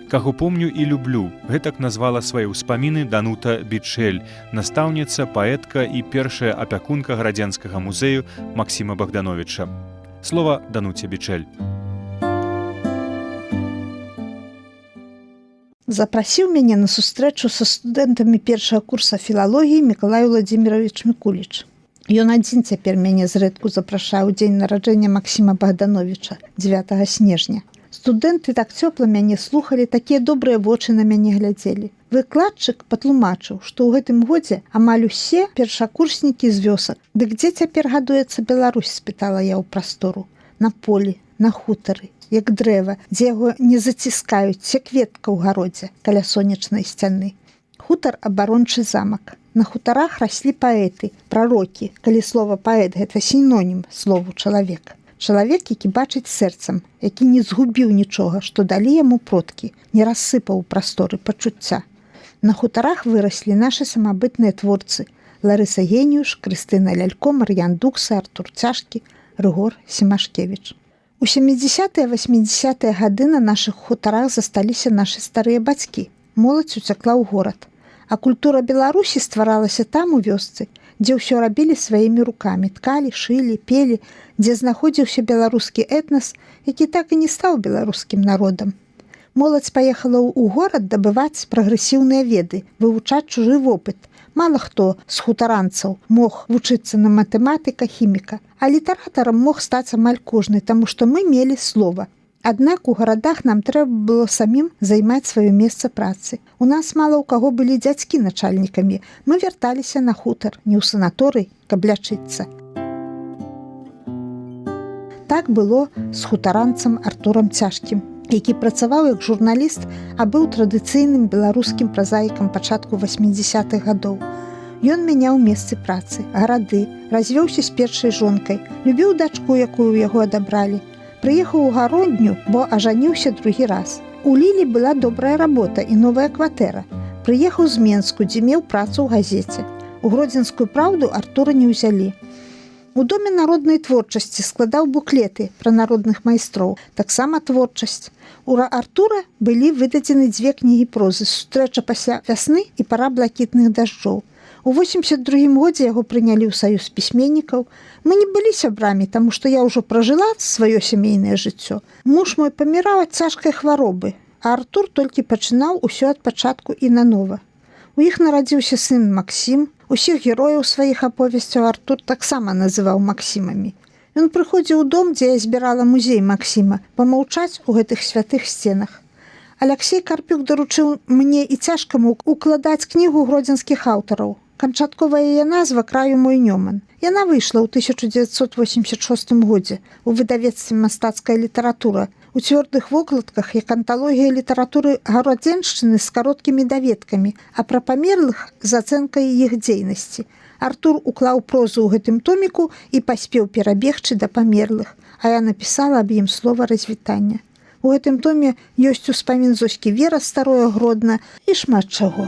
Каго помню і люблю, гэтак назвала свае ўспаміны Данута Бічэль, настаўніца, паэтка і першая апякунка градзянскага музею Максіма Богдановича. Слова Дануце Бічэль. Запрасіў мяне на сустрэчу са студэнтамі першага курса філалогіі Мікалай Владзімірович Мікуліч. Ён адзін цяпер мяне зрэдку запрашае ў дзень нараджэння Максіма Богдановича, 9 снежня. Студэнты так цёпла мяне слухалі, такія добрыя вочы на мяне глядзелі. Выкладчык патлумачыў, што ў гэтым годзе амаль усе першакурснікі з вёсак. Дык дзе цяпер гадуецца Беларусь, спытала я ў прастору. На полі, на хутары, як дрэва, дзе яго не заціскаюць, як кветка ў гародзе, каля сонечнай сцяны. Хутар абарончы замак. На хутарах раслі паэты, прарокі, калі слова паэт гэта сінонім слову чалавек. Чалавек, які бачыць сэрцам, які не згубіў нічога, што далі яму продкі, не рассыпаў прасторы пачуцця. На хутарах выраслі нашы самабытныя творцы Ларыса Геніюш, Крыстына Лялько, Мар'ян Дукса, Артур Цяжкі, Рыгор Семашкевіч. У 70-80-е гады на нашых хутарах засталіся нашы старыя бацькі. Моладзь уцякла ў горад. А культура Беларусі стваралася там у вёсцы, дзе ўсё рабілі сваімі рукамі, ткалі, шылі, пелі, дзе знаходзіўся беларускі этнас, які так і не стаў беларускім народам. Моладзь паехала ў горад дабываць прагрэсіўныя веды, вывучаць чужы вопыт. Мала хто з хутаранцаў мог вучыцца на матэматыка, хіміка, а літаратарам мог стаць амаль кожны, таму што мы мелі слова. Аднак у гарадах нам трэба было самім займаць сваё месца працы. У нас мала ў каго былі дзядзькі начальнікамі. Мы вярталіся на хутар, не ў санаторый, каб лячыцца. Так было з хутаранцам Артурам Цяжкім, які працаваў як журналіст, а быў традыцыйным беларускім празаікам пачатку 80-х гадоў. Ён мяняў месцы працы, гарады, развёўся з першай жонкай, любіў дачку, якую ў яго адабралі. Прыехаў у Гародню, бо ажаніўся другі раз. У Лілі была добрая работа і новая кватэра. Прыехаў з Менску, дзе меў працу ў газеце. У Гродзенскую праўду Артура не ўзялі. У Доме народнай творчасці складаў буклеты пра народных майстроў, таксама творчасць. У Артура былі выдадзены 2 кнігі прозы «Сустрэча пасля вясны» і «Пара блакітных дажджоў». У 82-м годзе яго прынялі ў саюз пісьменнікаў. Мы не былі сябрамі, таму што я ўжо пражыла сваё сямейнае жыццё. Муж мой паміраў ад цяжкай хваробы, а Артур толькі пачынаў усё ад пачатку і нанова. У іх нарадзіўся сын Максім. Усіх герояў сваіх аповесцяў Артур таксама называў Максімамі. Ён прыходзіў у дом, дзе я збірала музей Максіма, памаўчаць у гэтых святых сценах. Аляксей Карпюк даручыў мне і Цяжкаму укладаць кнігу гродзенскіх аўтараў. Канчатковая яе назва «Краю мой Нёман». Яна выйшла ў 1986 годзе у выдавецтве «Мастацкая літаратура» у цвёрдых вокладках як анталогія літаратуры гародзеншчыны з кароткімі даведкамі, а пра памерлых з ацэнкай іх дзейнасці. Артур уклаў прозу ў гэтым томіку і паспеў перабегчы да памерлых, а я напісала аб ім слова развітання. У гэтым томе ёсць успамін Зоські Вера, старое Гродна і шмат чаго.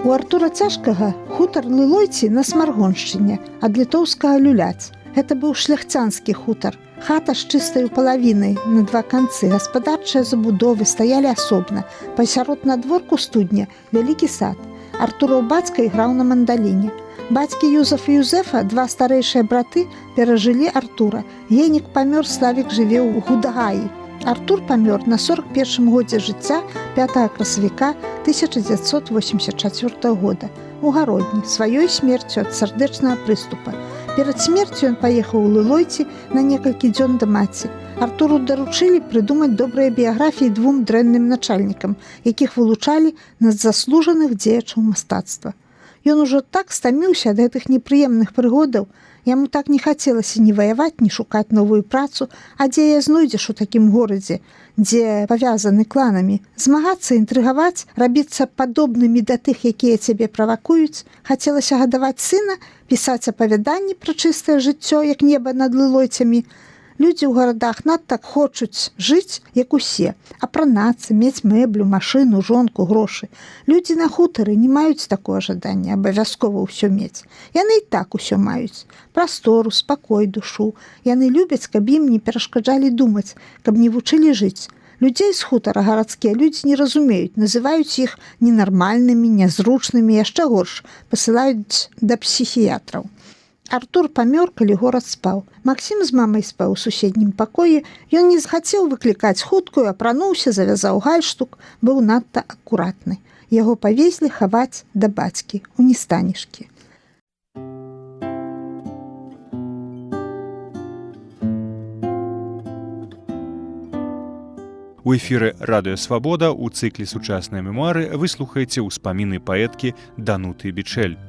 У Артура Цяжкага хутар Лылойці на Смаргоншчыне, ад літоўскага Люляць. Гэта быў шляхцанскі хутар. Хата з чыстаю палавінай на 2 канцы, гаспадарчыя забудовы стаялі асобна. Пасярод надворку студня, вялікі сад. Артураў бацька іграў на мандаліне. Бацькі Юзаф і Юзефа, 2 старэйшыя браты, перажылі Артура. Генік памёр, Славік жыве ў Гудагаі. Артур памёр на 41-м годзе жыцця 5 красавіка 1984 года у Гародні сваёй смерцю ад сардэчнага прыступа. Перад смерцю ён паехаў у Лылойці на некалькі дзён да маці. Артуру даручылі прыдумаць добрыя біяграфіі 2 дрэнным начальнікам, якіх вылучалі на заслужаных дзеячаў мастацтва. Ён ужо так стаміўся ад гэтых непрыемных прыгодаў. Яму так не хацелася ні ваяваць, ні шукаць новую працу, а дзе я знойдзеш у такім горадзе, дзе павязаны кланамі. Змагацца, інтрыгаваць, рабіцца падобнымі да тых, якія цябе правакуюць. Хацелася гадаваць сына, пісаць апавяданні пра чыстае жыццё, як неба над Лылойцамі. Людзі ў гарадах надта хочуць жыць, як усе, апранацца, мець мэблю, машыну, жонку, грошы. Людзі на хутары не маюць такое жадання абавязкова ўсё мець. Яны і так усё маюць. Прастору, спакой, душу. Яны любяць, каб ім не перашкаджалі думаць, каб не вучылі жыць. Людзей з хутара гарадскія людзі не разумеюць, называюць іх ненармальнымі, нязручнымі, яшчэ горш, пасылаюць да псіхіятраў. Артур памёр, калі горад спаў. Максім з мамай спаў у суседнім пакоі. Ён не захацеў выклікаць хуткую, апрануўся, завязаў гальштук, быў надта акуратны. Яго павезлі хаваць да бацькі у Нестанішкі. У эфіры радыё Свабода ў цыкле сучасныя мемуары вы слухаеце ўспаміны паэткі Дануты Бічэль.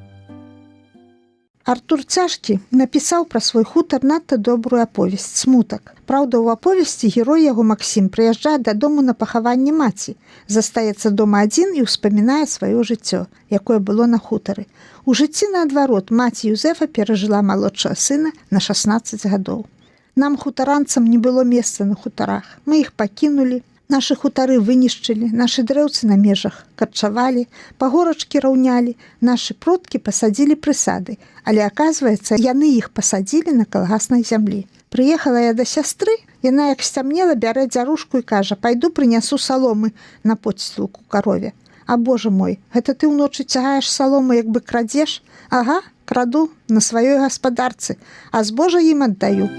Артур Цяжкі напісаў пра свой хутар надта добрую аповесць «Смутак». Праўда, у аповесці герой яго Максім прыязджае дадому на пахаванне маці, застаецца дома адзін і ўспамінае сваё жыццё, якое было на хутары. У жыцці наадварот маці Юзэфа перажыла малодшага сына на 16 гадоў. Нам, хутаранцам, не было месца на хутарах. Мы іх пакінулі, нашы хутары вынішчылі, нашы дрэўцы на межах карчавалі, пагорачкі раўнялі, нашы продкі пасадзілі прысады, але, аказваецца, яны іх пасадзілі на калгаснай зямлі. Прыехала я да сястры, яна як сцямнела, бярэ дзярушку і кажа: «Пайду прынясу саломы на подсцілку карове». А божа мой, гэта ты ўночы цягаеш салому, як бы крадзеш? Ага, краду на сваёй гаспадарцы, а збожа ім аддаю.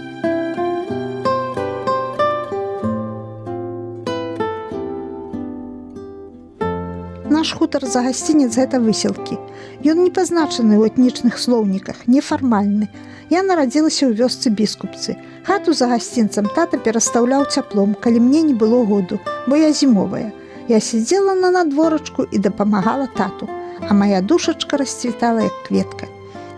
Наш хутар за гасцінец гэта выселкі. Ён не пазначаны ў этнічных слоўніках, нефармальны. Я нарадзілася ў вёсцы біскупцы. Хату за гасцінцам тата перастаўляў цяплом, калі мне не было году, бо я зімовая. Я сидзела на надворачку і дапамагала тату, а моя душачка расцвітала як кветка.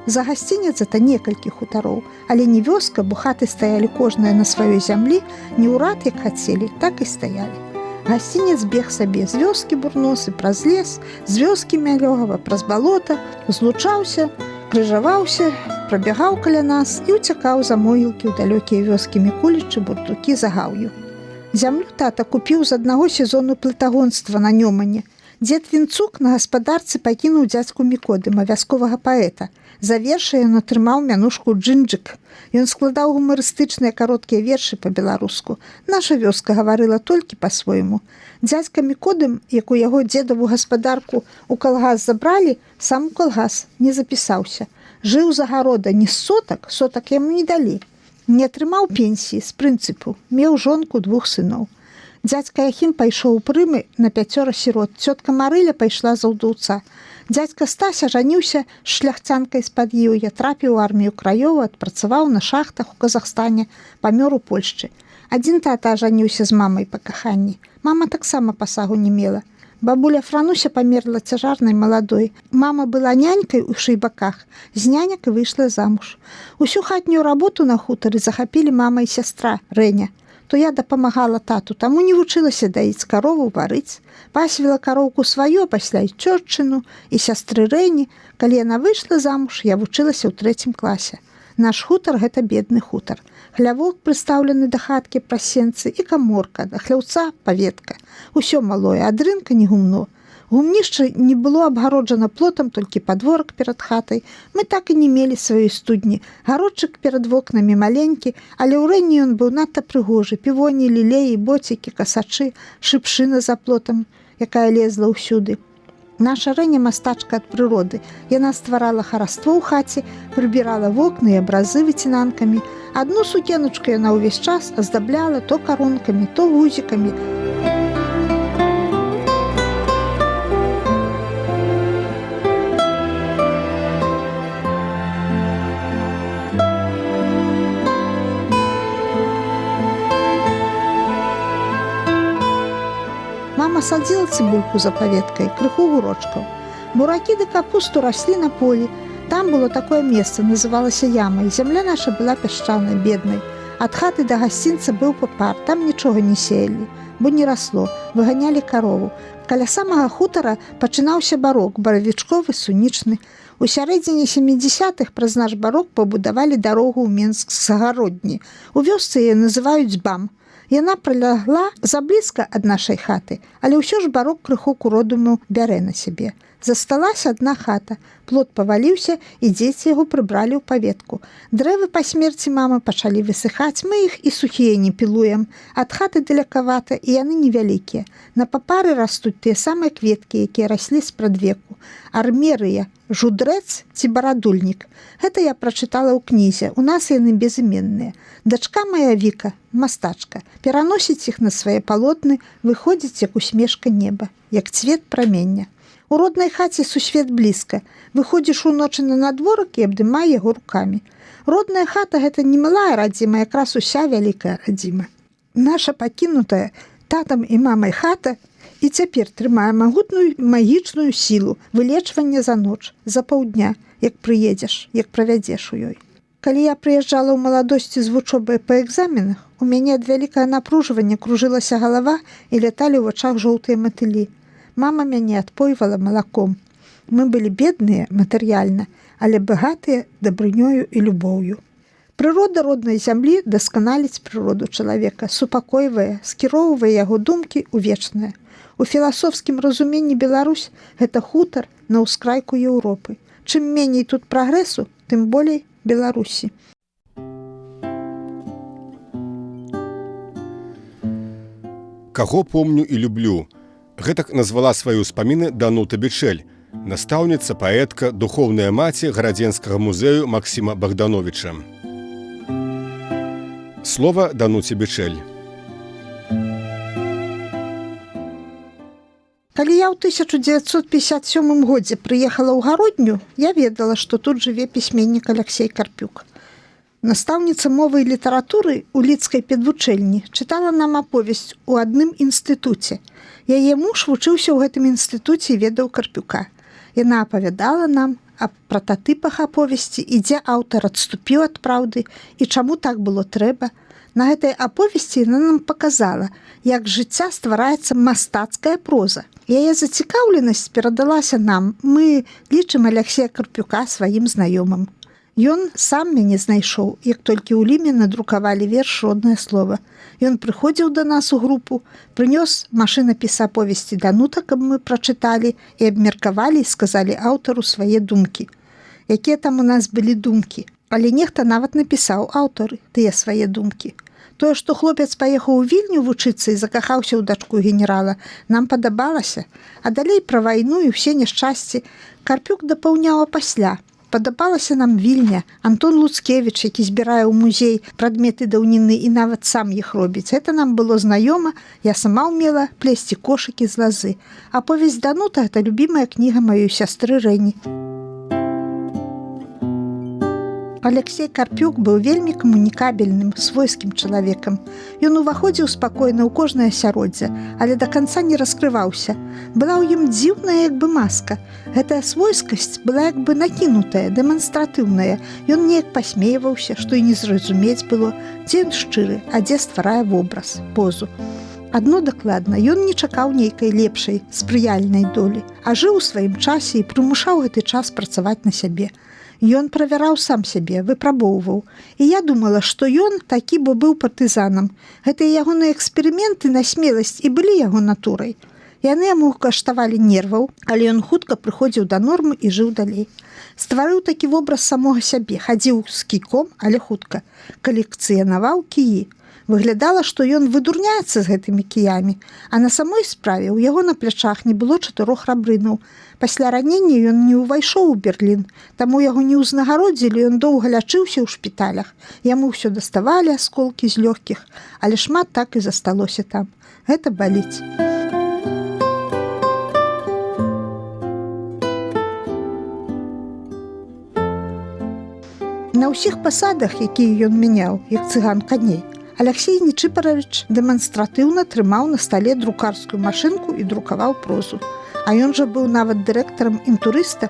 За гасцінец это некалькі хутароў, але не вёска, бо хаты стаялі кожная на сваёй зямлі, не ўрад, як хацелі, так і стаялі. Гасцінец бег сабе з вёскі Бурносы праз лес, з вёскі Мялёгава праз балота, злучаўся, крыжаваўся, прабягаў каля нас і ўцякаў за могілкі ў далёкія вёскі Мікулічы, Буртукі, Загаўю. Зямлю тата купіў з аднаго сезону плытагонства на Нёмане. Дзед Вінцук на гаспадарцы пакінуў дзядзьку Мікодыма, вясковага паэта. За вершы ён атрымаў мянушку Джинджик. Ён складаў гумарыстычныя кароткія вершы па-беларуску. Наша вёска гаварыла толькі па-свойму. Дзядзька Мікодым, як у яго дзедаву гаспадарку у калгас забралі, сам у калгас не запісаўся. Жыў за гарода не з сотак, сотак яму не далі. Не атрымаў пенсіі з прынцыпу, меў жонку 2 сыноў. Дзядзька Яхім пайшоў у прымы на 5 сірот, цётка Марыля пайшла за ўдаўца. Дзядзька Стася жаніўся з шляхцянкай з-пад Іўя, трапіў у армію краёву, адпрацаваў на шахтах у Казахстане, памёр у Польшчы. Адзін тата жаніўся з мамай па каханні. Мама таксама пасагу не мела. Бабуля Франуся памерла цяжарнай маладой. Мама была нянькай у Шыйбаках, з няняк і выйшла замуж. Усю хатнюю работу на хутары захапілі мама і сястра Рэня. То я дапамагала тату, таму не вучылася даіць карову, варыць. Пасвіла кароўку сваю, а пасля і цётчыну, і сястры Рэні. Калі яна выйшла замуж, я вучылася ў 3 класе. Наш хутар – гэта бедны хутар. Хлявок прыстаўлены да хаткі праз сенцы і каморка, да хляўца паветка. Усё малое, ад рынка не гумно. Гумнішча не было абгароджана плотам, толькі падворак перад хатай. Мы так і не мелі сваёй студні. Гародчык перад вокнамі маленькі, але ў Рэні ён быў надта прыгожы. Півоні, лілеі, боцікі, касачы, шыпшына за плотам, якая лезла ўсюды. Наша Рэня мастачка ад прыроды. Яна стварала хараство ў хаце, прыбірала вокны і абразы выцінанкамі. Адну сукеначку яна ўвесь час аздабляла то карункамі, то гузікамі. Мама садзіла цыбульку за паветкай, крыху гурочкаў. Буракі ды капусту раслі на полі. Там было такое месца, называлася ямай. Зямля наша была пясчанай, беднай. Ад хаты да гасцінца быў папар, там нічога не сеялі, бо не расло, выганялі карову. Каля самага хутара пачынаўся барок, баравічковы, сунічны. У сярэдзіне 70-х праз наш барок пабудавалі дарогу ў Менск з Агародні. У вёсцы яе называюць БАМ. Яна прылягла заблізка ад нашай хаты, але ўсё ж барок крыху куродуму бярэ на сябе. Засталася адна хата, плот паваліўся, і дзеці яго прыбралі ў паветку. Дрэвы па смерці мамы пачалі высыхаць, мы іх і сухія не пілуем. Ад хаты далекавата, і яны невялікія. На папары растуць тыя самыя кветкі, якія раслі спрадвеку. Армерыя, жудрэц ці барадульнік. Гэта я прачытала ў кнізе, у нас яны безыменныя. Дачка моя Віка, мастачка, пераносіць іх на свае палотны, выходзіць як усмешка неба, як цвет прамення. У роднай хаце сусвет блізка. Выходзіш уночы на надворак і абдымай яго рукамі. Родная хата – гэта не малая радзіма, якраз уся вялікая радзіма. Наша пакінутая татам і мамай хата і цяпер трымае магутную магічную сілу вылечвання за ноч, за паўдня, як прыедзеш, як правядзеш у ёй. Калі я прыязджала ў маладосці з вучобай па экзаменах, у мяне ад вялікага напружвання кружылася галава і ляталі ў вачах жоўтыя матылі. Мама мяне адпойвала малаком. Мы былі бедныя матэрыяльна, але багатыя дабрынёю і любоўю. Прырода роднай зямлі дасканаліць прыроду чалавека, супакойвае, скіроўвае яго думкі ў вечнае. У філасофскім разуменні Беларусь – гэта хутар на ўскрайку Еўропы. Чым меней тут прагрэсу, тым болей Беларусі. Каго помню і люблю. Гэтак назвала свае ўспаміны Данута Бічэль, настаўніца, паэтка, духоўная маці Гарадзенскага музею Максіма Богдановича. Слова Дануце Бічэль. Калі я ў 1957 годзе прыехала ў Гародню, я ведала, што тут жыве пісьменнік Аляксей Карпюк. Настаўніца мовы і літаратуры ў лідскай педвучэльні чытала нам аповесць у адным інстытуце. Яе муж вучыўся ў гэтым інстытуце і ведаў Карпюка. Яна апавядала нам аб прататыпах аповесці і дзе аўтар адступіў ад праўды і чаму так было трэба. На гэтай аповесці яна нам паказала, як з жыцця ствараецца мастацкая проза. Яе зацікаўленасць перадалася нам. Мы лічым Аляксея Карпюка сваім знаёмым. Ён сам мяне знайшоў, як толькі ў Ліме надрукавалі верш «Роднае слова». Ён прыходзіў да нас у групу, прынёс машынапіс аповесці Данута, каб мы прачыталі і абмеркавалі і сказалі аўтару свае думкі. Якія там у нас былі думкі. Але нехта нават напісаў аўтары тыя свае думкі. Тое, што хлопец паехаў у Вільню вучыцца і закахаўся ў дачку генерала, нам падабалася. А далей пра вайну і ўсе няшчасці Карпюк дапаўняў пасля. Падабалася нам Вільня, Антон Луцкевіч, які збірае ў музей прадметы даўніны і нават сам іх робіць. Гэта нам было знаёма, я сама ўмела плесці кошыкі з лазы. Аповесць Данута – гэта любімая кніга маёй сястры Рэні. Аляксей Карпюк быў вельмі камунікабельным, свойскім чалавекам. Ён уваходзіў спакойна ў кожнае асяроддзе, але да канца не раскрываўся. Была ў ім дзіўная як бы маска. Гэтая свойскасць была як бы накінутая, дэманстратыўная. Ён неяк пасмейваўся, што і не зразумець было, дзе ён шчыры, а дзе стварае вобраз, позу. Адно дакладна, ён не чакаў нейкай лепшай, спрыяльнай долі, а жыў у сваім часе і прымушаў гэты час працаваць на сябе. Ён правяраў сам сябе, выпрабоўваў. І я думала, што ён такі, бо быў партызанам. Гэтыя ягоныя эксперыменты на смеласць і былі яго натурай. Яны яму каштавалі нерваў, але ён хутка прыходзіў да нормы і жыў далей. Стварыў такі вобраз самога сябе, хадзіў з кійком, але хутка. Калекцыянаваў кіі. Выглядала, што ён выдурняецца з гэтымі кіямі, а на самой справе ў яго на плячах не было 4 рабрынаў. Пасля ранення ён не ўвайшоў у Берлін, таму яго не ўзнагародзілі, ён доўга лячыўся ў шпіталях. Яму ўсё даставалі асколкі з лёгкіх, але шмат так і засталося там. Гэта баліць. На ўсіх пасадах, якія ён мяняў, як цыган каней, Аляксей Нечыпаравіч дэманстратыўна трымаў на стале друкарскую машынку і друкаваў прозу. А ён жа быў нават дырэктарам інтурыста.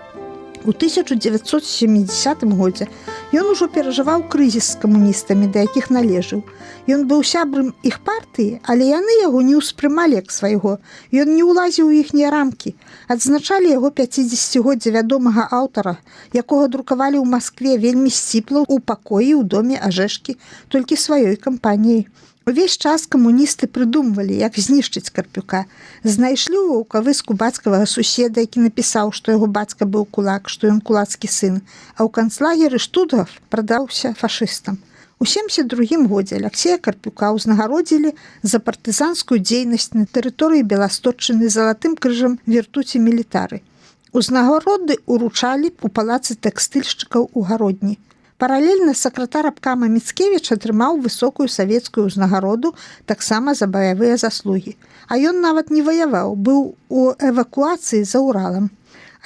У 1970 годзе ён ужо перажываў крызіс з камуністамі, да якіх належыў. Ён быў сябрам іх партыі, але яны яго не ўспрымалі як свайго. Ён не ўлазіў у іхнія рамкі. Адзначалі яго 50-годдзе вядомага аўтара, якога друкавалі ў Маскве вельмі сціпла ў пакоі ў доме Ажэшкі, толькі сваёй кампаніяй. Увесь час камуністы прыдумвалі, як знішчыць Карпюка. Знайшлі ў ваўкавыску бацькавага суседа, які напісаў, што яго бацька быў кулак, што ён кулацкі сын, а ў канцлагеры Штутгоф прадаўся фашыстам. У 1972 годзе Аляксея Карпюка ўзнагародзілі за партызанскую дзейнасць на тэрыторыі Беласточчыны залатым крыжам віртуці мілітары. Узнагароды ўручалі ў палацы тэкстыльшчыкаў у Гародні. Паралельна сакратар абкама Міцкевіч атрымаў высокую савецкую ўзнагароду таксама за баявыя заслугі. А ён нават не ваяваў, быў у эвакуацыі за Уралам.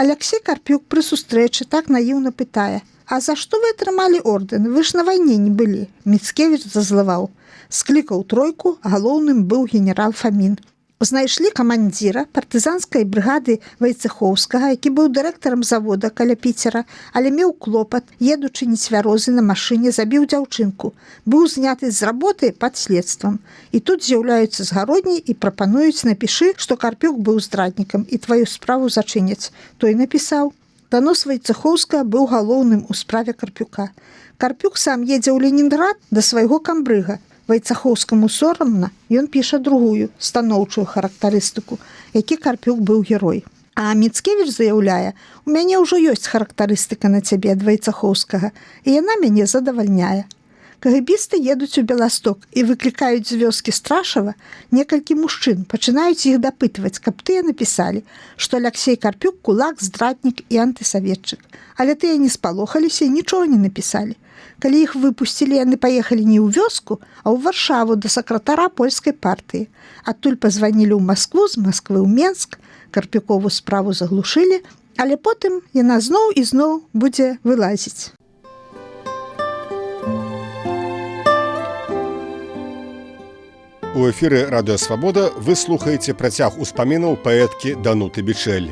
Аляксей Карпюк пры сустрэчы так наіўна пытае: «А за што вы атрымалі ордэн? Вы ж на вайне не былі». Міцкевіч зазлаваў. Склікаў тройку, галоўным быў генерал Фамін. Знайшлі камандзіра партызанскай брыгады Вайцэхоўскага, які быў дырэктарам завода каля Піцера, але меў клопат, едучы нецвярозы на машыне, забіў дзяўчынку. Быў зняты з работы пад следствам. І тут з'яўляюцца з Гародні і прапануюць: «Напішы, што Карпюк быў здраднікам і тваю справу зачыняць». Той напісаў. Данос Вайцэхоўскага быў галоўным у справе Карпюка. Карпюк сам едзе ў Ленінград да свайго камбрыга. Вайцэхоўскаму сорамна, ён піша другую, станоўчую характарыстыку, які Карпюк быў герой. А Міцкевіч заяўляе: «У мяне ўжо ёсць характарыстыка на цябе ад Вайцэхоўскага, і яна мяне задавальняе». КГБісты едуць у Беласток і выклікаюць з вёскі Страшава некалькі мужчын, пачынаюць іх дапытваць, каб тыя напісалі, што Аляксей Карпюк кулак, здраднік і антысаветчык. Але тыя не спалохаліся і нічога не напісалі. Калі іх выпусцілі, яны паехалі не ў вёску, а ў Варшаву да сакратара польскай партыі. Адтуль пазванілі ў Маскву, з Масквы ў Менск, Карпюкову справу заглушылі, але потым яна зноў і зноў будзе вылазіць. У эфіры «Радыё Свабода» вы слухаеце працяг успамінаў паэткі Дануты Бічэль.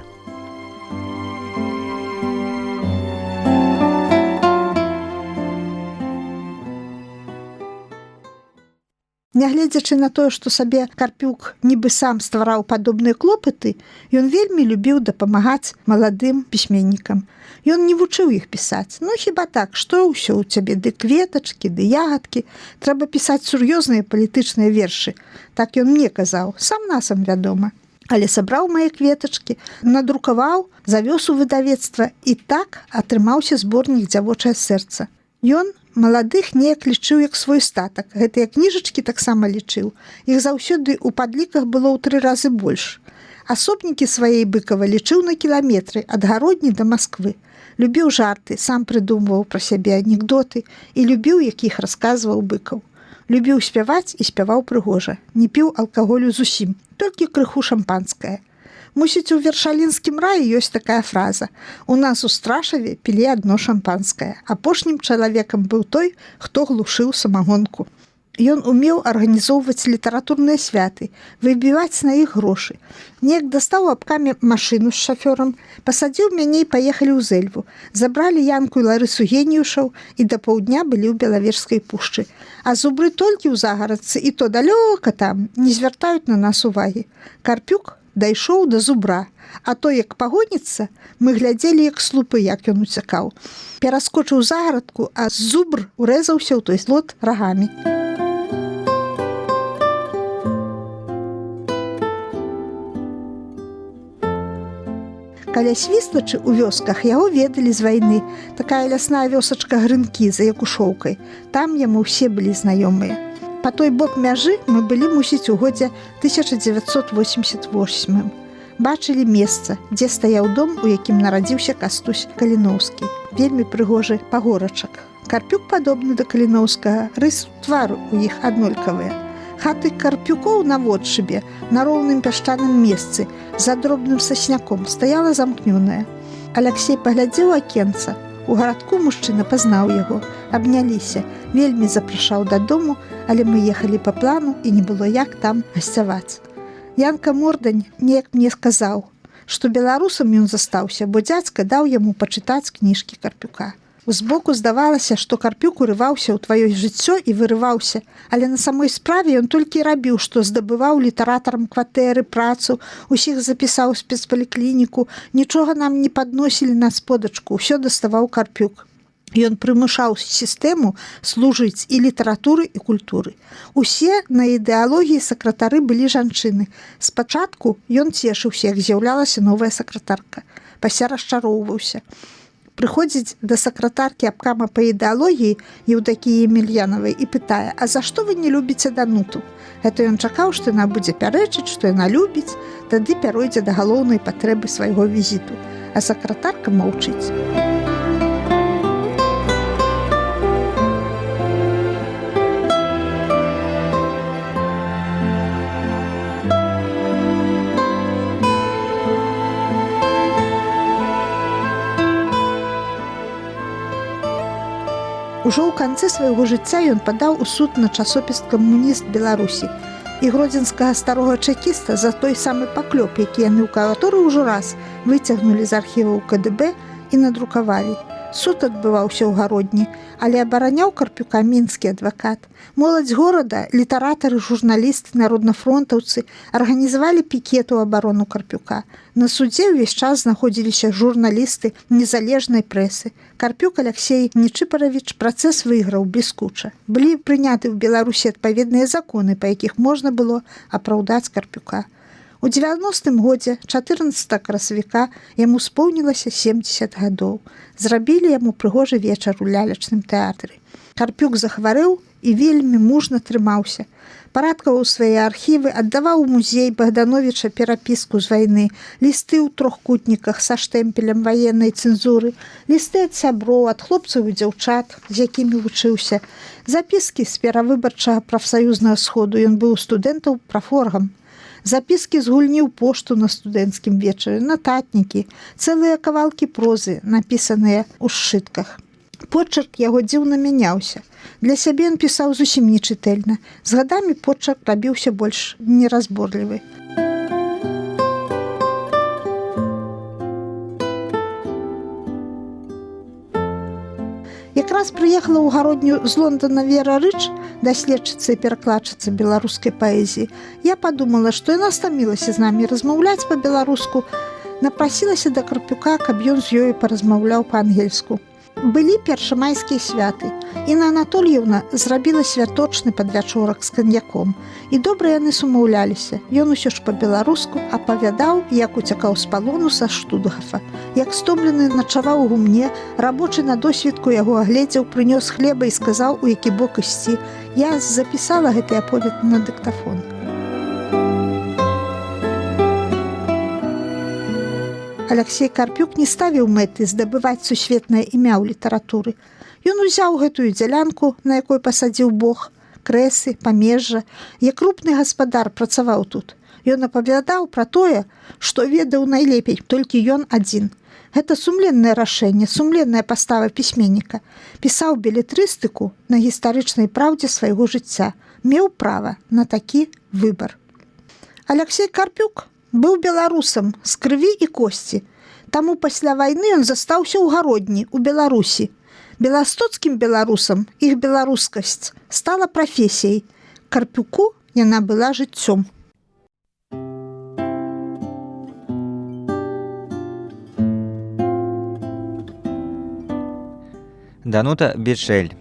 Нягледзячы на тое, што сабе Карпюк нібы сам ствараў падобныя клопаты, ён вельмі любіў дапамагаць маладым пісьменнікам. Ён не вучыў іх пісаць. Ну, хіба так, што ўсё ў цябе, ды кветачкі, ды ягадкі. Трэба пісаць сур'ёзныя палітычныя вершы. Так ён мне казаў, сам-насам вядома. Але сабраў мае кветачкі, надрукаваў, завёз у выдавецтва, і так атрымаўся зборнік «Дзявочае сэрца». Ён маладых неяк лічыў як свой статак. Гэтыя кніжачкі таксама лічыў. Іх заўсёды ў падліках было ў 3 разы больш. Асобнікі свае Быкава лічыў на кіламетры ад Гародні да Масквы. Любіў жарты, сам прыдумваў пра сябе анекдоты і любіў, як іх расказваў Быкаў. Любіў спяваць і спяваў прыгожа. Не піў алкаголю зусім, толькі крыху шампанскае. Мусіць, у вершалінскім раі ёсць такая фраза: «У нас у Страшаве пілі адно шампанскае. Апошнім чалавекам быў той, хто глушыў самагонку». Ён умеў арганізоўваць літаратурныя святы, выбіваць на іх грошы. Неяк дастаў у абкаме машыну з шафёрам, пасадзіў мяне і паехалі ў Зэльву. Забралі Янку і Ларысу Геніюшаў і да паўдня былі ў Белавежскай пушчы. А зубры толькі ў загарадцы, і то далёка там, не звяртаюць на нас увагі. Карпюк дайшоў да зубра, а то, як пагоніцца, мы глядзелі, як слупы, як ён уцякаў. Пераскочыў загарадку, а зубр урэзаўся ў той слот рагамі. Каля Свістачы ў вёсках яго ведалі з вайны. Такая лясная вёсачка Грынкі за Якушоўкай. Там яму ўсе былі знаёмыя. Па той бок мяжы мы былі, мусіць, у годзе 1988. Бачылі месца, дзе стаяў дом, у якім нарадзіўся Кастусь Каліноўскі. Вельмі прыгожы пагорачак. Карпюк падобны да Каліноўскага, рыс твару у іх аднолькавыя. Хаты Карпюкоў на водшыбе, на роўным пясчаным месцы, за дробным сасняком, стаяла замкнёная. Аляксей паглядзеў акенца. У гарадку мужчына пазнаў яго, абняліся, вельмі запрашаў дадому, але мы ехалі па плану і не было як там гасцяваць. Янка Мордань неяк мне сказаў, што беларусам ён застаўся, бо дзядзька даў яму пачытаць кніжкі Карпюка. Збоку здавалася, што Карпюк урываўся ў тваё жыццё і вырываўся, але на самой справе ён толькі рабіў, што здабываў літаратарам кватэры, працу, усіх запісаў у спецпаліклініку, нічога нам не падносілі на сподачку, ўсё даставаў Карпюк. Ён прымушаў сістэму служыць і літаратуры, і культуры. Усе на ідэалогіі сакратары былі жанчыны. Спачатку ён цешыўся, як з'яўлялася новая сакратарка. Пасля расчароўваўся. Прыходзіць да сакратаркі абкама па ідэалогіі Еўдакіі Емельянавай і пытае: «А за што вы не любіце Дануту?» Гэта ён чакаў, што яна будзе пярэчыць, што яна любіць, тады пяройдзе да галоўнай патрэбы свайго візіту. А сакратарка маўчыць. Ужо ў канцы свайго жыцця ён падаў у суд на часопіс «Камуніст Беларусі» і гродзенскага старога чэкіста за той самы паклёп, які яны ў каторы ўжо раз выцягнулі з архіваў КДБ і надрукавалі. Суд адбываўся ў Гародні, але абараняў Карпюка мінскі адвакат. Моладзь горада, літаратары, журналісты, народнафронтаўцы арганізавалі пікет у абарону Карпюка. На судзе ўвесь час знаходзіліся журналісты незалежнай прэсы. Карпюк Алексей Нечыпаравіч працэс выйграў бліскуча. Былі прыняты ў Беларусі адпаведныя законы, па якіх можна было апраўдаць Карпюка. У 90-м годзе, 14 красавіка, яму споўнілася 70 гадоў. Зрабілі яму прыгожы вечар у лялечным тэатры. Карпюк захварэў і вельмі мужна трымаўся. Парадкаваў свае архівы, аддаваў у музей Богдановича перапіску з вайны, лісты ў трохкутніках са штэмпелем ваеннай цэнзуры, лісты ад сяброў, ад хлопцаў і дзяўчат, з якімі вучыўся, запіскі з перавыбарчага прафсаюзнага сходу, ён быў студэнтаў прафоргам. Запіскі з гульні ў пошту на студэнцкім вечары, нататнікі, цэлыя кавалкі прозы, напісаныя ў сшытках. Почерк яго дзіўна мяняўся. Для сябе ён пісаў зусім нечытэльна. З гадамі почерк рабіўся больш неразборлівы. Якраз прыехала ў Гародню з Лондона Вера Рыч, даследчыца і перакладчыца беларускай паэзіі. Я падумала, што яна стамілася з намі размаўляць па-беларуску, напрасілася да Карпюка, каб ён з ёю паразмаўляў па-ангельску. Былі першамайскія святы. Інна Анатольевна зрабіла святочны падвячорак з каньяком. І добра яны сумаўляліся. Ён усё ж па-беларуску апавядаў, як уцякаў з палону са Штутгафа. Як стомлены начаваў у гумне, рабочы на досвідку яго агледзеў, прынёс хлеба і сказаў, у які бок ісці. Я запісала гэты аповед на дыктафон. Алексей Карпюк не ставіў мэты здабываць сусветнае імя ў літаратуры. Ён узяў гэтую дзялянку, на якой пасадзіў Бог, крэсы, памежжа, як крупны гаспадар працаваў тут. Ён апавядаў пра тое, што ведаў найлепей, толькі ён адзін. Гэта сумленнае рашэнне, сумленная пастава пісьменніка. Пісаў белетрыстыку на гістарычнай праўдзе свайго жыцця. Меў права на такі выбар. Алексей Карпюк быў беларусам з крыві і косці. Таму пасля вайны ён застаўся ў Гародні, у Беларусі. Беластоцкім беларусам іх беларускасць стала прафесіяй. Карпюку яна была жыццём. Данута Бічэль.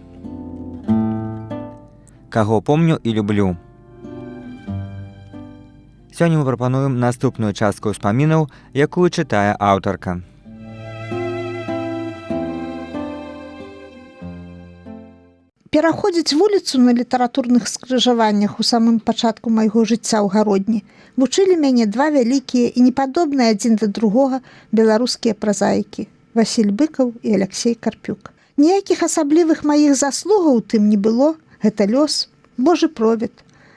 Каго помню і люблю. Сёння мы прапануем наступную частку ўспамінаў, якую чытае аўтарка. Пераходзіць вуліцу на літаратурных скрыжаваннях у самым пачатку майго жыцця ў Гародні вучылі мяне два вялікія і непадобныя адзін да другога беларускія празаікі – Васіль Быкаў і Алексей Карпюк. Ніякіх асаблівых маіх заслугаў у тым не было, гэта лёс, Божы провід,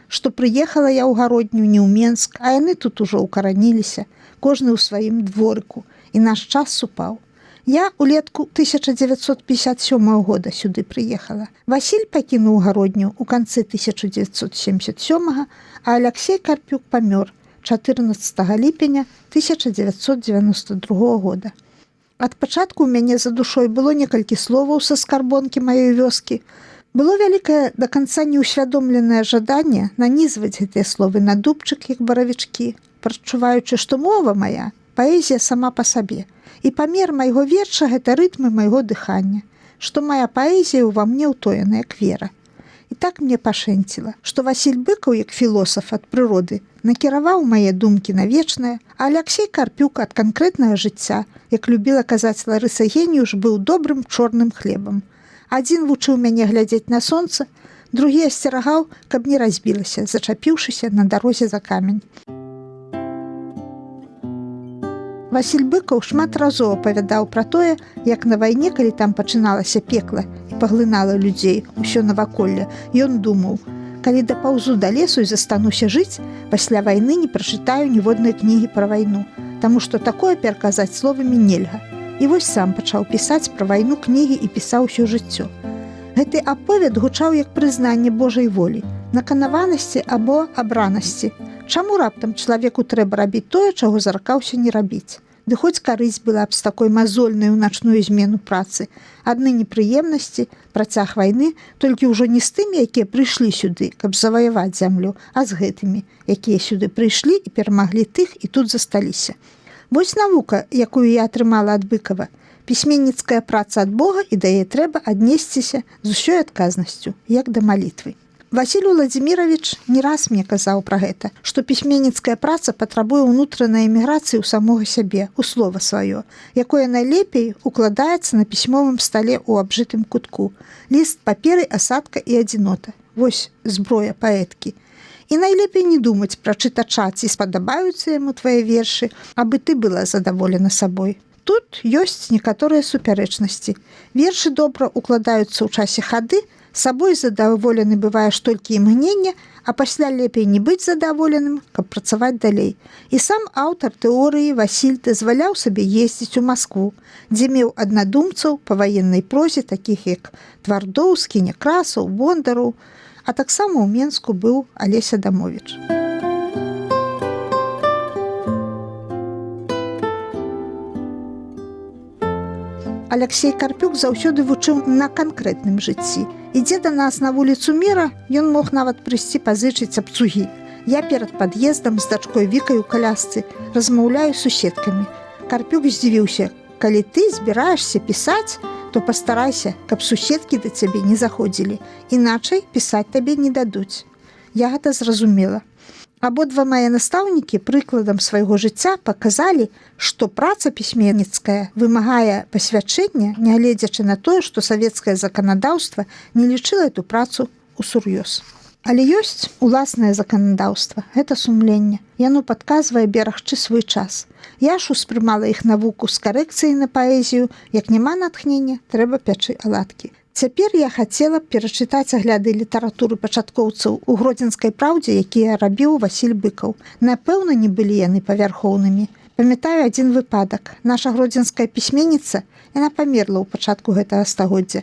што прыехала я ў Гародню не ў Менск, а яны тут ужо ўкараніліся, кожны ў сваім дворыку, і наш час супаў. Я улетку 1957 года сюды прыехала. Васіль пакінуў Гародню ў канцы 1977, а Алексей Карпюк памёр 14 ліпеня 1992 года. Ад пачатку ў мяне за душой было некалькі словаў са скарбонкі маёй вёскі. Было вялікае да канца неўсвядомленае жаданне нанізваць гэтыя словы на дубчык, як баравічкі, прачуваючы, што мова мая – паэзія сама па сабе, і памер майго верша – гэта рытмы майго дыхання, што мая паэзія ўва мне ўтоена, як вера. І так мне пашэнціла, што Васіль Быкаў, як філосаф ад прыроды, накіраваў мае думкі на вечнае, а Аляксей Карпюк ад канкрэтнага жыцця, як любіла казаць Ларыса Геніюш, быў добрым чорным хлебам. Адзін вучыў мяне глядзець на сонца, другі асцерагаў, каб не разбілася, зачапіўшыся на дарозе за камень. Васіль Быкаў шмат разоў апавядаў пра тое, як на вайне, калі там пачыналася пекла і паглынала людзей, усё наваколле, ён думаў: калі дапаўзу да лесу і застануся жыць, пасля вайны не прачытаю ніводнай кнігі пра вайну, таму што такое пераказаць словамі нельга. І вось сам пачаў пісаць пра вайну кнігі і пісаў усё жыццё. Гэты аповед гучаў як прызнанне Божай волі, наканаванасці або абранасці. Чаму раптам чалавеку трэба рабіць тое, чаго заракаўся не рабіць? Ды хоць карысць была б з такой мазольнай у начную змену працы. Адны непрыемнасці, працяг вайны, толькі ўжо не з тымі, якія прыйшлі сюды, каб заваяваць зямлю, а з гэтымі, якія сюды прыйшлі і перамаглі тых і тут засталіся. Вось навука, якую я атрымала ад Быкава. Пісьменніцкая праца ад Бога, і да яе трэба аднесціся з усёй адказнасцю, як да малітвы. Васіль Уладзімірович не раз мне казаў пра гэта, што пісьменніцкая праца патрабуе ўнутранай эміграцыі ў самога сябе, у слова сваё, якое найлепей укладаецца на пісьмовым стале ў абжытым кутку. Ліст паперы, асадка і адзінота. Вось зброя паэткі. І найлепей не думаць пра чытача, ці спадабаюцца яму твае вершы, абы ты была задаволена сабой. Тут ёсць некаторыя супярэчнасці. Вершы добра укладаюцца ў часе хады, сабой задаволены бывае ж толькі імгненне, а пасля лепей не быць задаволеным, каб працаваць далей. І сам аўтар тэорыі Васіль дазваляў сабе ездзіць у Маскву, дзе меў аднадумцаў па ваеннай прозе, такіх як Твардоўскі, Някрасаў, Бондараў, а таксама ў Менску быў Алесь Адамовіч. Аляксей Карпюк заўсёды вучыў на канкрэтным жыцці. Ідзе да нас на вуліцу Міра, ён мог нават прыйсці пазычыць абцугі. Я перад пад'ездам з дачкой Вікай у калясцы размаўляю з суседкамі. Карпюк здзівіўся: калі ты збіраешся пісаць, то пастарайся, каб суседкі да цябе не заходзілі, іначай пісаць табе не дадуць. Я гэта зразумела. Абодва мае настаўнікі прыкладам свайго жыцця паказалі, што праца пісьменніцкая вымагае пасвячэння, нягледзячы на тое, што савецкае заканадаўства не лічыла эту працу усур'ёз. Але ёсць уласнае заканадаўства, гэта сумленне. Яно падказвае берагчы свой час. Я ж успрымала іх навуку з карэкцыяй на паэзію, як няма натхнення, трэба пячы аладкі. Цяпер я хацела б перачытаць агляды літаратуры пачаткоўцаў у гродзенскай праўдзе, якія рабіў Васіль Быкаў. Напэўна, не былі яны павярхоўнымі. Памятаю адзін выпадак. Наша гродзенская пісьменніца, яна памерла ў пачатку гэтага стагоддзя.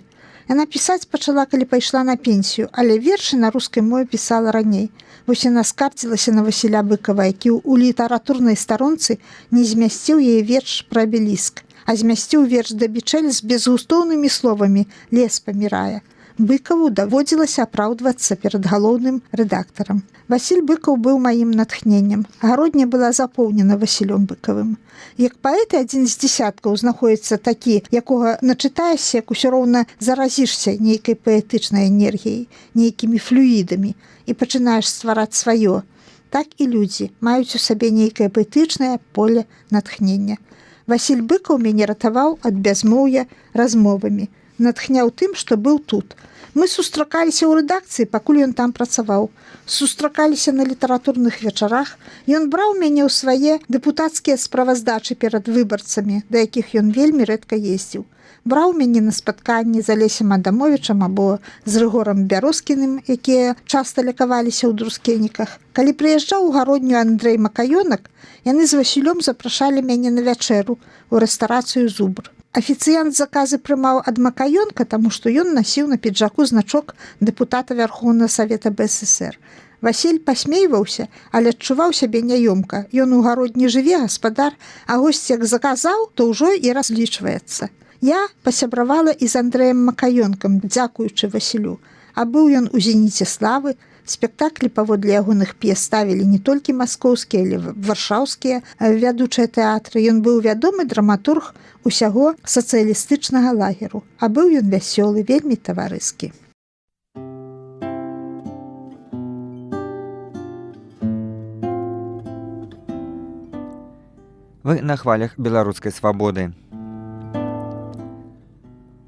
Яна пісаць пачала, калі пайшла на пенсію, але вершы на рускай мове пісала раней. Вось яна скардзілася на Васіля Быкава, які ў літаратурнай старонцы не змясціў яе верш пра абеліск, а змясціў верш Дабічэль з безгустоўнымі словамі «Лес памірае». Быкаву даводзілася апраўдвацца перад галоўным рэдактарам. Васіль Быкаў быў маім натхненнем. Гародня была запоўнена Васілём Быкавым. Як паэт адзін з дзесяткаў знаходзіцца такі, якога начытаешся, як усё роўна заразішся нейкай паэтычнай энергіяй, нейкімі флюідамі і пачынаеш ствараць сваё. Так і людзі маюць у сабе нейкае паэтычнае поле натхнення. Васіль Быкаў мяне ратаваў ад бязмоўя размовамі, натхняў тым, што быў тут. Мы сустракаліся ў рэдакцыі, пакуль ён там працаваў. Сустракаліся на літаратурных вечарах. Ён браў мяне ў свае дэпутацкія справаздачы перад выбарцамі, да якіх ён вельмі рэдка ездзіў. Браў мяне на спатканні з Алесем Адамовічам або з Рыгорам Бяроскіным, якія часта лякаваліся ў друскеніках. Калі прыязджаў у гародню Андрэй Макаёнак, яны з Васілём запрашалі мяне на вячэру ў рэстарацыю «Зубр». Афіцыянт заказы прымаў ад Макаёнка, таму што ён насіў на піджаку значок дэпутата Вярхоўнага Савета БССР. Васіль пасмейваўся, але адчуваў сябе няёмка. Ён у гарод не жыве, гаспадар, а госць як заказаў, то ўжо і разлічваецца. Я пасябравала і з Андрэем Макаёнкам, дзякуючы Васілю. А быў ён у зеніце славы, спектаклі паводле ягоных п'ес ставілі не толькі маскоўскія, але варшаўскія вядучыя тэатры. Ён быў вядомы драматург усяго сацыялістычнага лагеру. А быў ён вясёлы, вельмі таварыскі. Вы на хвалях беларускай свабоды.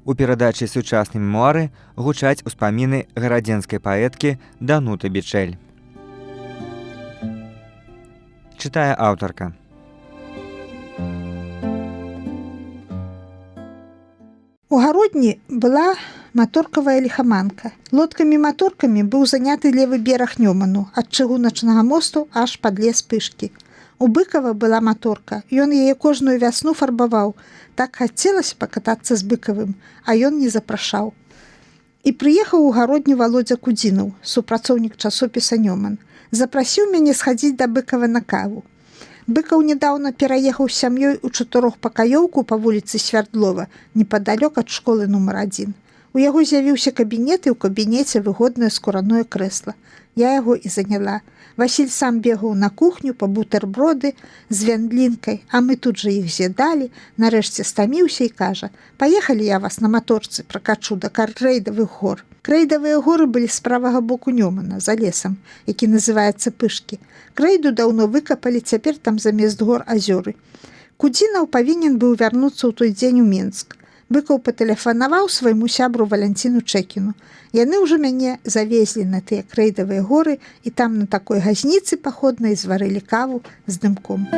У перадачы «Сучасныя мемуары» гучаць успаміны гарадзенскай паэткі Дануты Бічэль. Чытае аўтарка. У гародні была маторкавая ліхаманка. Лодкамі-маторкамі быў заняты левы бераг Нёману, ад чыгуначнага мосту аж пад лес Пышкі. У Быкава была маторка, ён яе кожную вясну фарбаваў. Так хацелася пакатацца з Быкавым, а ён не запрашаў. І прыехаў у гародню Володя Кудзінаў, супрацоўнік часопіса «Нёман». Запрасіў мяне схадзіць да Быкава на каву. Быкаў нядаўна пераехаў з сям'ёй у 4-пакаёўку па вуліцы Свярдлова, непадалёк ад школы нумар 1. У яго з'явіўся кабінет, і ў кабінеце выгоднае скураное крэсла. Я яго і заняла. Васіль сам бегаў на кухню па бутэрброды з вяндлінкай, а мы тут жа іх з'ядалі. Нарэшце стаміўся і кажа: «Паехалі я вас на маторцы пракачу да Крэйдавых гор». Крэйдавыя горы былі з правага боку Нёмана, за лесам, які называецца Пышкі. Крэйду даўно выкапалі, цяпер там замест гор азёры. Кудзінаў павінен быў вярнуцца ў той дзень у Менск. Быкаў патэлефанаваў свайму сябру Валянціну Чэкіну. Яны ўжо мяне завезлі на тыя Крэйдавыя горы, і там на такой газніцы паходнай зварылі каву з дымком.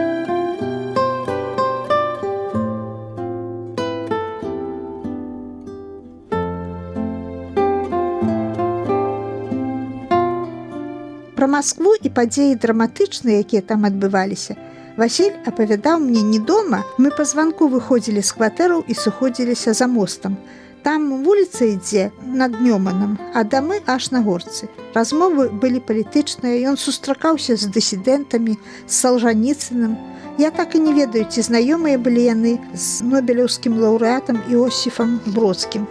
Пра Маскву і падзеі драматычныя, якія там адбываліся, Васіль апавядаў мне не дома. Мы па званку выходзілі з кватэраў і сыходзіліся за мостам. Там вуліца ідзе над Нёманам, а дамы аж на горцы. Размовы былі палітычныя, ён сустракаўся з дысідэнтамі, з Салжаніцыным. Я так і не ведаю, ці знаёмыя былі яны з нобелеўскім лаўрэатам Іосіфам Бродскім.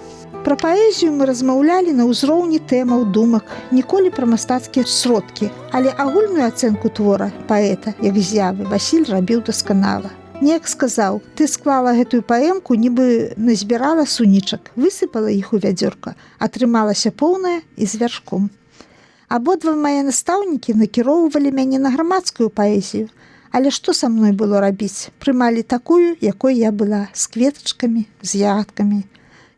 Пра паэзію мы размаўлялі на ўзроўні тэмаў, думак, ніколі пра мастацкія сродкі, але агульную ацэнку твора паэта, як з'явы, Васіль рабіў дасканала. Неяк сказаў: «Ты склала гэтую паэмку, нібы назбірала сунічак, высыпала іх у вядзёрка, атрымалася поўная і з вяршком». Абодва мае настаўнікі накіроўвалі мяне на грамадскую паэзію, але што са мной было рабіць? Прымалі такую, якой я была, з кветачкамі, з ягадкамі.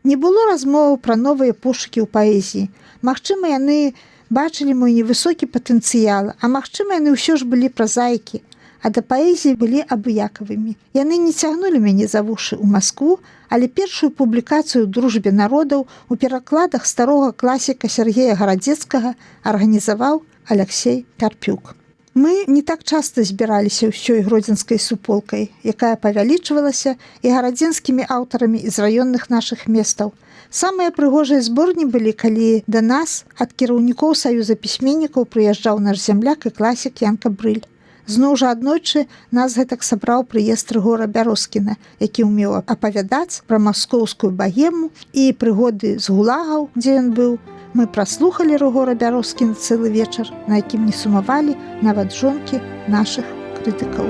Не было размоваў пра новыя пошукі ў паэзіі. Магчыма, яны бачылі мой невысокі патэнцыял, а магчыма, яны ўсё ж былі празаікі, а да паэзіі былі абыякавымі. Яны не цягнулі мяне за вушы ў Маскву, але першую публікацыю ў дружбе народаў у перакладах старога класіка Сергея Гарадзецкага арганізаваў Аляксей Карпюк. Мы не так часта збіраліся ўсёй гродзенскай суполкай, якая павялічвалася і гарадзенскімі аўтарамі з раённых нашых местаў. Самыя прыгожыя зборні былі, калі да нас ад кіраўнікоў Саюза пісьменнікаў прыязджаў наш зямляк і класік Янка Брыль. Зноў жа аднойчы нас гэтак сабраў прыезд Рыгора Бярозкіна, які ўмеў апавядаць пра маскоўскую багему і прыгоды з гулагаў, дзе ён быў. Мы праслухалі Рыгора Бярозкіна цэлы вечар, на якім не сумавалі нават жонкі нашых крытыкаў.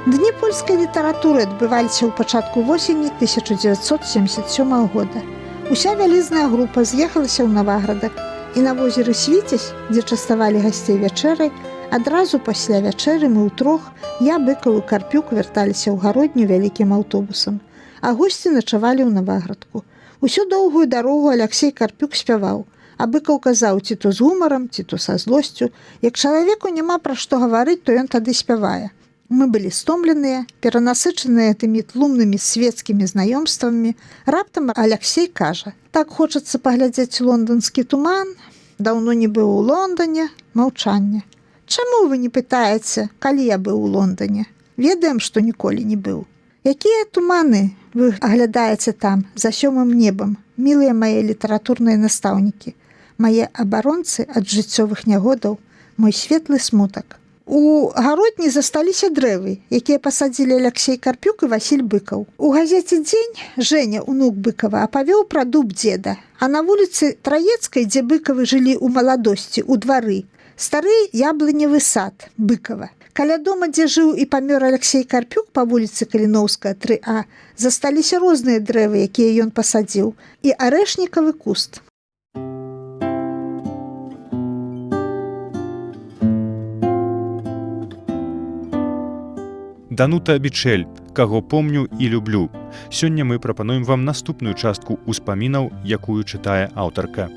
Дні польскай літаратуры адбываліся ў пачатку восені 1977 года. Уся вялізная група з'ехалася ў Наваградак, і на возеры Свіцязь, дзе частавалі гасцей вячэрай, адразу пасля вячэры мы ўтрох, я, Быкаў і Карпюк, вярталіся ў гародню вялікім аўтобусам, а госці начавалі ў Наваградку. Усю доўгую дарогу Аляксей Карпюк спяваў, а Быкаў казаў ці то з гумарам, ці то са злосцю. Як чалавеку няма пра што гаварыць, то ён тады спявае. Мы былі стомленыя, перанасычаныя тымі тлумнымі свецкімі знаёмствамі. Раптам Аляксей кажа: «Так хочацца паглядзець лонданскі туман». Даўно не быў у Лондане, маўчанне. Чаму вы не пытаеце, калі я быў у Лондане? Ведаем, што ніколі не быў. Якія туманы вы аглядаеце там, за сёмым небам, мілыя мае літаратурныя настаўнікі, мае абаронцы ад жыццёвых нягодаў, мой светлы смутак. У гародні засталіся дрэвы, якія пасадзілі Алексей Карпюк і Васіль Быкаў. У газеце «Дзень» Жэня, унук Быкава, апавёў пра дуб дзеда, а на вуліцы Траецкай, дзе Быкавы жылі ў маладосці, у двары, стары яблыневы сад Быкава. Каля дома, дзе жыў і памёр Алексей Карпюк па вуліцы Каліноўская, 3А, засталіся розныя дрэвы, якія ён пасадзіў, і арэшнікавы куст. Данута Бічэль, каго помню і люблю. Сёння мы прапануем вам наступную частку ўспамінаў, якую чытае аўтарка.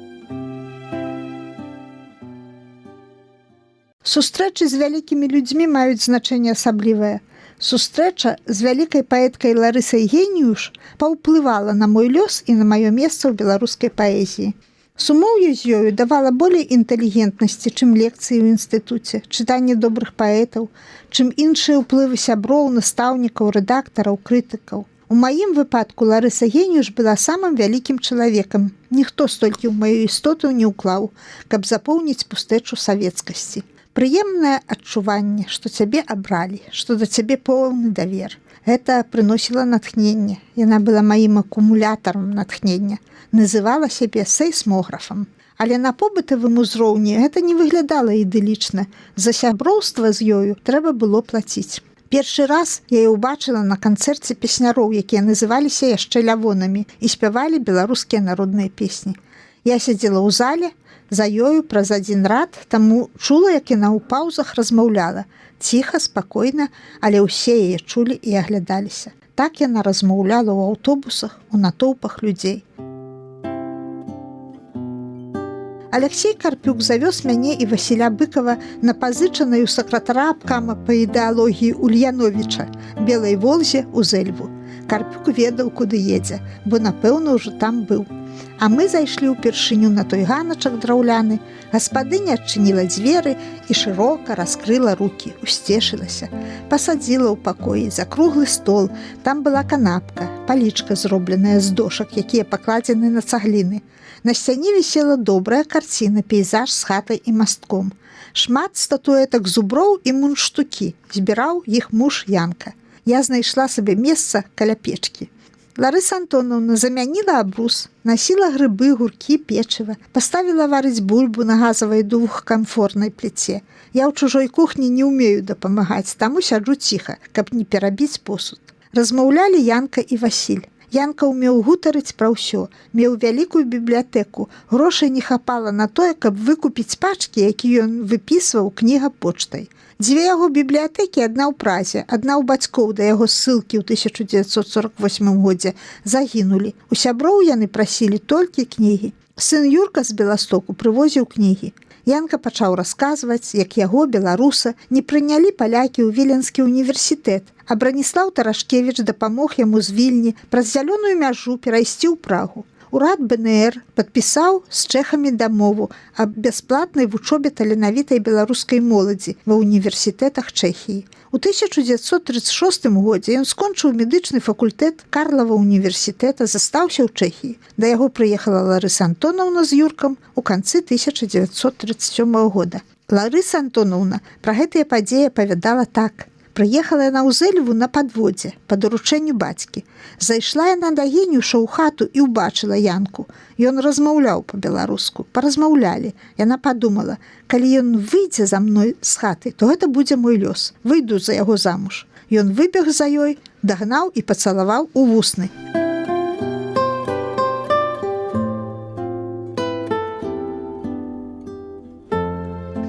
Сустрэчы з вялікімі людзьмі маюць значэнне асаблівае. Сустрэча з вялікай паэткай Ларысай Геніюш паўплывала на мой лёс і на маё месца ў беларускай паэзіі. Сумоўю з ёю давала болей інтэлігентнасці, чым лекцыі ў інстытуце, чытанне добрых паэтаў, чым іншыя ўплывы сяброў, настаўнікаў, рэдактараў, крытыкаў. У маім выпадку Ларыса Геніюш была самым вялікім чалавекам. Ніхто столькі ў маю істоту не ўклаў, каб запоўніць пустэчу савецкасці. Прыемнае адчуванне, што цябе абралі, што да цябе поўны давер. Гэта прыносіла натхненне. Яна была маім акумулятарам натхнення. Называла сябе сейсмографам. Але на побытавым узроўні гэта не выглядала ідылічна. За сяброўства з ёю трэба было плаціць. Першы раз я яе ўбачыла на канцэрце песняроў, якія называліся яшчэ лявонамі і спявалі беларускія народныя песні. Я сядзела ў зале, за ёю праз адзін рад, таму чула, як яна ў паўзах размаўляла. Ціха, спакойна, але ўсе яе чулі і аглядаліся. Так яна размаўляла ў аўтобусах, у натоўпах людзей. Алексей Карпюк завёз мяне і Васіля Быкава на пазычаную сакратара абкама па ідэалогіі Ульяновіча, Белай Волзе ў Зэльву. Карпюк ведаў, куды едзе, бо, напэўна, ўжо там быў. А мы зайшлі ўпершыню на той ганачак драўляны. Гаспадыня адчыніла дзверы і шырока раскрыла рукі, усцешылася. Пасадзіла ў пакоі за круглы стол. Там была канапка, палічка, зробленая з дошак, якія пакладзены на цагліны. На сцяне вісела добрая карціна, пейзаж з хатай і мастком. Шмат статуэтак зуброў і мундштукі. Збіраў іх муж Янка. Я знайшла сабе месца каля печкі. Ларыса Антоновна замяніла абрус, насіла грыбы, гуркі, печыва, паставіла варыць бульбу на газавай двухкамфорнай пліце. Я ў чужой кухні не ўмею дапамагаць, таму сяджу ціха, каб не перабіць посуд. Размаўлялі Янка і Васіль. Янка ўмеў гутарыць пра ўсё, меў вялікую бібліятэку, грошай не хапала на тое, каб выкупіць пачкі, якія ён выпісваў кніга почтай. Дзве яго бібліятэкі, адна ў Празе, адна ў бацькоў да яго ссылкі ў 1948 годзе, загінулі. У сяброў яны прасілі толькі кнігі. Сын Юрка з Беластоку прывозіў кнігі. Янка пачаў расказваць, як яго, беларуса, не прынялі палякі ў Віленскі універсітэт, а Браніслаў Тарашкевіч дапамог яму з Вільні праз зялёную мяжу перайсці ў Прагу. Урад БНР падпісаў з чэхамі дамову аб бясплатнай вучобе таленавітай беларускай моладзі ва ўніверсітэтах Чэхіі. У 1936 годзе ён скончыў медычны факультэт Карлава універсітэта, застаўся ў Чэхіі. Да яго прыехала Ларыса Антоновна з Юркам у канцы 1937 года. Ларыса Антоновна пра гэтыя падзеі апавядала так. Прыехала яна ў Зэльву на падводзе, па даручэнню бацькі. Зайшла яна да Геніюша ў хату і ўбачыла Янку. Ён размаўляў па-беларуску, паразмаўлялі. Яна падумала, калі ён выйдзе за мной з хаты, то гэта будзе мой лёс. Выйду за яго замуж. Ён выбег за ёй, дагнаў і пацалаваў у вусны.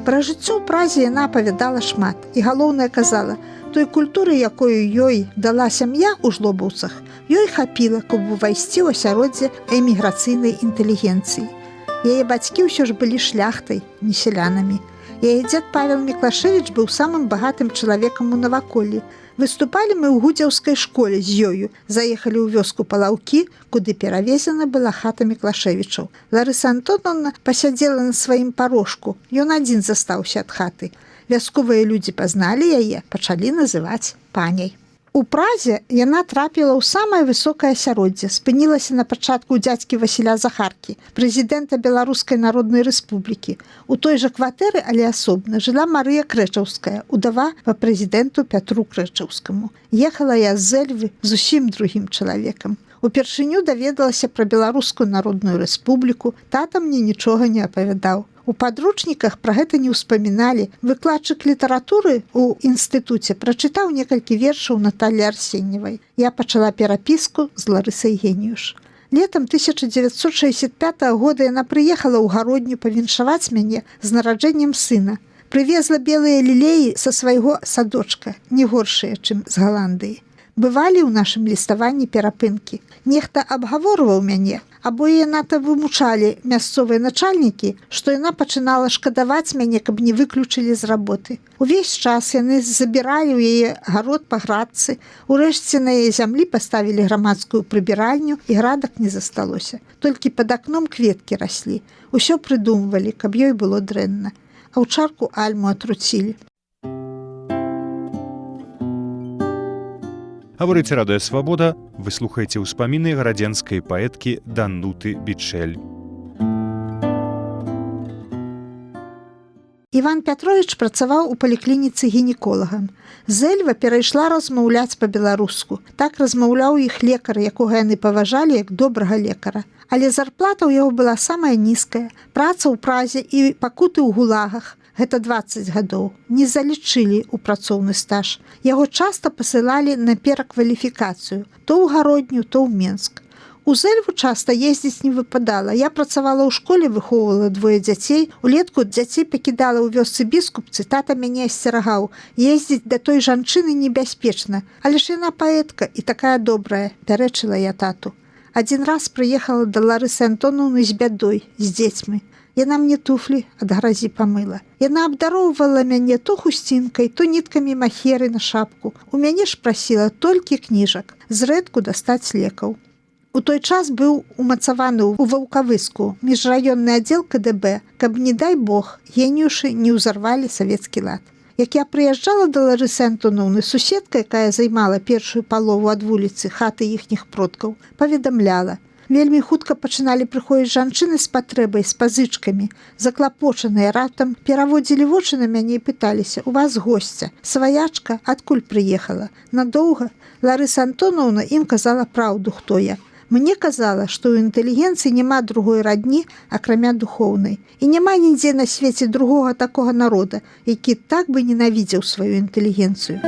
Пра жыццё ў Празе яна апавядала шмат і, галоўнае, казала, той культуры, якою ёй дала сям'я ў жлобаўцах, ёй хапіла, каб увайсці ў асяроддзе эміграцыйнай інтэлігенцыі. Яе бацькі ўсё ж былі шляхтай, не сялянамі. Яе дзед Павел Міклашевіч быў самым багатым чалавекам у наваколлі. Выступалі мы ў гудзяўскай школе з ёю, заехалі ў вёску Палаўкі, куды перавезена была хата Міклашевічаў. Ларыса Антоновна пасядзела на сваім парожку, ён адзін застаўся ад хаты. Вясковыя людзі пазналі яе, пачалі называць паняй. У Празе яна трапіла ў самае высокае асяроддзе, спынілася на пачатку ў дзядзькі Васіля Захаркі, прэзідэнта Беларускай Народнай Рэспублікі. У той жа кватэры, але асобна, жыла Марыя Крэчаўская, удава па прэзідэнту Пятру Крэчаўскаму. Ехала я з Эльвы зусім другім чалавекам. Упершыню даведалася пра Беларускую Народную Рэспубліку, тата мне нічога не апавядаў. У падручніках пра гэта не ўспаміналі. Выкладчык літаратуры ў інстытуце прачытаў некалькі вершаў Наталі Арсеньевай. Я пачала перапіску з Ларысай Геніюш. Летам 1965 года яна прыехала ў гародню павіншаваць мяне з нараджэннем сына. Прывезла белыя лілеі са свайго садочка, не горшыя, чым з Галандыі. Бывалі ў нашым ліставанні перапынкі. Нехта абгаворваў мяне, або яе ната вымучалі мясцовыя начальнікі, што яна пачынала шкадаваць мяне, каб не выключылі з работы. Увесь час яны забіралі ў яе гарод па градцы, урэшце на яе зямлі паставілі грамадскую прыбіральню, і градак не засталося. Толькі пад акном кветкі раслі. Усё прыдумвалі, каб ёй было дрэнна. А ў чарку альму атруцілі. Гаворыць Радыё Свабода, вы слухаеце ўспаміны гарадзенскай паэткі Дануты Бічэль. Іван Пятровіч працаваў у паліклініцы гінеколагам. З Эльва перайшла размаўляць па-беларуску. Так размаўляў іх лекар, якога яны паважалі як добрага лекара. Але зарплата ў яго была самая нізкая. Праца ў Празе і пакуты ў гулагах. Гэта 20 гадоў. Не залічылі ў працоўны стаж. Яго часта пасылалі на перакваліфікацыю. То ў гародню, то ў Менск. У Эльву часта ездзіць не выпадала. Я працавала ў школе, выхоўвала 2 дзяцей. Улетку дзяцей пакідала ў вёсцы біскупцы, тата мяне асцерагаў. Ездзіць да той жанчыны небяспечна. Але ж яна паэтка і такая добрая, пярэчыла я тату. Адзін раз прыехала да Ларысы Антоновны з бядой, з дзецьмі. Яна мне туфлі ад гразі памыла. Яна абдароўвала мяне то хусцінкай, то ніткамі махеры на шапку. У мяне ж прасіла толькі кніжак, зрэдку дастаць лекаў. У той час быў умацаваны ў Ваўкавыску міжраённы аддзел КДБ, каб, не дай Бог, геніюшы не ўзарвалі савецкі лад. Як я прыязджала да Ларысы Антоновны, суседка, якая займала першую палову ад вуліцы хаты іхніх продкаў, паведамляла: вельмі хутка пачыналі прыходзіць жанчыны з патрэбай, з пазычкамі. Заклапочаныя раптам пераводзілі вочы на мяне і пыталіся: у вас госця, сваячка, адкуль прыехала? Надоўга? Ларыса Антоновна ім казала праўду, хто я. Мне казала, што ў інтэлігенцыі няма другой радні, акрамя духоўнай. І няма нідзе на свеце другога такога народа, які так бы ненавідзеў сваю інтэлігенцыю.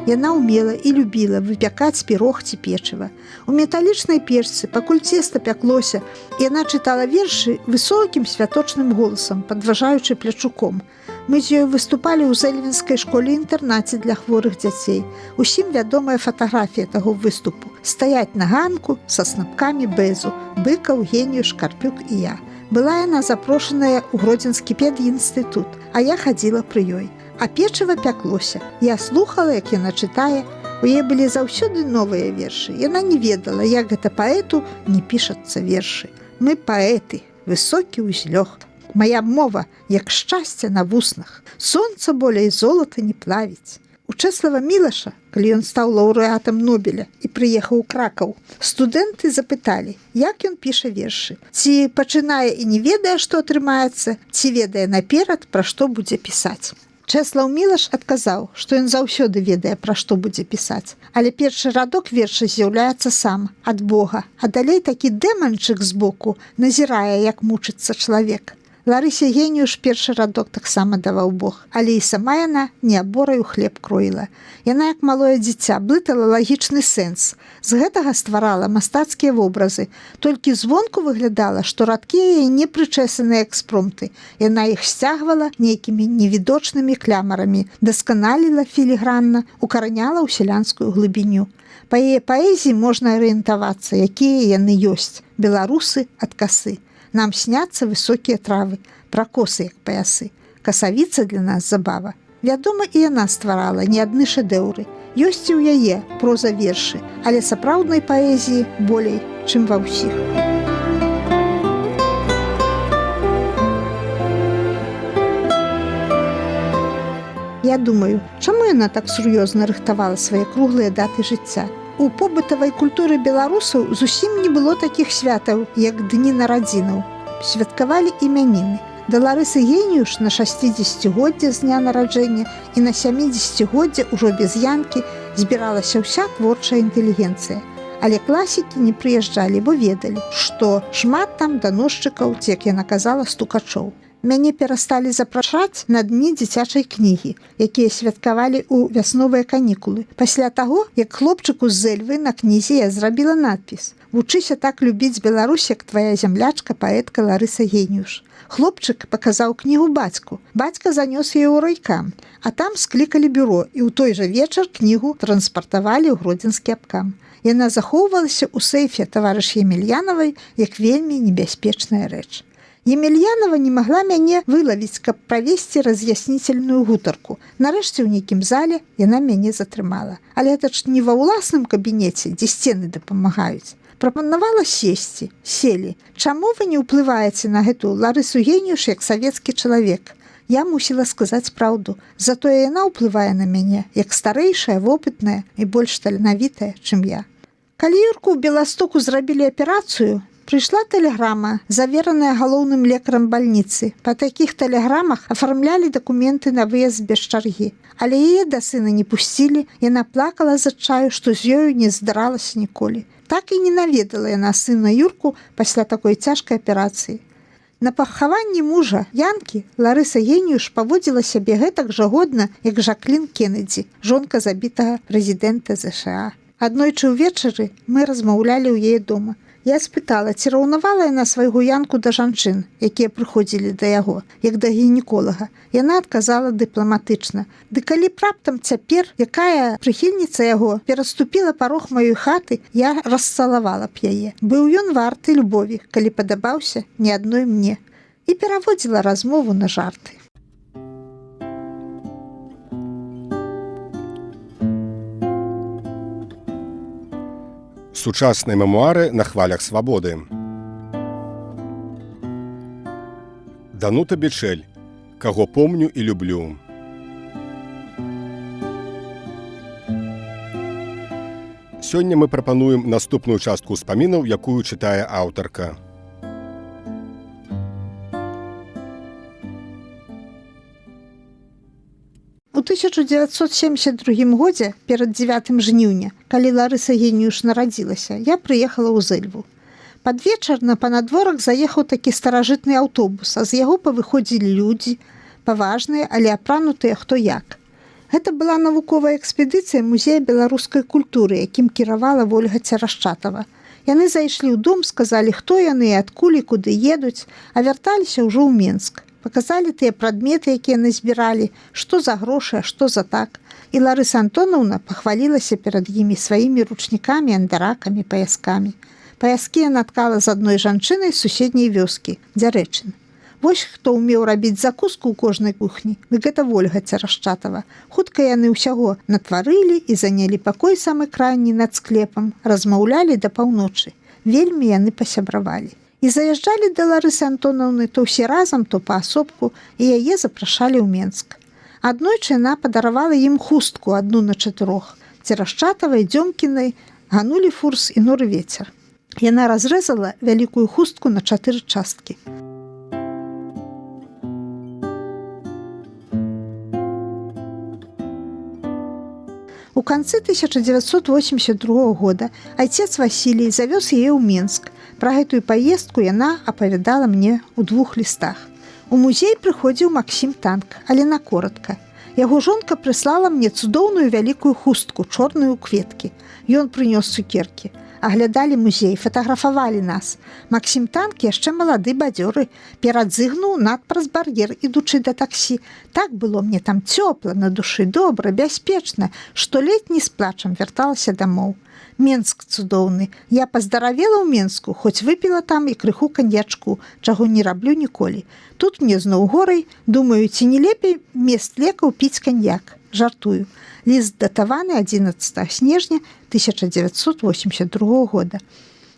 Яна ўмела і любіла выпякаць пірог ці печыва. У металічнай печцы, пакуль цеста пяклося, яна чытала вершы высокім святочным голасам, падважаючы плячуком. Мы з ёй выступалі ў Эльвінскай школе-інтэрнаце для хворых дзяцей. Усім вядомая фатаграфія таго выступу. Стаяць на ганку са снапкамі бэзу, Быкаў, Геніюш, Карпюк і я. Была яна запрошаная ў Гродзенскі педінстытут, а я хадзіла пры ёй. А печыва пяклося. Я слухала, як яна чытае. У яе былі заўсёды новыя вершы. Яна не ведала, як гэта паэту не пішацца вершы. Мы паэты, высокі ўзлёг. Мая мова, як шчасце на вуснах. Сонца болей золата не плавіць. У Чэслава Мілаша, калі ён стаў лаўрэатам Нобеля і прыехаў у Кракаў, студэнты запыталі, як ён піша вершы. Ці пачынае і не ведае, што атрымаецца, ці ведае наперад, пра што будзе пісаць. Чэслаў Мілаш адказаў, што ён заўсёды ведае, пра што будзе пісаць. Але першы радок верша з'яўляецца сам, ад Бога, а далей такі дэманчык збоку назірае, як мучыцца чалавек. Ларысе Геніюш першы радок таксама даваў Бог, але і сама яна не абораю хлеб кроіла. Яна, як малое дзіця, блытала лагічны сэнс. З гэтага стварала мастацкія вобразы. Толькі звонку выглядала, што радкі яе не прычэсаныя экспромты. Яна іх сцягвала нейкімі невідочнымі клямарамі, дасканаліла філігранна, укараняла ў сялянскую глыбіню. Па яе паэзіі можна арыентавацца, якія яны ёсць. Беларусы ад касы. Нам сняцца высокія травы, пракосы як паясы. Касавіца для нас забава. Вядома, і яна стварала не адны шэдэўры. Ёсць і ў яе проза вершы, але сапраўднай паэзіі болей, чым ва ўсіх. Я думаю, чаму яна так сур'ёзна рыхтавала свае круглыя даты жыцця? У побытавай культуры беларусаў зусім не было такіх святаў, як дні нарадзінаў. Святкавалі імяніны. Да Ларысы Геніюш на 60-годдзе з дня нараджэння і на 70-годдзе ўжо без янкі збіралася ўся творчая інтэлігенцыя. Але класікі не прыязджалі, бо ведалі, што шмат там даносчыкаў, як яна казала, стукачоў. Мяне перасталі запрашаць на дні дзіцячай кнігі, якія святкавалі ў вясновыя канікулы. Пасля таго, як хлопчыку з Эльвы на кнізе я зрабіла надпіс: «Вучыся так любіць Беларусь, як твая зямлячка, паэтка Ларыса Геніюш». Хлопчык паказаў кнігу бацьку. Бацька занёс яе ў райкам, а там склікалі бюро, і ў той жа вечар кнігу транспартавалі ў гродзенскі абкам. Яна захоўвалася ў сейфе таварыш Емельянавай як вельмі небяспечная рэч. Емельянова не магла мяне вылавіць, каб правесці раз'яснительную гутарку. Нарэшце ў нейкім зале яна мяне затрымала. Але гэта ж не ва ўласным кабінеце, дзе сцены дапамагаюць. Прапанавала сесці, селі. Чаму вы не ўплываеце на гэту Ларысу Геніюш як савецкі чалавек? Я мусіла сказаць праўду. Затое яна ўплывае на мяне, як старэйшая, вопытная і больш таленавітая, чым я. Калі Юрку ў Беластоку зрабілі аперацыю, прыйшла тэлеграма, завераная галоўным лекарам бальніцы. Па такіх тэлеграмах афармлялі дакументы на выезд без чаргі. Але яе да сына не пусцілі, яна плакала з адчаю, што з ёю не здаралася ніколі. Так і не наведала яна сына Юрку пасля такой цяжкай аперацыі. На пахаванні мужа Янкі Ларыса Геніюш паводзіла сябе гэтак жа годна, як Жаклін Кеннеді, жонка забітага прэзідэнта ЗША. Аднойчы ўвечары мы размаўлялі ў яе дома. Я спытала, ці раўнавала яна свайго Янку да жанчын, якія прыходзілі да яго, як да гінеколага. Яна адказала дыпламатычна. Ды калі б раптам цяпер, якая прыхільніца яго пераступіла парог маёй хаты, я расцалавала б яе. Быў ён варты любові, калі падабаўся не адной мне. І пераводзіла размову на жарты. Сучасныя мемуары на хвалях свабоды. Данута Бічэль. Каго помню і люблю. Сёння мы прапануем наступную частку ўспамінаў, якую чытае аўтарка. У 1972 годзе, перад 9 жніўня, калі Ларыса Геніюш нарадзілася, я прыехала ў Зэльву. Пад вечар на панадворак заехаў такі старажытны аўтобус, а з яго павыходзілі людзі, паважныя, але апранутыя хто як. Гэта была навуковая экспедыцыя музея беларускай культуры, якім кіравала Вольга Цярашчатава. Яны зайшлі ў дом, сказалі, хто яны і адкуль і куды едуць, а вярталіся ўжо ў Менск. Паказалі тыя прадметы, якія назбіралі, што за грошы, а што за так. І Ларыса Антонаўна пахвалілася перад імі сваімі ручнікамі, андаракамі, паяскамі. Паяскі яна ткала з адной жанчынай з суседняй вёскі, Дзярэчын. Вось хто ўмеў рабіць закуску ў кожнай кухні, дык гэта Вольга Цярашчатава. Хутка яны ўсяго натварылі і занялі пакой самы крайні над склепам, размаўлялі да паўночы. Вельмі яны пасябравалі. І заязджалі да Ларысы Антонаўны то ўсе разам, то паасобку, і яе запрашалі ў Менск. Аднойчы яна падаравала ім хустку 1 на 4. Цярашчатавай, Дзёмкінай, Ганулі Фурс і Норы Вецер. Яна разрэзала вялікую хустку на 4 часткі. У канцы 1982 года айцец Васілій завёз яе ў Менск. Пра гэтую паездку яна апавядала мне ў 2 лістах. У музей прыходзіў Максім Танк, але на коротка. Яго жонка прыслала мне цудоўную вялікую хустку, чорную ў кветкі. Ён прынёс цукеркі. Аглядалі музей, фатаграфавалі нас. Максім Танк яшчэ малады бадзёры, перадзыгнуў надпраз бар'ер, ідучы да таксі. Так было мне там цёпла, на душы, добра, бяспечна, што ледзь не з плачам вярталася дамоў. Менск цудоўны. Я паздаравела ў Менску, хоць выпіла там і крыху каньячку, чаго не раблю ніколі. Тут мне зноў горай, думаю, ці не лепей мест лекаў піць каньяк. Жартую. Ліст датаваны 11 снежня 1982 года.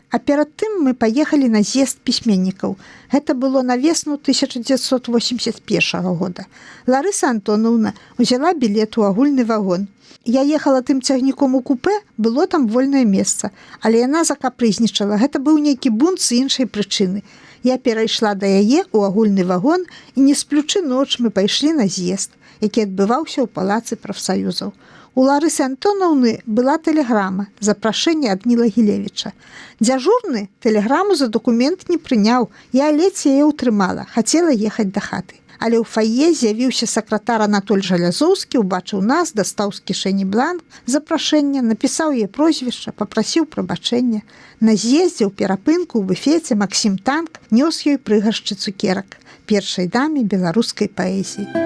А перад тым мы паехалі на з'езд пісьменнікаў. Гэта было на весну 1981 года. Ларыса Антоновна узяла білет у агульны вагон. Я ехала тым цягніком у купе, было там вольнае месца, але яна закапрызнічала. Гэта быў нейкі бунт з іншай прычыны. Я перайшла да яе ў агульны вагон і не сплючы ноч мы пайшлі на з'езд, які адбываўся ў палацы прафсаюзаў. У Ларысы Антоновны была тэлеграма, запрашэнне ад Ніла Гілевіча. Дзяжурны тэлеграму за дакумент не прыняў, я ледзь яе ўтрымала, хацела ехаць да хаты. Але ў фае з'явіўся сакратар Анатоль Жалязоўскі, убачыў нас, дастаў з кішэні бланк запрашэння, напісаў яе прозвішча, папрасіў прабачэння. На з'ездзе ў перапынку ў буфеце Максім Танк нёс ёй прыгаршчы цукерак, першай даме беларускай паэзіі.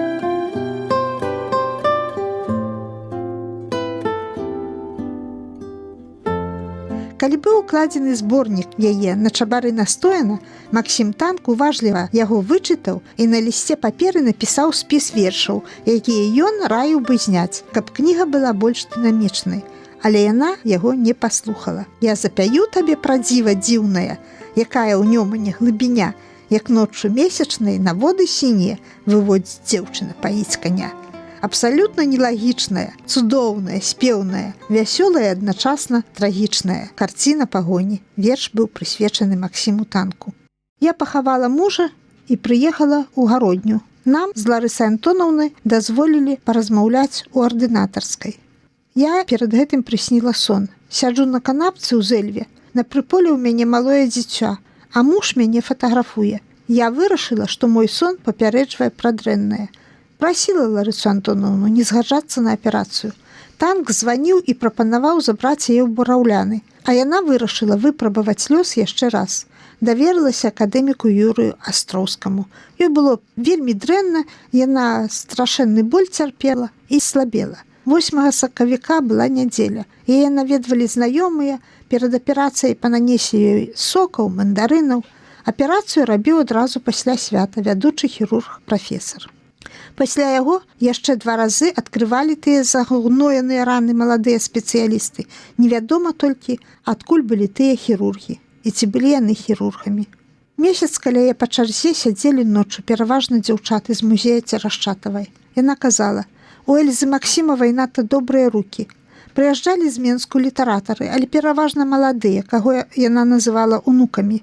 Калі быў укладзены зборнік яе на чабары настояна, Максім Танк уважліва яго вычытаў і на лісце паперы напісаў спіс вершаў, якія ён раіў бы зняць, каб кніга была больш дынамічнай. Але яна яго не паслухала. Я запяю табе пра дзіва дзіўная, якая ў нёмане глыбіня, як ноччу месячнай на воды сінія выводзіць дзеўчына паіць каня. Абсалютна нелагічная, цудоўная, спеўная, вясёлая адначасна трагічная. Карціна пагоні. Верш быў прысвечаны Максіму Танку. Я пахавала мужа і прыехала ў гародню. Нам з Ларысай Антоновнай дазволілі паразмаўляць у ардынатарскай. Я перад гэтым прысніла сон. Сяджу на канапцы ў зэльве. На прыполе ў мяне малое дзіця, а муж мяне фатаграфуе. Я вырашыла, што мой сон папярэджвае пра дрэннае. Прасіла Ларысу Антоновну не згаджацца на аперацыю. Танк званіў і прапанаваў забраць яе ў бураўляны, а яна вырашыла выпрабаваць лёс яшчэ раз. Даверылася акадэміку Юрыю Астроўскаму. Ёй было вельмі дрэнна, яна страшэнны боль цярпела і слабела. 8 сакавіка была нядзеля. Яе наведвалі знаёмыя, перад аперацыяй пананеслі ёй сокаў, мандарынаў. Аперацыю рабіў адразу пасля свята вядучы хірург-прафесар. Пасля яго яшчэ 2 разы адкрывалі тыя загноеныя раны маладыя спецыялісты. Невядома толькі, адкуль былі тыя хірургі і ці былі яны хірургамі. Месяц каля яе па чарзе сядзелі ноччу пераважна дзяўчаты з музея Церашчатавай. Яна казала: «У Эльзы Максімавай надта добрыя рукі». Прыязджалі з Менску літаратары, але пераважна маладыя, каго яна называла унукамі.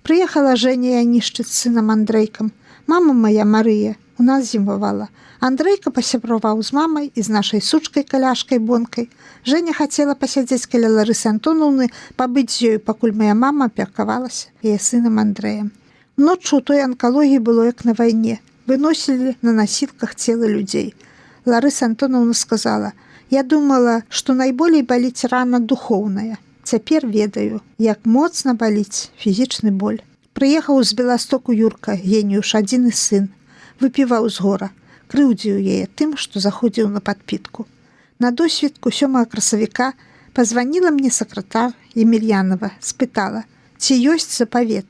Прыехала Жэня Янішчыц з сынам Андрэйкам. Мама моя Марыя у нас зімавала. Андрейка пасябраваў з мамай і з нашай сучкай-каляшкай Бонкай. Жэня хацела пасядзець каля Ларысы Антоновны, пабыць з ёю, пакуль моя мама апекавалася яе сынам Андрэем. Ноччу ў той анкалогіі было як на вайне. Выносілі на насілках целы людзей. Ларыса Антоновна сказала: «Я думала, што найболей баліць рана духоўная. Цяпер ведаю, як моцна баліць фізічны боль». Прыехаў з Беластоку Юрка, Геніюш, адзіны сын. Выпіваў з гора. Крыўдзіў яе тым, што заходзіў на падпітку. На досведку 7 красавіка пазваніла мне сакратар Емельянова, спытала: «Ці ёсць запавет?»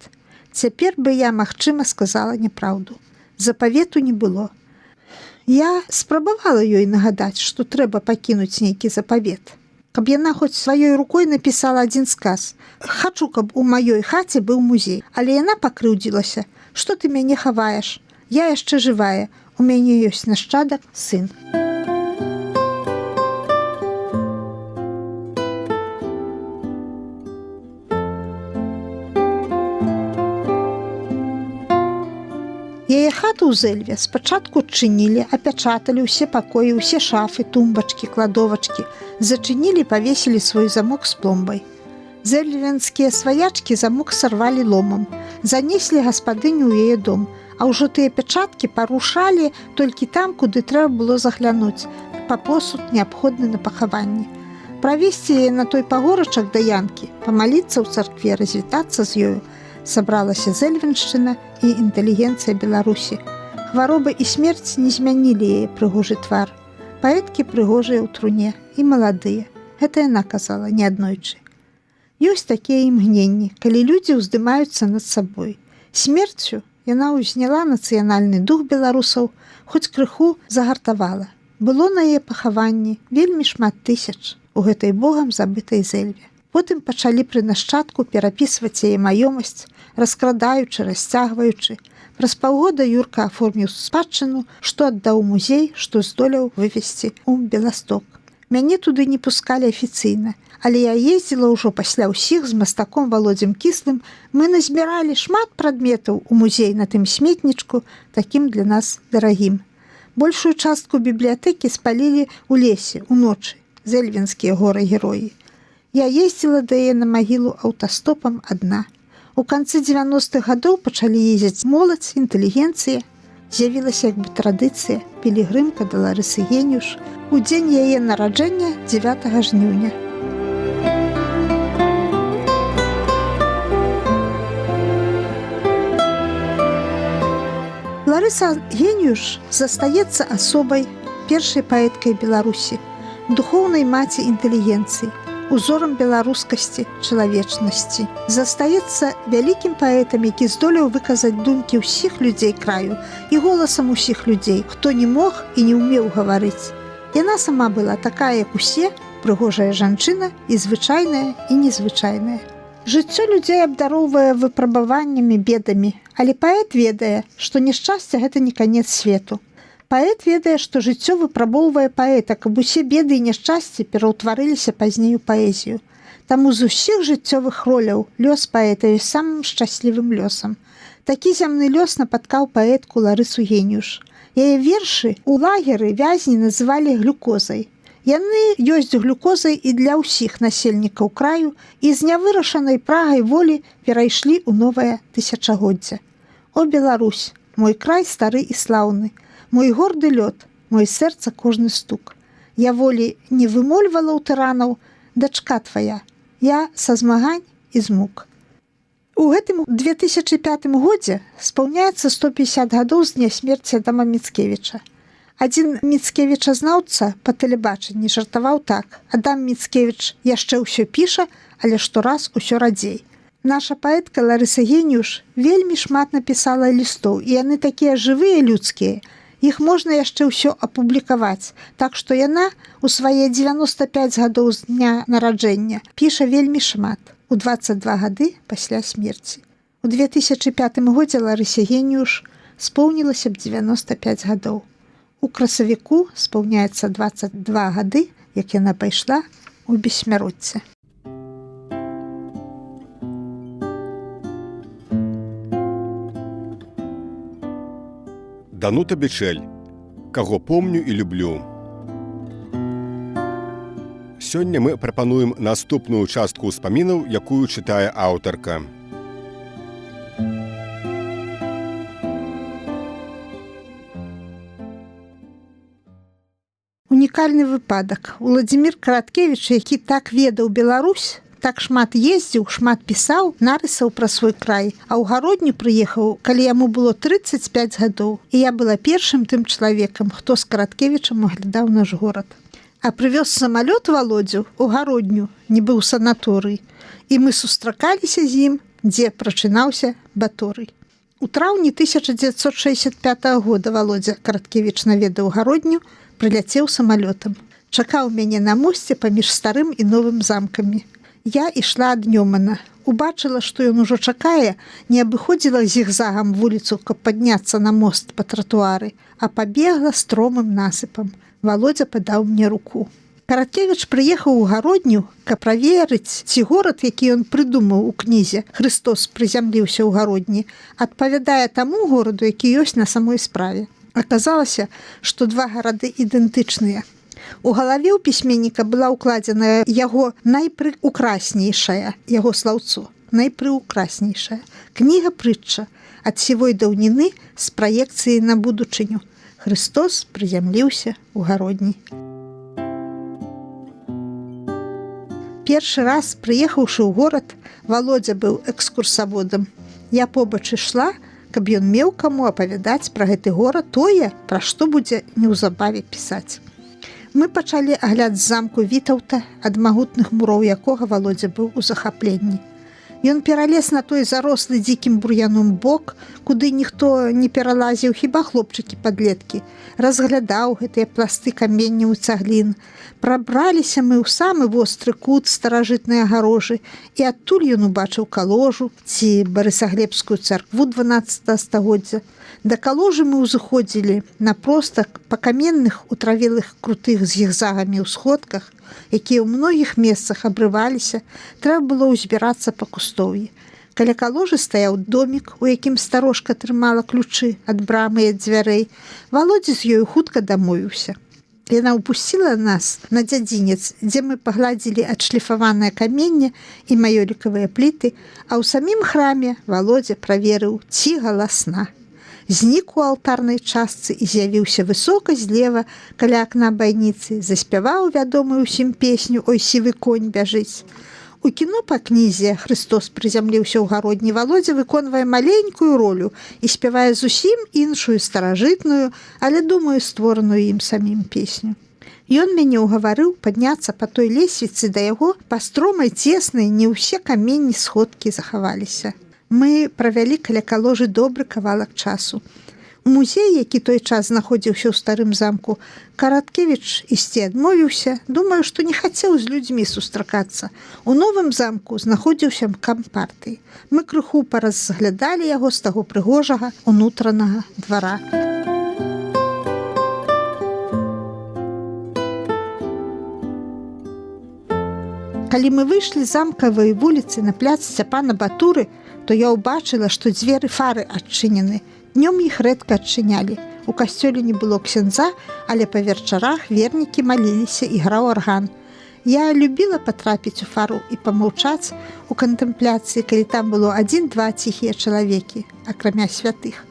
Цяпер бы я, магчыма, сказала няпраўду. Запавету не было. Я спрабавала ёй нагадаць, што трэба пакінуць нейкі запавет. Каб яна хоць сваёй рукой напісала адзін сказ. Хачу, каб у маёй хаце быў музей. Але яна пакрыўдзілася: «Што ты мяне хаваеш? Я яшчэ жывая. У мяне ёсць нашчадак, сын». Яе хату ў Зэльве спачатку адчынілі, апячаталі ўсе пакоі, усе шафы, тумбачкі, кладовачкі, зачынілі, павесілі свой замок з пломбай. Зэльвенскія сваячкі замок сарвалі ломам, занеслі гаспадыню ў яе дом, а ўжо тыя пячаткі парушалі толькі там, куды трэба было заглянуць, па посуд неабходны на пахаванні. Правесці яе на той пагорачак да янкі, памаліцца ў царкве, развітацца з ёю, сабралася зэльвеншчына і інтэлігенцыя Беларусі. Хвароба і смерць не змянілі яе прыгожы твар. Паэткі прыгожыя ў труне і маладыя. Гэта яна казала неаднойчы. Ёсць такія імгненні, калі людзі ўздымаюцца над сабой. Смерцю яна ўзняла нацыянальны дух беларусаў, хоць крыху загартавала. Было на яе пахаванні вельмі шмат тысяч у гэтай богам забытай зэльве. Потым пачалі пры нашчадку перапісваць яе маёмасць, раскрадаючы, расцягваючы. Праз паўгода Юрка аформіў спадчыну, што аддаў музей, што здолеў вывесці ў Беласток. Мяне туды не пускалі афіцыйна, але я ездзіла ўжо пасля ўсіх з мастаком Володзем Кіслым. Мы назбіралі шмат прадметаў у музей на тым сметнічку, такім для нас дарагім. Большую частку бібліятэкі спалілі ў лесе, уночы, зэльвенскія горы-героі. Я ездзіла да яе на магілу аўтастопам адна. У канцы 90-х гадоў пачалі ездзіць моладзь, інтэлігенцыя. З'явілася як бы традыцыя, пілігрымка да Ларысы Геніюш у дзень яе нараджэння 9 жніўня. Ларыса Геніюш застаецца асобай, першай паэткай Беларусі, духоўнай маці інтэлігенцыі, узорам беларускасці, чалавечнасці. Застаецца вялікім паэтам, які здолеў выказаць думкі ўсіх людзей краю і голасам усіх людзей, хто не мог і не ўмеў гаварыць. Яна сама была такая, як усе, прыгожая жанчына і звычайная, і незвычайная. Жыццё людзей абдароўвае выпрабаваннямі, бедамі, але паэт ведае, што няшчасце гэта не канец свету. Паэт ведае, што жыццё выпрабоўвае паэта, каб усе беды і няшчасці пераўтварыліся пазней у паэзію. Таму з усіх жыццёвых роляў лёс паэта ёсць самым шчаслівым лёсам. Такі зямны лёс напаткаў паэтку Ларысу Геніюш. Яе вершы ў лагеры вязні называлі глюкозай. Яны ёсць глюкозай і для ўсіх насельнікаў краю і з нявырашанай прагай волі перайшлі ў новае тысячагоддзе. О, Беларусь, мой край стары і слаўны, мой горды лёд, мой сэрца кожны стук. Я волі не вымольвала ў тыранаў, дачка твая, я са змагань і змук. У гэтым 2005 годзе спаўняецца 150 гадоў з дня смерці Адама Міцкевіча. Адзін міцкевічазнаўца па тэлебачанні жартаваў так: Адам Міцкевіч яшчэ ўсё піша, але штораз усё радзей. Наша паэтка Ларыса Геніюш вельмі шмат напісала лістоў, і яны такія жывыя, людскія. Іх можна яшчэ ўсё апублікаваць, так што яна у свае 95 гадоў з дня нараджэння піша вельмі шмат, у 22 гады пасля смерці. У 2005 годзе Ларысе Геніюш споўнілася б 95 гадоў. У красавіку спаўняецца 22 гады, як яна пайшла ў бессмяротце. Данута Бічэль. Каго помню і люблю. Сёння мы прапануем наступную частку ўспамінаў, якую чытае аўтарка. Унікальны выпадак. Уладзімір Караткевіч, які так ведаў Беларусь, так шмат ездзіў, шмат пісаў, нарысаў пра свой край, а ў гародню прыехаў, калі яму было 35 гадоў. І я была першым тым чалавекам, хто з Караткевічам аглядаў наш горад. А прывёз самалёт Володзю ў гародню, нібы ў санаторый. І мы сустракаліся з ім, дзе прачынаўся баторый. У траўні 1965 года Володзя Караткевіч наведаў гародню, прыляцеў самалётам. Чакаў мяне на мосце паміж старым і новым замкамі. Я ішла ад Нёмана. Убачыла, што ён ужо чакае, не абыходзіла зігзагам вуліцу, каб падняцца на мост па тратуары, а пабегла стромым насыпам. Володзя падаў мне руку. Караткевіч прыехаў у гародню, каб праверыць, ці горад, які ён прыдумаў у кнізе «Хрыстос прызямліўся ў гародні», адпавядае таму гораду, які ёсць на самой справе. Аказалася, што два гарады ідэнтычныя. У галаве ў пісьменніка была ўкладзена яго найпрыўкраснейшая, яго слаўцо, найпрыўкраснейшая кніга-прытча, ад сівой даўніны з праекцыяй на будучыню. Хрыстос прызямліўся ў гародні. Першы раз, прыехаўшы ў горад, Володя быў экскурсаводам. Я побач ішла, каб ён меў каму апавядаць пра гэты горад тое, пра што будзе неўзабаве пісаць. Мы пачалі агляд з замку Вітаўта, ад магутных муроў якога Володя быў у захапленні. Ён пералез на той зарослы дзікім бур'яном бок, куды ніхто не пералазіў, хіба хлопчыкі-падлеткі. Разглядаў гэтыя пласты каменняў і цаглін. Прабраліся мы ў самы востры кут старажытнай агарожы, і адтуль ён убачыў каложу ці барысаглебскую царкву 12 стагоддзя. Да каложы мы ўзыходзілі на проста па каменных утравелых крутых зігзагамі ўсходках, якія ў многіх месцах абрываліся, трэба было ўзбірацца па кустоўі. Каля каложы стаяў домік, у якім старожка трымала ключы ад брамы і ад дзвярэй. Володя з ёю хутка дамовіўся. Яна ўпусціла нас на дзядзінец, дзе мы пагладзілі адшліфаванае каменне і маёлікавыя пліты, а ў самім храме Володя праверыў, ці галасна. Знік у алтарнай частцы і з'явіўся высока злева каля акна байніцы, заспяваў вядомую ўсім песню «Ой, сівы конь бяжыць». У кіно па кнізе «Хрыстос прызямліўся ў гародні» Володя выконвае маленькую ролю і спявае зусім іншую старажытную, але, думаю, створаную ім самім песню. Ён мяне ўгаварыў падняцца па той лесвіцы да яго, па стромай цеснай не ўсе каменні сходкі захаваліся. Мы правялі каля каложы добры кавалак часу. У музей, які той час знаходзіўся ў старым замку, Караткевіч ісці адмовіўся, думаю, што не хацеў з людзьмі сустракацца. У новым замку знаходзіўся кампартый. Мы крыху паразглядалі яго з таго прыгожага унутранага двара. Калі мы выйшлі з замкавай вуліцы на пляц Сцяпана Батуры, то я ўбачыла, што дзверы фары адчынены. Днём іх рэдка адчынялі. У касцёле не было ксяндза, але па вечарах вернікі маліліся і граў арган. Я любіла патрапіць у фару і памаўчаць у кантэмпляцыі, калі там было 1-2 ціхія чалавекі, акрамя святых.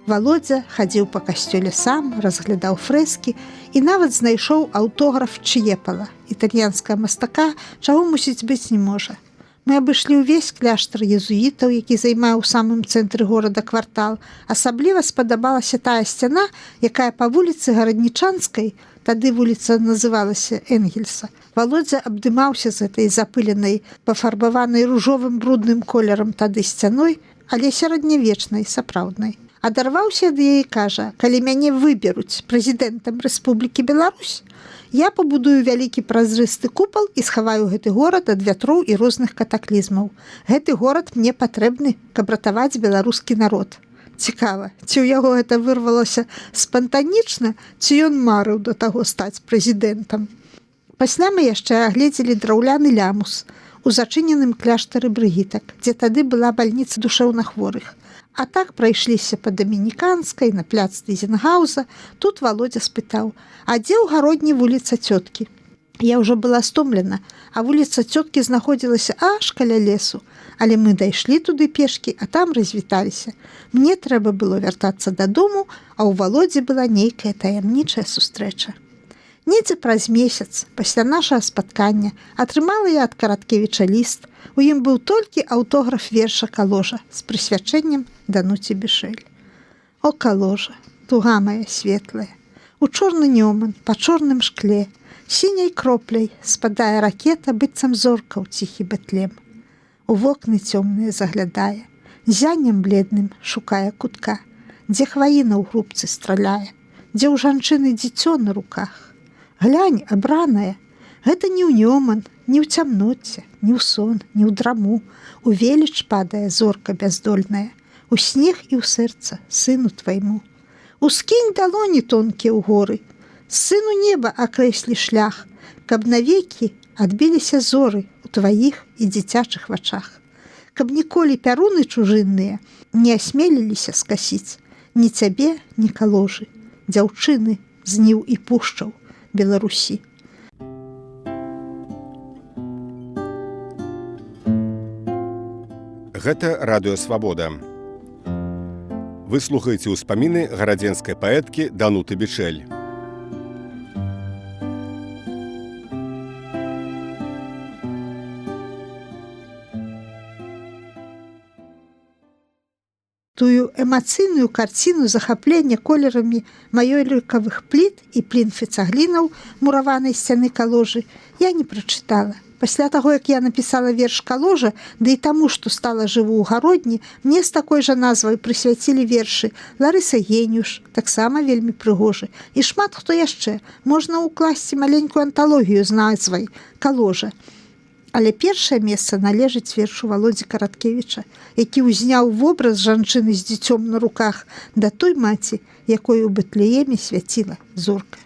Володя хадзіў па касцёле сам, разглядаў фрэскі і нават знайшоў аўтограф Ч'епала, італьянскага мастака, чаго мусіць быць не можа. Мы абышлі ўвесь кляштар езуітаў, які займае ў самым цэнтры горада квартал. Асабліва спадабалася тая сцяна, якая па вуліцы Гараднічанскай, тады вуліца называлася Энгельса. Володя абдымаўся з гэтай запыленай, пафарбаванай ружовым брудным колерам тады сцяной, але сярэднявечнай, сапраўднай. Адарваўся ад яе і кажа: «Калі мяне выберуць прэзідэнтам Рэспублікі Беларусь, я пабудую вялікі празрысты купал і схаваю гэты горад ад вятроў і розных катаклізмаў. Гэты горад мне патрэбны, каб ратаваць беларускі народ». Цікава, ці ў яго гэта вырвалася спантанічна, ці ён марыў да таго стаць прэзідэнтам. Пасля мы яшчэ агледзелі драўляны лямус у зачыненым кляштары брыгітак, дзе тады была бальніца душэўнахворых. А так прайшліся па Дамініканскай, на пляц Тызенгауза. Тут Володя спытаў: «А дзе ў гародні вуліца цёткі?» Я ўжо была стомлена, а вуліца цёткі знаходзілася аж каля лесу. Але мы дайшлі туды пешкі, а там развіталіся. Мне трэба было вяртацца дадому, а ў Володзі была нейкая таямнічая сустрэча. Недзе праз месяц, пасля нашага спаткання, атрымала я ад Караткевіча ліст. У ім быў толькі аўтограф верша «Каложа» з прысвячэннем Дануце Бішэль. О, каложа, туга моя светлая, у чорны нёман, па чорным шкле, сіняй кропляй спадае ракета, быццам зорка ў ціхі бэтлем. У вокны цёмныя заглядае, зяннем бледным шукае кутка, дзе хваіна ў грубцы страляе, дзе ў жанчыны дзіцё на руках. Глянь, абраная, гэта не ў нёман, не ў цямноце, не ў сон, не ў драму, у веліч падае зорка бяздольная, у снег і ў сэрца сыну твайму. Ускінь далоні тонкія ў горы, сыну неба акрэслі шлях, каб навекі адбіліся зоры у тваіх і дзіцячых вачах, каб ніколі пяруны чужынныя не асмеліліся скасіць ні цябе, ні каложы, дзяўчыны з ніў і пушчаў Беларусі. Гэта радыё Свабода. Вы слухаеце ўспаміны гарадзенскай паэткі Дануты Бічэль. Тую эмацыйную карціну захаплення колерамі маёлікавых пліт і плінфы цаглінаў мураванай сцяны каложы я не прачытала. Пасля таго, як я напісала верш каложа, ды і таму, што стала жыву ў гародні, мне з такой жа назвай прысвяцілі вершы Ларыса Геніюш, таксама вельмі прыгожы, і шмат хто яшчэ. Можна ўкласці маленькую анталогію з назвай каложа. Але першае месца належыць вершу Валодзі Караткевіча, які ўзняў вобраз жанчыны з дзіцём на руках да той маці, якой у Бэтлееме свяціла зорка.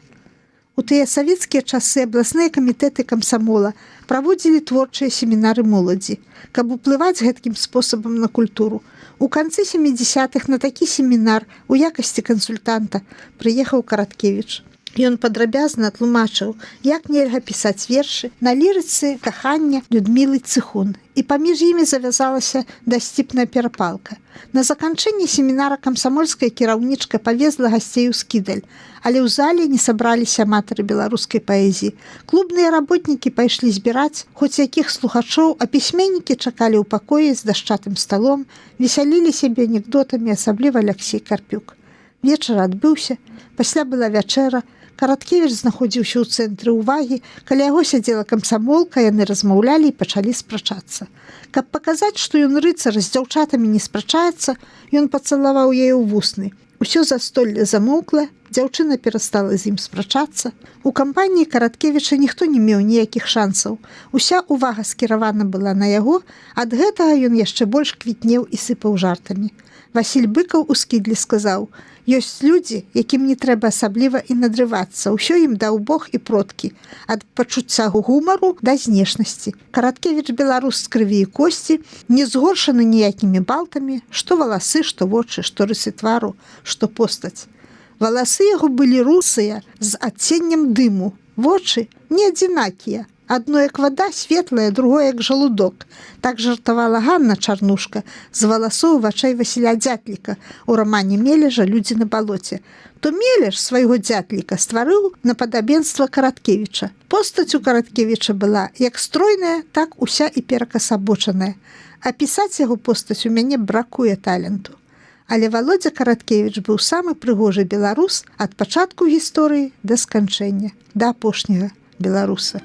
У тыя савецкія часы абласныя камітэты камсамола праводзілі творчыя семінары моладзі, каб уплываць гэткім спосабам на культуру. У канцы 70-х на такі семінар у якасці кансультанта прыехаў Караткевіч. Ён падрабязна тлумачыў, як нельга пісаць вершы на лірыцы кахання Людмілы Цыхун. І паміж імі завязалася дасціпная перапалка. На заканчэнні семінара камсамольская кіраўнічка павезла гасцей у Скідаль, але ў зале не сабраліся аматары беларускай паэзіі. Клубныя работнікі пайшлі збіраць хоць якіх слухачоў, а пісьменнікі чакалі ў пакоі з дашчатым сталом, весялілі сябе анекдотамі, асабліва Аляксей Карпюк. Вечар адбыўся, пасля была вячэра, Караткевіч знаходзіўся ў цэнтры ўвагі, каля яго сядзела камсамолка, яны размаўлялі і пачалі спрачацца. Каб паказаць, што ён рыцар з дзяўчатамі не спрачаецца, ён пацалаваў яе ў вусны. Усё застолле замоўкла, дзяўчына перастала з ім спрачацца. У кампаніі Караткевіча ніхто не меў ніякіх шансаў. Уся ўвага скіравана была на яго, ад гэтага ён яшчэ больш квітнеў і сыпаў жартамі. Васіль Быкаў у Скідлі сказаў: «Ёсць людзі, якім не трэба асабліва і надрывацца, усё ім даў Бог і продкі, ад пачуцця гумару да знешнасці. Караткевіч беларус з крыві і косці, не згоршаны ніякімі балтамі, што валасы, што вочы, што рысы твару, што постаць. Валасы яго былі русыя з адценнем дыму, вочы не адзінакія. Адно як вада светлая, другое як жалудок». Так жартавала Ганна Чарнушка з валасоў вачэй Васіля Дзятліка у рамане Мележа «Людзі на балоце». То Мележ свайго дзятліка стварыў на падабенства Караткевіча. Постаць у Караткевіча была як стройная, так уся і перакасабочаная. А пісаць яго постаць у мяне бракуе таленту. Але Валодзя Караткевіч быў самы прыгожы беларус ад пачатку гісторыі да сканчэння, да апошняга беларуса.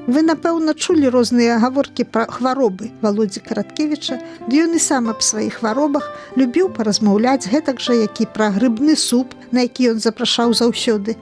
Вы, напэўна, чулі розныя гаворкі пра хваробы Валодзі Караткевіча, ды ён і сам аб сваіх хваробах любіў паразмаўляць гэтак жа, як і пра грыбны суп, на які ён запрашаў заўсёды.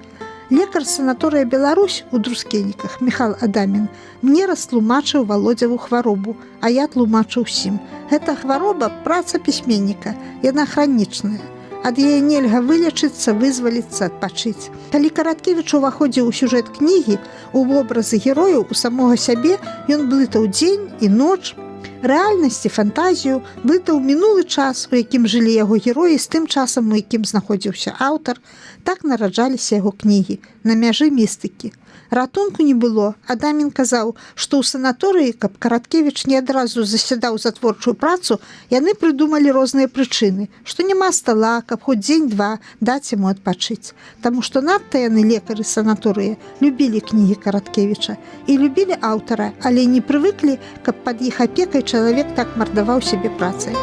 Лекар санаторыя «Беларусь» у Друскеніках Міхал Адамін мне растлумачыў Валодзяву хваробу, а я тлумачу ўсім. Гэта хвароба – праца пісьменніка, яна хранічная. Ад яе нельга вылечыцца, вызваліцца, адпачыць. Калі Караткевіч уваходзіў у сюжэт кнігі, у вобразы герояў, у самога сябе, ён блытаў дзень і ноч, рэальнасць і фантазію, блытаў минулы час, у якім жылі яго героі, з тым часам, у якім знаходзіўся аўтар. Так нараджаліся яго кнігі, на мяжы містыкі. Ратунку не было. Адамін казаў, што ў санаторыі, каб Караткевіч не адразу засядаў за творчую працу, яны прыдумалі розныя прычыны, што няма стала, каб хоць дзень-два даць яму адпачыць. Таму што надта яны, лекары санаторыі, любілі кнігі Караткевіча і любілі аўтара, але не прывыклі, каб пад іх апекай чалавек так мардаваў сябе працай.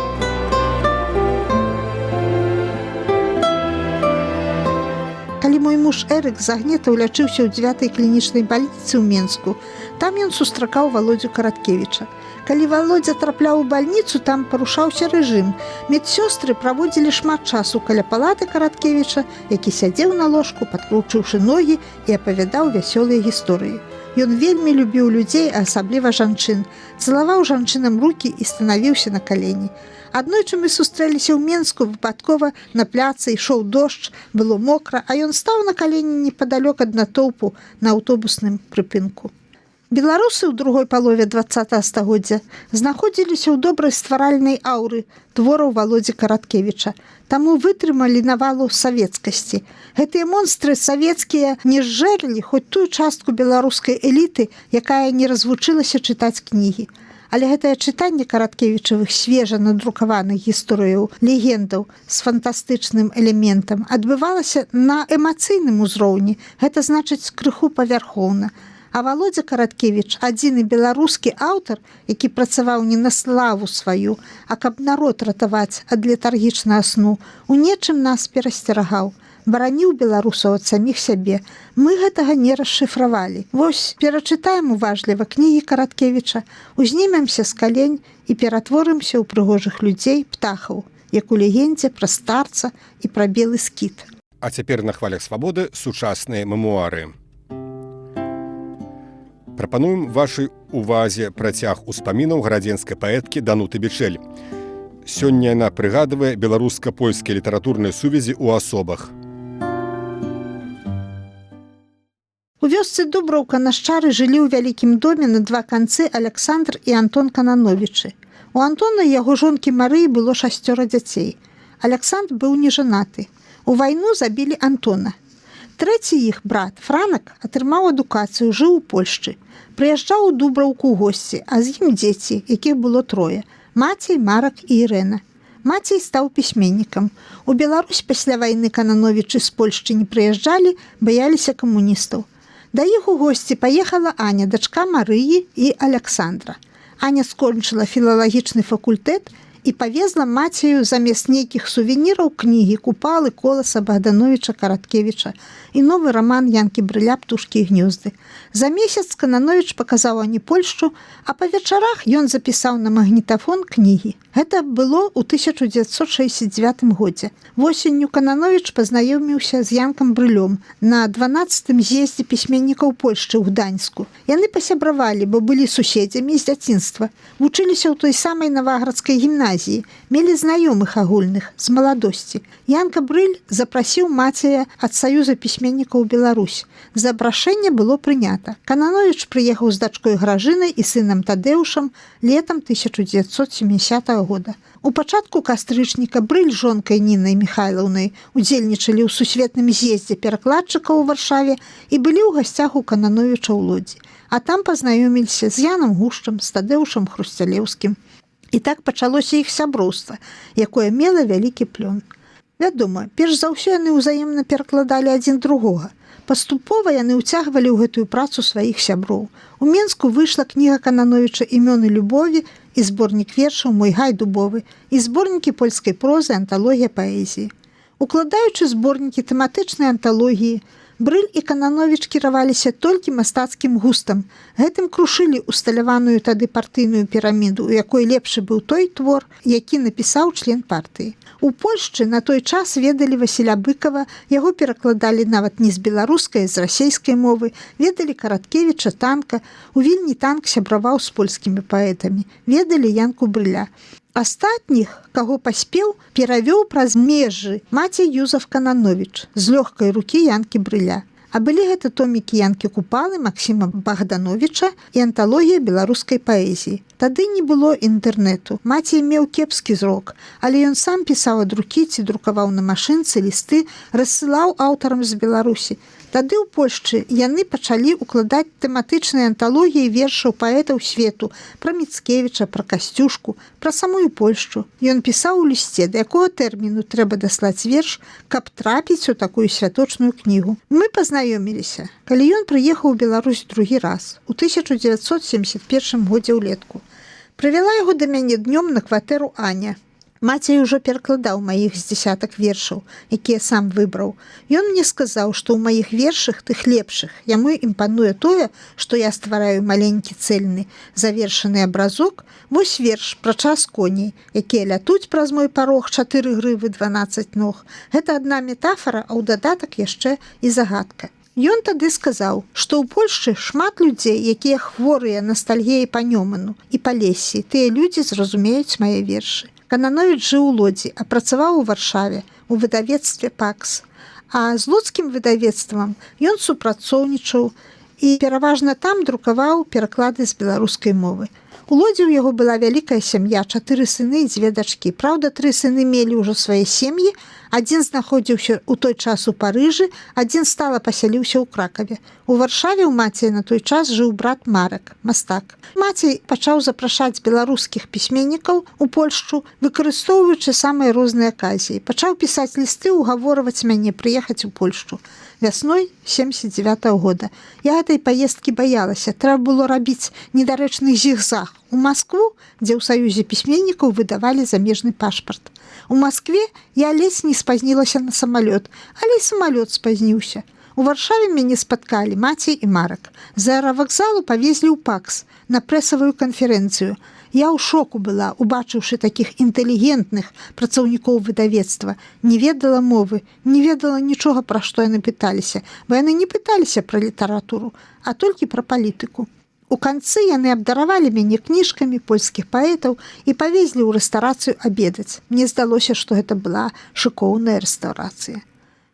Калі мой муж Эрык з агнетаў лячыўся ў 9-й клінічнай бальніцы ў Менску, там ён сустракаў Валодзю Караткевіча. Калі Валодзя трапляў у бальніцу, там парушаўся рэжым. Медсёстры праводзілі шмат часу каля палаты Караткевіча, які сядзеў на ложку, падкручыўшы ногі і апавядаў вясёлыя гісторыі. Ён вельмі любіў людзей, а асабліва жанчын, цалаваў жанчынам рукі і станавіўся на калені. Аднойчы мы сустрэліся ў Менску выпадкова на пляцы, ішоў дождж, было мокра, а ён стаў на калені непадалёк ад натоўпу на аўтобусным прыпынку. Беларусы ў другой палове 20 стагоддзя знаходзіліся ў добрай стваральнай аўры твораў Валодзі Караткевіча, таму вытрымалі навалу савецкасці. Гэтыя монстры савецкія не зжэрлі хоць тую частку беларускай эліты, якая не развучылася чытаць кнігі. Але гэтае чытанне Караткевічавых свежа надрукаваных гісторыяў, легендаў з фантастычным элементам адбывалася на эмацыйным узроўні, гэта значыць крыху павярхоўна. А Валодзя Караткевіч – адзіны беларускі аўтар, які працаваў не на славу сваю, а каб народ ратаваць ад летаргічнага сну, у нечым нас перасцерагаў. Бараніў беларусаў ад саміх сябе. Мы гэтага не расшыфравалі. Вось, перачытаем уважліва кнігі Караткевіча, узнімемся з калень і ператворымся ў прыгожых людзей, птахаў, як у легендзе пра старца і пра белы скіт. А цяпер на хвалях свабоды сучасныя мемуары. Прапануем вашай увазе працяг успамінаў гарадзенскай паэткі Дануты Бічэль. Сёння яна прыгадвае беларуска-польскія літаратурныя сувязі ў асобах. У вёсцы Дубраўка нашчары жылі ў вялікім доме на два канцы Аляксандр і Антон Канановічы. У Антона і яго жонкі Марыі было 6 дзяцей. Аляксандр быў нежанаты. У вайну забілі Антона. Трэці іх брат, Франак, атрымаў адукацыю, жыў у Польшчы. Прыязджаў у Дубраўку ў госці, а з ім дзеці, якіх было 3. Мацей, Марак і Ірэна. Мацей стаў пісьменнікам. У Беларусь пасля вайны Канановічы з Польшчы не прыязджалі, баяліся камуністаў. Да іх у госці паехала Аня, дачка Марыі і Аляксандра. Аня скончыла філалагічны факультэт і павезла Мацею замест нейкіх сувеніраў кнігі Купалы Коласа Богдановича Караткевіча і новы раман Янкі Брыля «Птушкі і гнёзды». За месяц Канановіч паказаў Ані Польшчу, а па вечарах ён запісаў на магнітафон кнігі. Гэта было ў 1969 годзе. Восенню Канановіч пазнаёміўся з Янкам Брылём на 12-м з'ездзе пісьменнікаў Польшчы ў Гданьску. Яны пасябравалі, бо былі суседзямі з дзяцінства. Вучыліся ў той самай Наваградскай гімназіі, мелі знаёмых агульных з маладосці. Янка Брыль запрасіў Мацея ад Саюза пісьменнікаў Беларусь. Запрашэнне было прынята. Канановіч прыехаў з дачкой Гражынай і сынам Тадэўшам летам 1970 года. У пачатку кастрычніка Брыль з жонкай Нінай Міхайлаўнай удзельнічалі ў сусветным з'ездзе перакладчыкаў у Варшаве і былі ў гасцях у Канановіча ў Лодзі. А там пазнаёміліся з Янам Гушчам, з Тадэўшам Хрусцялеўскім. І так пачалося іх сяброўства, якое мела вялікі плён. Вядома, перш за ўсё яны ўзаемна перакладалі адзін другога. Паступова яны ўцягвалі ў гэтую працу сваіх сяброў. У Менску выйшла кніга Канановіча «Імёны любові» і зборнік вершаў «Мой гай дубовы» і зборнікі польскай прозы «Анталогія паэзіі». Укладаючы зборнікі тэматычнай анталогіі, Брыль і Канановіч кіраваліся толькі мастацкім густам. Гэтым крушылі усталяваную тады партыйную піраміду, у якой лепшы быў той твор, які напісаў член партыі. У Польшчы на той час ведалі Васіля Быкава, яго перакладалі нават не з беларускай, а з расейскай мовы, ведалі Караткевіча, Танка, у Вільні Танк сябраваў з польскімі паэтамі, ведалі Янку Брыля. Астатніх, каго паспеў, перавёў праз межы Мацей Юзаф Канановіч з лёгкай рукі Янкі Брыля. А былі гэта томікі Янкі Купалы, Максіма Богдановича і анталогія беларускай паэзіі. Тады не было інтэрнэту. Мацей меў кепскі зрок, але ён сам пісаў ад рукі ці друкаваў на машынцы лісты, рассылаў аўтарам з Беларусі. Тады ў Польшчы яны пачалі укладаць тэматычныя анталогіі вершаў паэтаў свету пра Міцкевіча, пра Касцюшку, пра самую Польшчу. Ён пісаў у лісце, да якога тэрміну трэба даслаць верш, каб трапіць у такую святочную кнігу. Мы пазнаёміліся, калі ён прыехаў у Беларусь другі раз, у 1971 годзе ўлетку. Прывяла яго да мяне днём на кватэру Аня. Мацей ужо перакладаў маіх з дзесятак вершаў, якія сам выбраў. Ён мне сказаў, што ў маіх вершах, тых лепшых, яму імпануе тое, што я ствараю маленькі цэльны, завершаны абразок, вось верш пра час коней, якія лятуць праз мой парог 4 грывы 12 ног. Гэта адна метафара, а ў дадатак яшчэ і загадка. Ён тады сказаў, што ў Польшчы шмат людзей, якія хворыя ностальгіяй па Нёману і па Лесі. Тыя людзі зразумеюць мае вершы. Канановіч жыў у Лодзі, а працаваў у Варшаве, у выдавецтве «Пакс». А з лодскім выдавецтвам ён супрацоўнічаў і пераважна там друкаваў пераклады з беларускай мовы. У Лодзі ў яго была вялікая сям'я, 4 сыны і 2 дачкі. Праўда, 3 сыны мелі ўжо свае сем'і, адзін знаходзіўся ў той час у Парыжы, адзін стала пасяліўся ў Кракаве. У Варшаве ў Мацеі на той час жыў брат Марак, мастак. Мацей пачаў запрашаць беларускіх пісьменнікаў у Польшчу, выкарыстоўваючы самыя розныя аказіі. Пачаў пісаць лісты, угаворваць мяне прыехаць у Польшчу. Вясной 79-го года. Я гэтай паездкі баялася. Трэба было рабіць недарэчны зігзаг у Маскву, дзе ў Саюзе пісьменнікаў выдавалі замежны пашпарт. У Маскве я ледзь не спазнілася на самалёт, але і самалёт спазніўся. У Варшаве мяне спаткалі Мацей і Марак. З аэравакзалу павезлі ў ПАКС на прэсавую канферэнцыю. Я ў шоку была, убачыўшы такіх інтэлігентных працаўнікоў выдавецтва. Не ведала мовы, не ведала нічога, пра што яны пыталіся, бо яны не пыталіся пра літаратуру, а толькі пра палітыку. У канцы яны абдаравалі мяне кніжкамі польскіх паэтаў і павезлі ў рэстарацыю абедаць. Мне здалося, што гэта была шыкоўная рэстаўрацыя.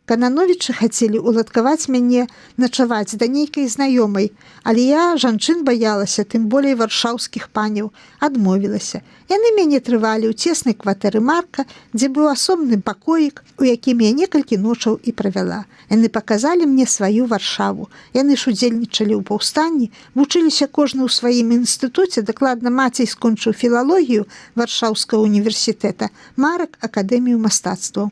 Канановічы хацелі уладкаваць мяне начаваць да нейкай знаёмай, але я жанчын баялася, тым болей варшаўскіх паняў, адмовілася. Яны мяне трывалі ў цеснай кватэры Марка, дзе быў асобны пакоік, у якім я некалькі ночаў і правяла. Яны паказалі мне сваю Варшаву. Яны ж удзельнічалі ў паўстанні, вучыліся кожны ў сваім інстытуце, дакладна Мацей скончыў філалогію Варшаўскага універсітэта, Марак акадэмію мастацтваў.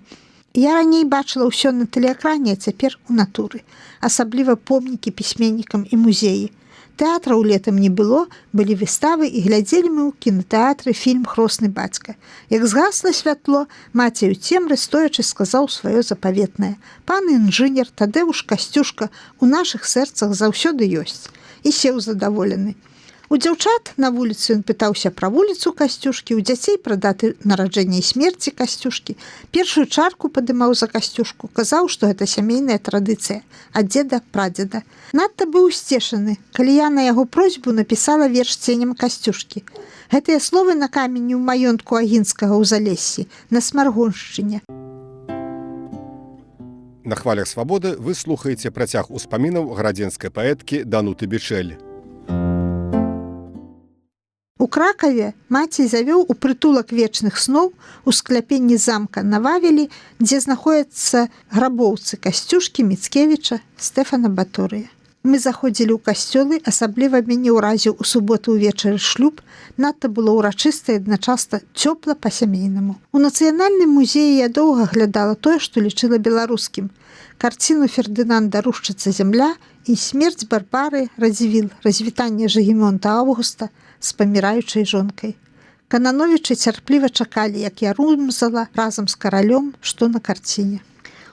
Я раней бачыла ўсё на тэлеэкране, а цяпер у натуры. Асабліва помнікі пісьменнікам і музеі. Тэатраў летам не было, былі выставы і глядзелі мы ў кінотэатры фільм «Хросны бацька». Як згасла святло, Мацей у цемры стоячы сказаў сваё запаветнае: «Пан інжынер Тадэуш Касцюшка у нашых сэрцах заўсёды ёсць». І сеў задаволены. У дзяўчат на вуліцы ён пытаўся пра вуліцу Касцюшкі, у дзяцей пра даты нараджэння і смерці Касцюшкі. Першую чарку падымаў за Касцюшку, казаў, што гэта сямейная традыцыя ад дзеда-прадзеда. Надта быў усцешаны, калі я на яго просьбу напісала верш ценем Касцюшкі. Гэтыя словы на камені ў маёнтку Агінскага ў Залессі, на Смаргоншчыне. На хвалях свабоды вы слухаеце працяг успамінаў градзенскай паэткі Дануты Бічэль. У Кракаве Мацей завёў у прытулак вечных сноў у скляпенні замка на Вавелі, дзе знаходзяцца грабоўцы Касцюшкі, Міцкевіча, Стэфана Баторыя. Мы заходзілі ў касцёлы, асабліва мяне ўразіў у суботу ўвечары шлюб, надта было ўрачыста і адначасна цёпла па-сямейнаму. У нацыянальным музеі я доўга глядала тое, што лічыла беларускім. Карціну Фердынанда «Рушчыца зямля» і смерць Барбары Радзівіл, развітанне Жыгімонта Аўгуста з паміраючай жонкай. Канановічы цярпліва чакалі, як я румзала разам з каралём, што на карціне.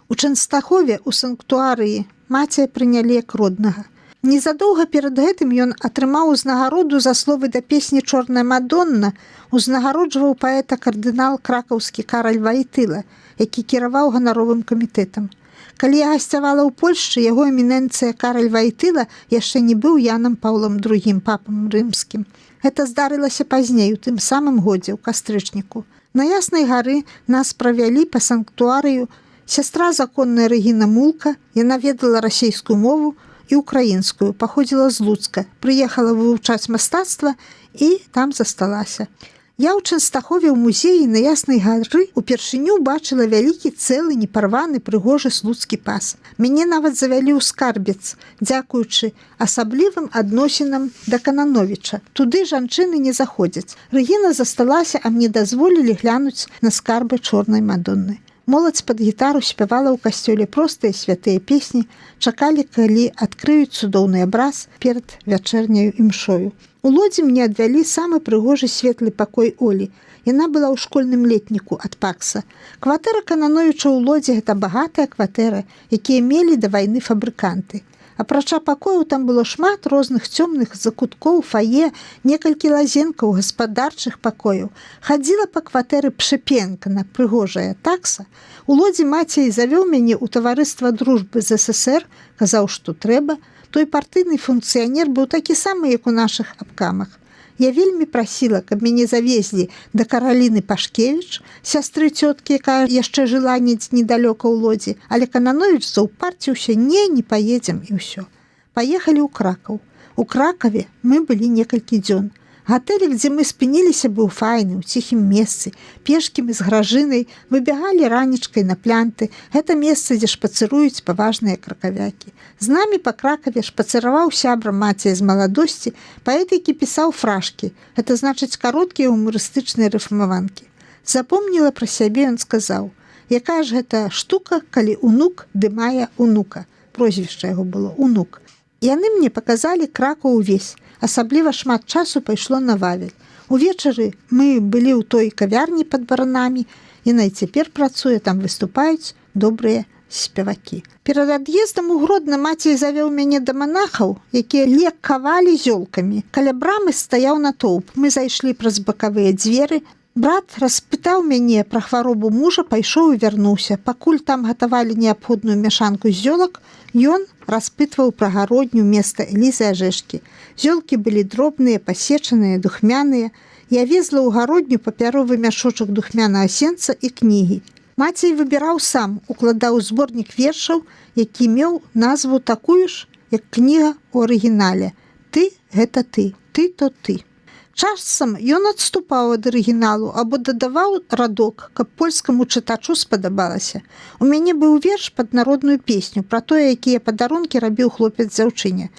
У Чэнстахове, у санктуарыі, Мацея прынялі як роднага. Незадоўга перад гэтым ён атрымаў узнагароду за словы да песні «Чорная Мадонна», узнагароджваў паэта кардынал кракаўскі Караль Ваітыла, які кіраваў ганаровым камітэтам. Калі я гасцявала ў Польшчы, яго эмінэнцыя Караль Ваітыла яшчэ не быў Янам Паўлам II, папам рымскім. Гэта здарылася пазней, у тым самым годзе, у кастрычніку. На Яснай гары нас правялі па санктуарыю сястра законная Рэгіна Мулка, яна ведала расейскую мову і украінскую, паходзіла з Луцка, прыехала вывучаць мастацтва і там засталася. Я ў Чэнстахове ў музеі на Яснай гары упершыню бачыла вялікі цэлы непарваны прыгожы слуцкі пас. Мяне нават завялі ў Скарбец, дзякуючы асаблівым адносінам да Канановіча. Туды жанчыны не заходзяць. Рэгіна засталася, а мне дазволілі глянуць на скарбы чорнай Мадонны. Моладзь пад гітару спявала ў касцёле простыя святыя песні, чакалі, калі адкрыюць цудоўны абраз перад вячэрняю імшою. У Лодзі мне адвялі самы прыгожы светлы пакой Олі. Яна была ў школьным летніку ад Пакса. Кватэра Канановіча ў Лодзі – гэта багатая кватэра, якія мелі да вайны фабрыканты. Апрача пакояў там было шмат розных цёмных закуткоў, фае, некалькі лазенкаў, гаспадарчых пакояў. Хадзіла па кватэры Пшэпенкана, прыгожая такса. У Лодзі Мацей завёў мяне ў таварыства дружбы з ССР, казаў, што трэба. Той партыйны функцыянер быў такі самы, як у нашых абкамах. Я вельмі прасіла, каб мяне завезлі да Караліны Пашкевіч, сястры цёткі, якая яшчэ жыла недзе недалёка ў Лодзі, але Канановіч заўпарціўся: не паедзем, і ўсё. Паехалі ў Кракаў. У Кракаве мы былі некалькі дзён. Гатэль, дзе мы спыніліся, быў файны, у ціхім месцы. Пешкі мы з Гражынай выбягалі ранічкай на плянты. Гэта месца, дзе шпацыруюць паважныя кракавякі. З намі па Кракаве шпацыраваў сябра Мація з маладосці, паэт, які пісаў фражкі. Гэта значыць кароткія гумарыстычныя рэфмаванкі. Запомніла пра сябе, ён сказаў: «Якая ж гэта штука, калі унук дымае унука». Прозвішча яго было «Унук». Яны мне паказалі Кракаў увесь. Асабліва шмат часу пайшло на Вавель. Увечары мы былі ў той кавярні пад баранамі, яна і цяпер працуе, там выступаюць добрыя спевакі. Перад ад'ездам у Гродна Мацей завёў мяне да манахаў, якія лекавалі зёлкамі. Каля брамы стаяў натоўп. Мы зайшлі праз бакавыя дзверы. Брат распытаў мяне пра хваробу мужа, пайшоў і вярнуўся. Пакуль там гатавалі неабходную мяшанку з зёлак, ён распытваў пра гародню места Элізы Ажэшкі. Зёлкі былі дробныя, пасечаныя, духмяныя. Я везла ў гародню папяровы мяшочак духмянага сенца і кнігі. Мацей выбіраў сам, укладаў зборнік вершаў, які меў назву такую ж, як кніга ў арыгінале. «Ты – гэта ты, ты – то ты». Часам ён адступаў ад арыгіналу або дадаваў радок, каб польскаму чытачу спадабалася. У мяне быў верш пад народную песню пра тое, якія падарункі рабіў хлопец дзяўчыне.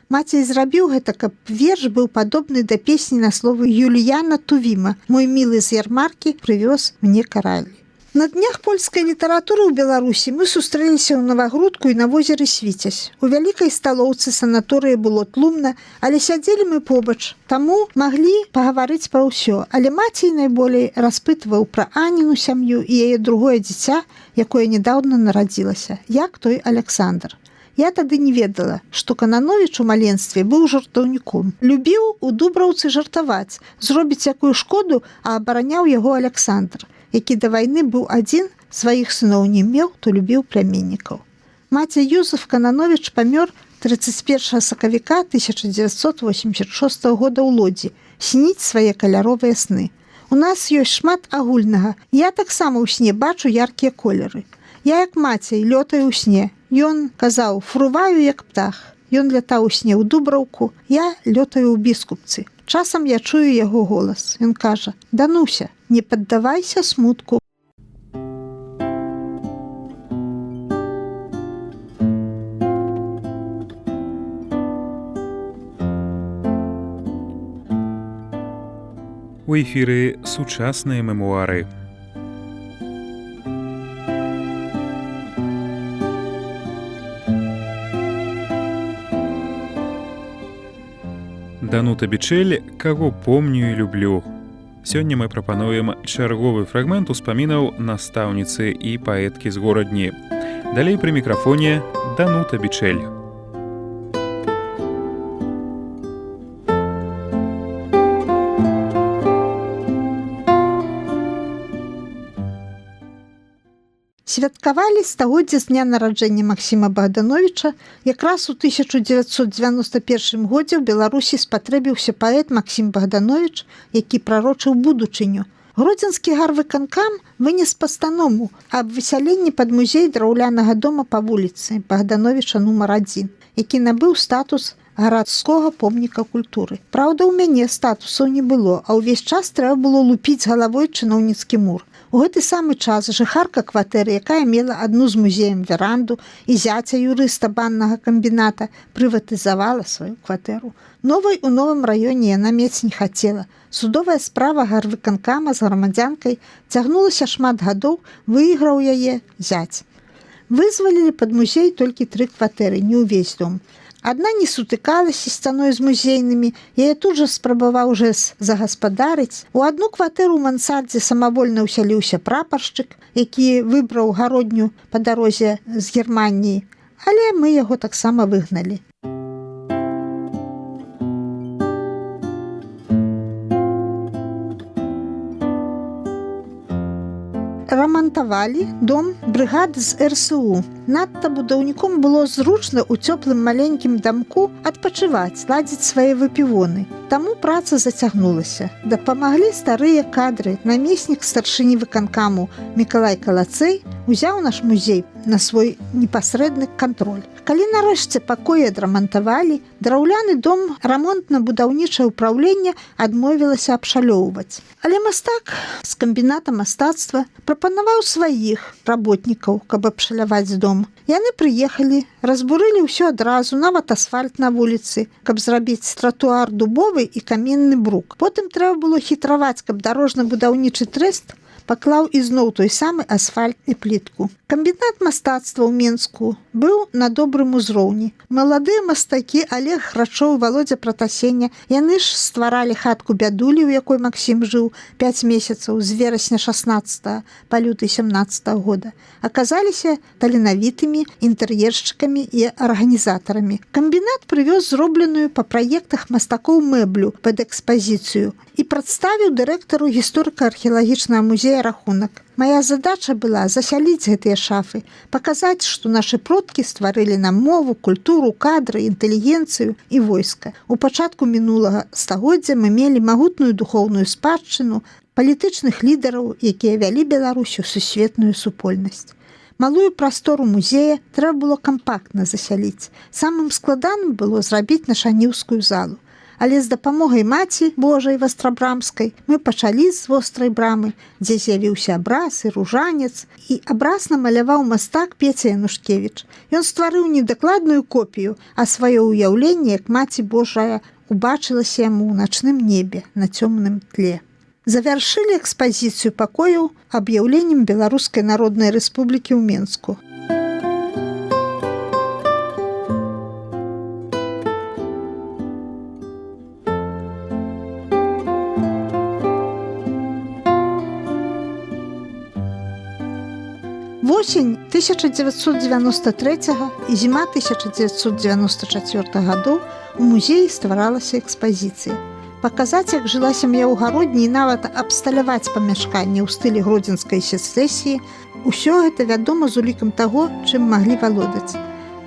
Мацей зрабіў гэта, каб верш быў падобны да песні на словы Юліяна Тувіма «Мой мілы з ярмаркі прывёз мне караль». На днях польскай літаратуры ў Беларусі мы сустрэліся ў Навагрудку і на возеры Свіцязь. У вялікай сталоўцы санаторыі было тлумна, але сядзелі мы побач, таму маглі пагаварыць пра ўсё. Але Мацей найболей распытваў пра Аніну сям'ю і яе другое дзіця, якое нядаўна нарадзілася, як той Аляксандр. Я тады не ведала, што Канановіч у маленстве быў жартаўніком. Любіў у Дубраўцы жартаваць, зробіць якую шкоду, а абараняў яго Аляксандр, які да вайны быў адзін, сваіх сыноў не меў, то любіў пляменнікаў. Маці Юзеф Канановіч памёр 31 сакавіка 1986 года ў Лодзі, сніць свае каляровыя сны. У нас ёсць шмат агульнага. Я таксама ў сне бачу яркія колеры. Я, як Мацей, лётаю ў сне. Ён казаў: «Фруваю, як птах». Ён лятаў у сне ў Дубраўку, я лётаю ў Біскупцы. Часам я чую яго голас. Ён кажа: «Дануся, не паддавайся смутку». У эфіры сучасныя мемуары. Данута Бічэль «Каго помню і люблю». Сёння мы прапануем чарговы фрагмент успамінаў настаўніцы і паэткі з горадні. Далей пры мікрафоне Данута Бічэль. Святкавалі стагоддзе з дня нараджэння Максіма Богдановича. Якраз у 1991 годзе ў Беларусі спатрэбіўся паэт Максім Богданович, які прарочыў будучыню. Гродзенскі гарвыканкам вынес пастанову аб высяленні пад музей драўлянага дома па вуліцы Богдановича нумар 1, які набыў статус гарадскога помніка культуры. Праўда, у мяне статусаў не было, а ўвесь час трэба было лупіць галавой чыноўніцкі мур. У гэты самы час жыхарка кватэры, якая мела адну з музеем веранду і зяця юрыста баннага камбіната, прыватызавала сваю кватэру. Новай у новым раёне яна мець не хацела. Судовая справа гарвыканкама з грамадзянкай цягнулася шмат гадоў, выйграў яе зяць. Вызвалілі пад музей толькі 3 кватэры, не ўвесь дом. Адна не сутыкалася сцяной з музейнымі, яе тут жа спрабаваў жэс загаспадарыць. У адну кватэру ў мансардзе самавольна ўсяліўся прапаршчык, які выбраў гародню па дарозе з Германіі, але мы яго таксама выгналі. Рамантавалі дом брыгады з РСУ. Надта будаўніком было зручна ў цёплым маленькім дамку адпачываць, ладзіць свае выпівоны. Таму праца зацягнулася. Дапамаглі старыя кадры. Намеснік старшыні выканкаму Мікалай Калацэй узяў наш музей на свой непасрэдны кантроль. Калі нарэшце пакоі адрамантавалі, драўляны дом рамонтна-будаўнічае ўпраўленне адмовілася абшалёўваць. Але мастак з камбіната мастацтва прапанаваў сваіх работнікаў, каб абшаляваць дом. Яны прыехалі, разбурылі ўсё адразу, нават асфальт на вуліцы, каб зрабіць тратуар дубовы і каменны брук. Потым трэба было хітраваць, каб дарожна-будаўнічы трэст паклаў ізноў той самы асфальт і плітку. Камбінат мастацтва ў Менску быў на добрым узроўні. Маладыя мастакі Олег Грачоў, Володя Пратасеня, яны ж стваралі хатку бядулі, у якой Максім жыў 5 месяцаў з верасня 16 па люты 17 года. Аказаліся таленавітымі інтэр'ершчыкамі і арганізатарамі. Камбінат прывёз зробленую па праектах мастакоў мэблю пад экспазіцыю і прадставіў дырэктару гісторыка-археалагічнага музея рахунак. Мая задача была засяліць гэтыя шафы, паказаць, што нашы продкі стварылі нам мову, культуру, кадры, інтэлігенцыю і войска. У пачатку мінулага стагоддзя мы мелі магутную духоўную спадчыну, палітычных лідараў, якія вялі Беларусь у сусветную супольнасць. Малую прастору музея трэба было кампактна засяліць. Самым складаным было зрабіць нашаніўскую залу. Але з дапамогай маці Божай Вастрабрамскай мы пачалі з вострай брамы, дзе з'явіўся абраз і ружанец, і абраз намаляваў мастак Пеця Янушкевіч. Ён стварыў не дакладную копію, а сваё ўяўленне, як маці Божая убачылася яму ў начным небе на цёмным тле. Завяршылі экспазіцыю пакояў аб'яўленнем Беларускай Народнай Рэспублікі ў Менску. Восень 1993 і зіма 1994 гадоў у музеі стваралася экспазіцыя. Паказаць, як жыла сям'я ў гародні і нават абсталяваць памяшканне ў стылі гродзенскай сецэсіі, усё гэта вядома з улікам таго, чым маглі валодаць.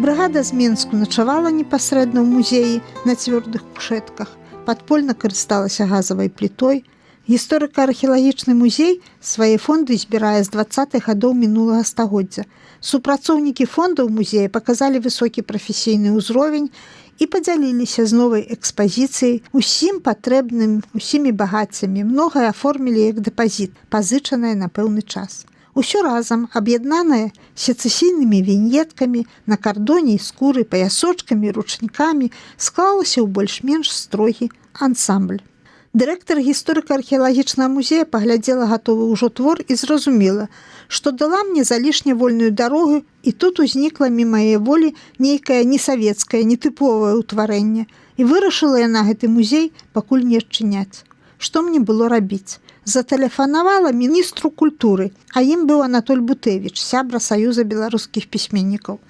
Брыгада з Менску начавала непасрэдна ў музеі на цвёрдых кушэтках, падпольна карысталася газавай плітой. Гісторыка-археалагічны музей свае фонды збірае з 20-х гадоў мінулага стагоддзя. Супрацоўнікі фондаў музея паказалі высокі прафесійны ўзровень і падзяліліся з новай экспазіцыяй усім патрэбным, усімі багаццямі. Многае аформілі як дэпазіт, пазычанае на пэўны час. Усё разам, аб'яднанае сецэсійнымі віньеткамі, на кардоне і скуры, паясочкамі, ручнікамі, склалася ў больш-менш строгі ансамбль. Дырэктар гісторыка-археалагічнага музея паглядзела гатовы ўжо твор і зразумела, што дала мне залішне вольную дарогу, і тут узнікла міма яе волі нейкае несавецкае, нетыповае ўтварэнне, і вырашыла яна гэты музей пакуль не адчыняць. Што мне было рабіць? Затэлефанавала міністру культуры, а ім быў Анатоль Бутэвіч, сябра Саюза беларускіх пісьменнікаў.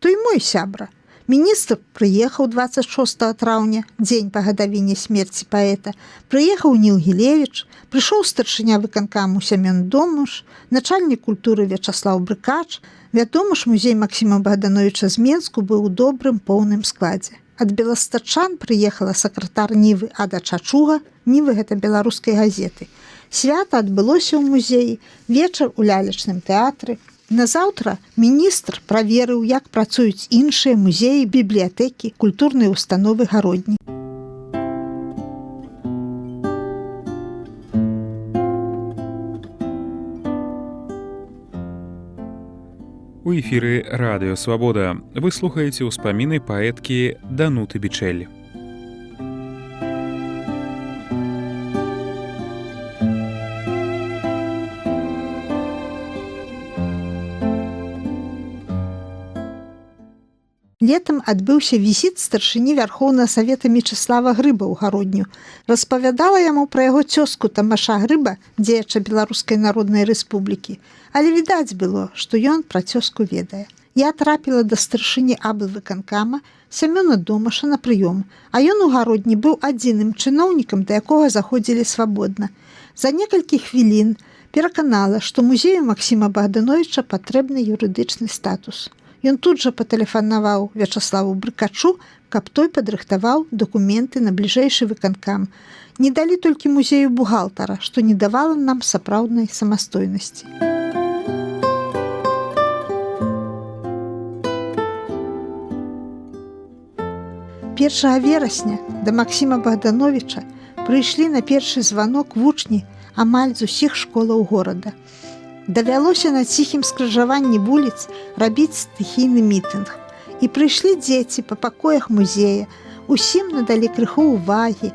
Той мой сябра. Міністр прыехаў 26 траўня, дзень па гадавіне смерці паэта. Прыехаў Ніл Гілевіч, прыйшоў старшыня выканкаму Сямён Домуш, начальнік культуры Вячаслаў Брыкач. Вядома ж, музей Максіма Богдановича з Менску быў у добрым поўным складзе. Ад беластачан прыехала сакратар Нівы Ада Чачуга, Нівы гэта беларускай газеты. Свята адбылося ў музеі, вечар у лялечным тэатры. Назаўтра міністр праверыў, як працуюць іншыя музеі, бібліятэкі, культурныя установы гародні. У эфіры радыё Свабода вы слухаеце ўспаміны паэткі Дануты Бічэль. Летам адбыўся візіт старшыні Вярхоўнага Савета Мечыслава Грыба ў гародню. Распавядала яму пра яго цёзку Тамаша Грыба, дзеяча Беларускай Народнай Рэспублікі. Але відаць было, што ён пра цёзку ведае. Я трапіла да старшыні аблвыканкама Сямёна Домаша на прыём, а ён у гародні быў адзіным чыноўнікам, да якога заходзілі свабодна. За некалькі хвілін пераканала, што музею Максіма Богдановича патрэбны юрыдычны статус. Ён тут жа патэлефанаваў Вячаславу Брыкачу, каб той падрыхтаваў дакументы на бліжэйшы выканкам. Не далі толькі музею бухгалтара, што не давала нам сапраўднай самастойнасці. 1 верасня да Максіма Богдановича прыйшлі на першы званок вучні амаль з усіх школаў горада. Давялося на ціхім скрыжаванні вуліц рабіць стыхійны мітынг. І прыйшлі дзеці па пакоях музея, усім надалі крыху ўвагі,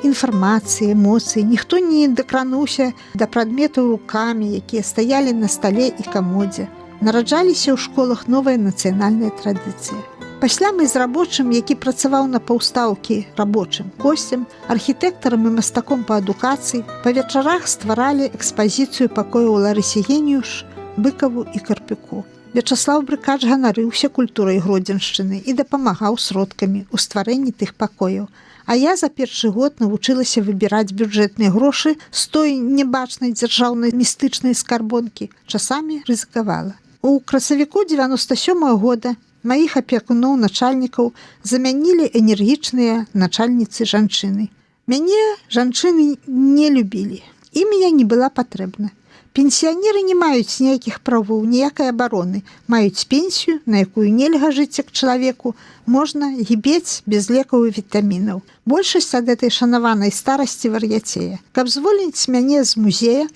інфармацыі, эмоцыі. Ніхто не дакрануўся да прадметаў рукамі, якія стаялі на стале і камодзе. Нараджаліся ў школах новая нацыянальная традыцыя. Пасля мы з рабочым, які працаваў на паўстаўкі рабочым Косцем, архітэктарам і мастаком па адукацыі, па вечарах стваралі экспазіцыю пакояў Ларысе Геніюш, Быкаву і Карпюку. Вячаслав Брыкач ганарыўся культурай Гродзеншчыны і дапамагаў сродкамі ў стварэнні тых пакояў. А я за першы год навучылася выбіраць бюджэтныя грошы з той небачнай дзяржаўнай містычнай скарбонкі. Часамі рызыкавала. У красавіку 97-го года маіх апекуноў начальнікаў замянілі энергічныя начальніцы жанчыны. Мяне жанчыны не любілі. Ім я не была патрэбна. Пенсіянеры не маюць ніякіх правоў, ніякай абароны. Маюць пенсію, на якую нельга жыць як чалавеку, можна гібець без лекаў і вітамінаў. Большасць ад этой шанаванай старасці вар'яцее. Каб звольніць мяне з музея,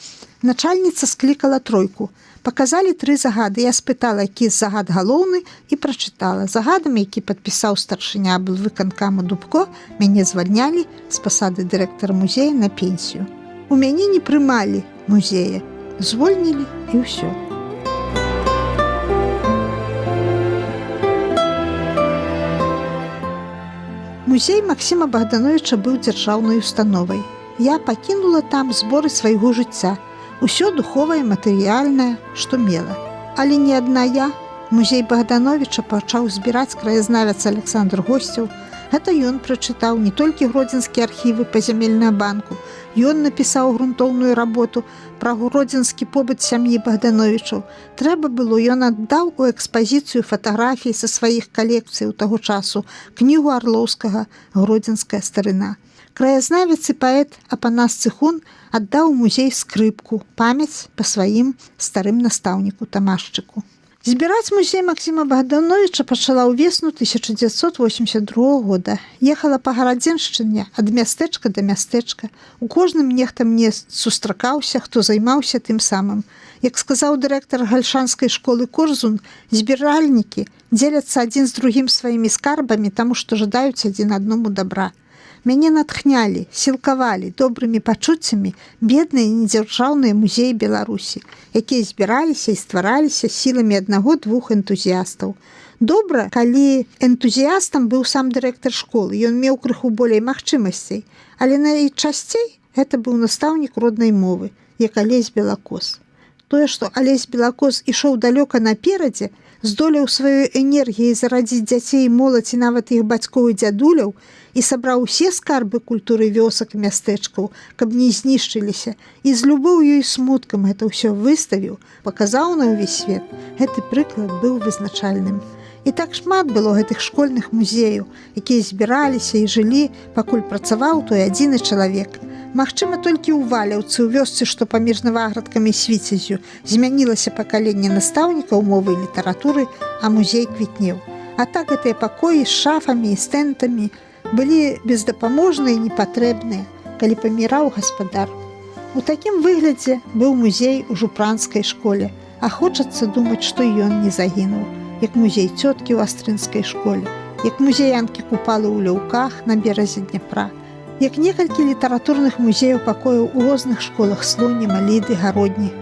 начальніца склікала тройку. Паказалі 3 загады. Я спытала, які загад галоўны, і прачытала. Загадам, які падпісаў старшыня аблвыканкама Дубко, мяне звальнялі з пасады дырэктара музея на пенсію. У мяне не прымалі музея. Звольнілі і ўсё. Музей Максіма Богдановича быў дзяржаўнай установай. Я пакінула там зборы свайго жыцця. Усё духовае, матэрыяльнае, што мела. Але не адна я. Музей Богдановича пачаў збіраць краязнавец Александр Госцеў. Гэта ён прачытаў не толькі гродзенскія архівы па зямельнага банку. Ён напісаў грунтоўную работу пра гродзенскі побыт сям'і Богдановичаў. Трэба было, ён аддаў у экспазіцыю фатаграфій са сваіх калекцыяў таго часу, кнігу Арлоўскага «Гродзенская старына». Краязнавец і паэт Апанас Цыхун аддаў музей скрыпку, памяць па сваім старым настаўніку Тамашчыку. Збіраць музей Максіма Богдановича пачала ўвесну 1982 года. Ехала па Гарадзеншчыне ад мястэчка да мястэчка. У кожным нехта мне сустракаўся, хто займаўся тым самым. Як сказаў дырэктар гальшанскай школы Корзун, збіральнікі дзеляцца адзін з другім сваімі скарбамі, таму што жадаюць адзін аднаму добра. Мяне натхнялі, сілкавалі добрымі пачуццямі бедныя і недзяржаўныя музеі Беларусі, якія збіраліся і ствараліся сіламі 1-2 энтузіястаў. Добра, калі энтузіястам быў сам дырэктар школы, ён меў крыху болей магчымасцей, але найчасцей гэта быў настаўнік роднай мовы, як Алесь Белакос. Тое, што Алесь Белакос ішоў далёка наперадзе, здолеў сваёй энергіяй зарадзіць дзяцей і моладзь і нават іх бацькоў і дзядуляў і сабраў усе скарбы культуры вёсак і мястэчкаў, каб не знішчыліся, і з любоўю і смуткам гэта ўсё выставіў, паказаў на ўвесь свет. Гэты прыклад быў вызначальным. І так шмат было гэтых школьных музеяў, якія збіраліся і жылі, пакуль працаваў той адзіны чалавек. Магчыма, толькі ў Валяўцы, у вёсцы, што паміж Наваградкам і Свіцязю, змянілася пакаленне настаўнікаў мовы і літаратуры, а музей квітнеў. А так гэтыя пакоі з шафамі і стэнтамі былі бездапаможныя і непатрэбныя, калі паміраў гаспадар. У такім выглядзе быў музей у жупранскай школе, а хочацца думаць, што ён не загінуў, як музей цёткі ў астрынскай школе, як музей Анкі Купалы ў Ляўках на беразе Дняпра, як некалькі літаратурных музеяў пакояў у розных школах Слоні, Маліды, Гародні.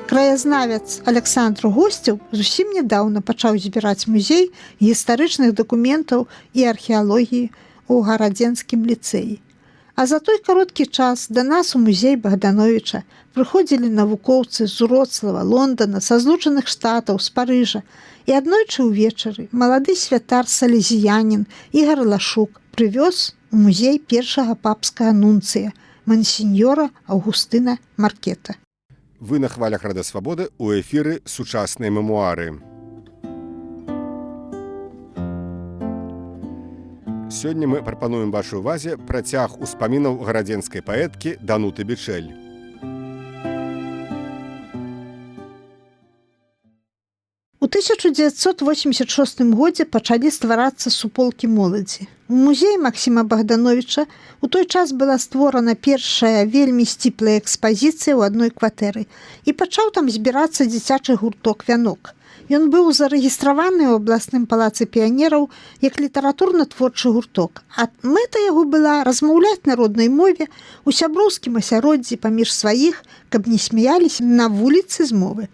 Краязнавец Александр Госцеў зусім нядаўна пачаў збіраць музей гістарычных дакументаў і археалогіі ў Гарадзенскім ліцэі. А за той кароткі час да нас у музей Богдановича прыходзілі навукоўцы з Уроцлава, Лондана, са Злучаных Штатаў, з Парыжа. І аднойчы ўвечары малады святар салезіянін Ігар Лашук прывёз у музей першага папскага нунцыя, мансіньёра Аўгустына Маркета. Вы на хвалях Радасвабоды ў эфіры сучасныя мемуары. Сёння мы прапануем вашай увазе працяг успамінаў гарадзенскай паэткі Дануты Бічэль. У 1986 годзе пачалі стварацца суполкі моладзі. У музеі Максіма Богдановича у той час была створана першая вельмі сціплая экспазіцыя ў адной кватэры і пачаў там збірацца дзіцячы гурток «Вянок». Ён быў зарэгістраваны ў абласным палацы піянераў як літаратурна-творчы гурток, а мэта яго была размаўляць на роднай мове у сяброўскім асяроддзі паміж сваіх, каб не смяяліся на вуліцы з мовы.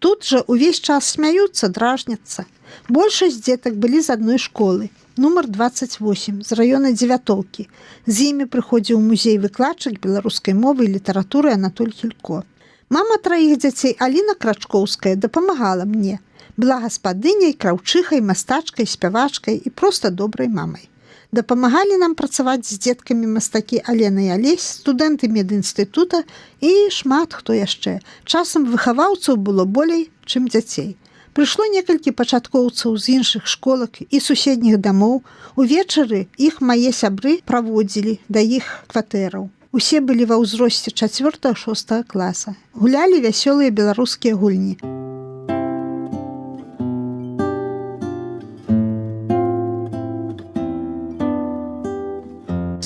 Тут жа увесь час смяюцца, дражняцца. Большасць дзетак былі з адной школы, нумар 28, з раёна Дзевятоўкі. З імі прыходзіў у музей выкладчык беларускай мовы і літаратуры Анатоль Хілько. Мама траіх дзяцей Аліна Крачкоўская дапамагала мне. Была гаспадыняй, краўчыхай, мастачкай, спявачкай і проста добрай мамай. Дапамагалі нам працаваць з дзеткамі мастакі Алена і Алесь, студэнты медінстытута і шмат хто яшчэ. Часам выхаваўцаў было болей, чым дзяцей. Прыйшло некалькі пачаткоўцаў з іншых школак і суседніх дамоў. Увечары іх мае сябры праводзілі да іх кватэраў. Усе былі ва ўзросце 4-6 класа. Гулялі вясёлыя беларускія гульні.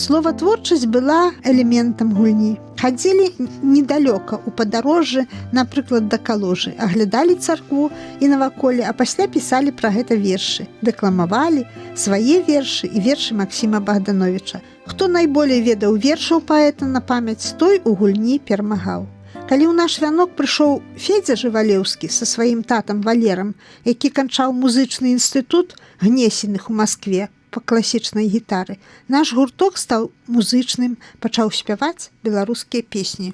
Словатворчасць была элементам гульні. Хадзілі недалёка ў падарожжы, напрыклад, да Каложы, аглядалі царкву і наваколле, а пасля пісалі пра гэта вершы, дэкламавалі свае вершы і вершы Максіма Богдановича. Хто найболей ведаў вершаў паэта на памяць, той у гульні перамагаў. Калі ў наш вянок прыйшоў Федзя Жывалеўскі са сваім татам Валерам, які канчаў музычны інстытут Гнесіных у Маскве, па класічнай гітары, наш гурток стаў музычным, пачаў спяваць беларускія песні.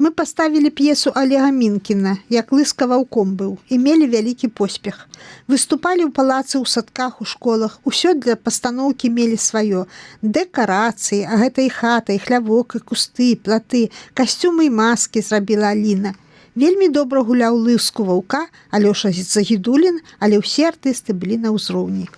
Мы паставілі п'есу Олега Мінкіна, як лыска ваўком быў, і мелі вялікі поспех. Выступалі ў палацы, ў садках, у школах. Усё для пастаноўкі мелі сваё. Дэкарацыі, а гэта і хата, і хлявок, і кусты, і платы, касцюмы і маскі зрабіла Аліна. Вельмі добра гуляў лыску ваўка Алёша Загідулін, але ўсе артысты былі на ўзроўні.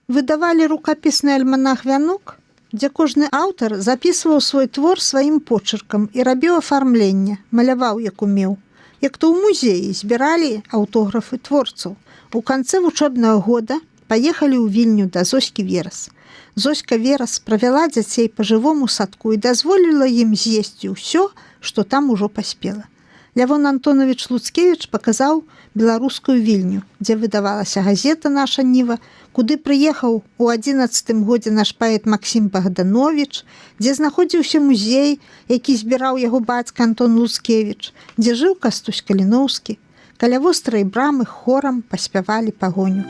Выдавалі рукапісны альманах «Вянок», дзе кожны аўтар запісваў свой твор сваім почыркам і рабіў афармленне, маляваў, як умеў. Як то ў музеі збіралі аўтографы творцаў. У канцы вучэбнага года паехалі ў Вільню да Зоські Верас. Зоська Верас правяла дзяцей па жывому садку і дазволіла ім з'есці ўсё, што там ужо паспела. Лявон Антонович Луцкевіч паказаў беларускую Вільню, дзе выдавалася газета «Наша Ніва», куды прыехаў у 11 годзе наш паэт Максім Богданович, дзе знаходзіўся музей, які збіраў яго бацька Антон Луцкевіч, дзе жыў Кастусь Каліноўскі. Каля вострай брамы хорам паспявалі пагоню.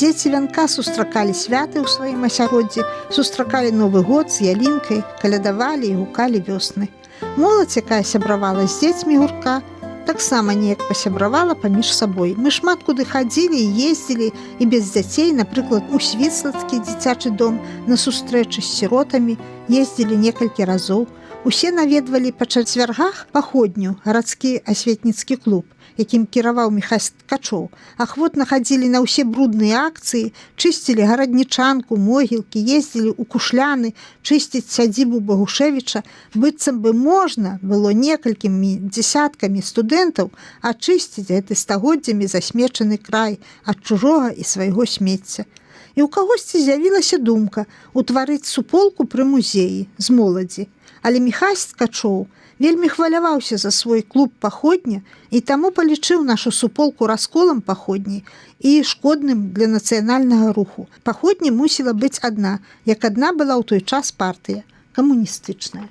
Дзеці вянка сустракалі святы ў сваім асяроддзі, сустракалі Новы год з ялінкай, калядавалі і гукалі вёсны. Моладзь, якая сябравала з дзецьмі гуртка, таксама неяк пасябравала паміж сабой. Мы шмат куды хадзілі і ездзілі і без дзяцей, напрыклад, у Свіслацкі дзіцячы дом на сустрэчы з сіротамі, ездзілі некалькі разоў. Усе наведвалі па чацвяргах паходню гарадскі асветніцкі клуб, якім кіраваў Міхась Ткачоў. Ахвотна хадзілі на ўсе брудныя акцыі, чысцілі гараднічанку, могілкі, ездзілі ў Кушляны, чысціць сядзібу Багушевіча. Быццам бы можна было некалькімі дзесяткамі студэнтаў ачысціць гэты стагоддзямі засмечаны край ад чужога і свайго смецця. І ў кагосьці з'явілася думка ўтварыць суполку пры музеі з моладзі. Але Міхась Ткачоў вельмі хваляваўся за свой клуб паходня і таму палічыў нашу суполку расколам паходняй і шкодным для нацыянальнага руху. Паходня мусіла быць адна, як адна была ў той час партыя, камуністычная.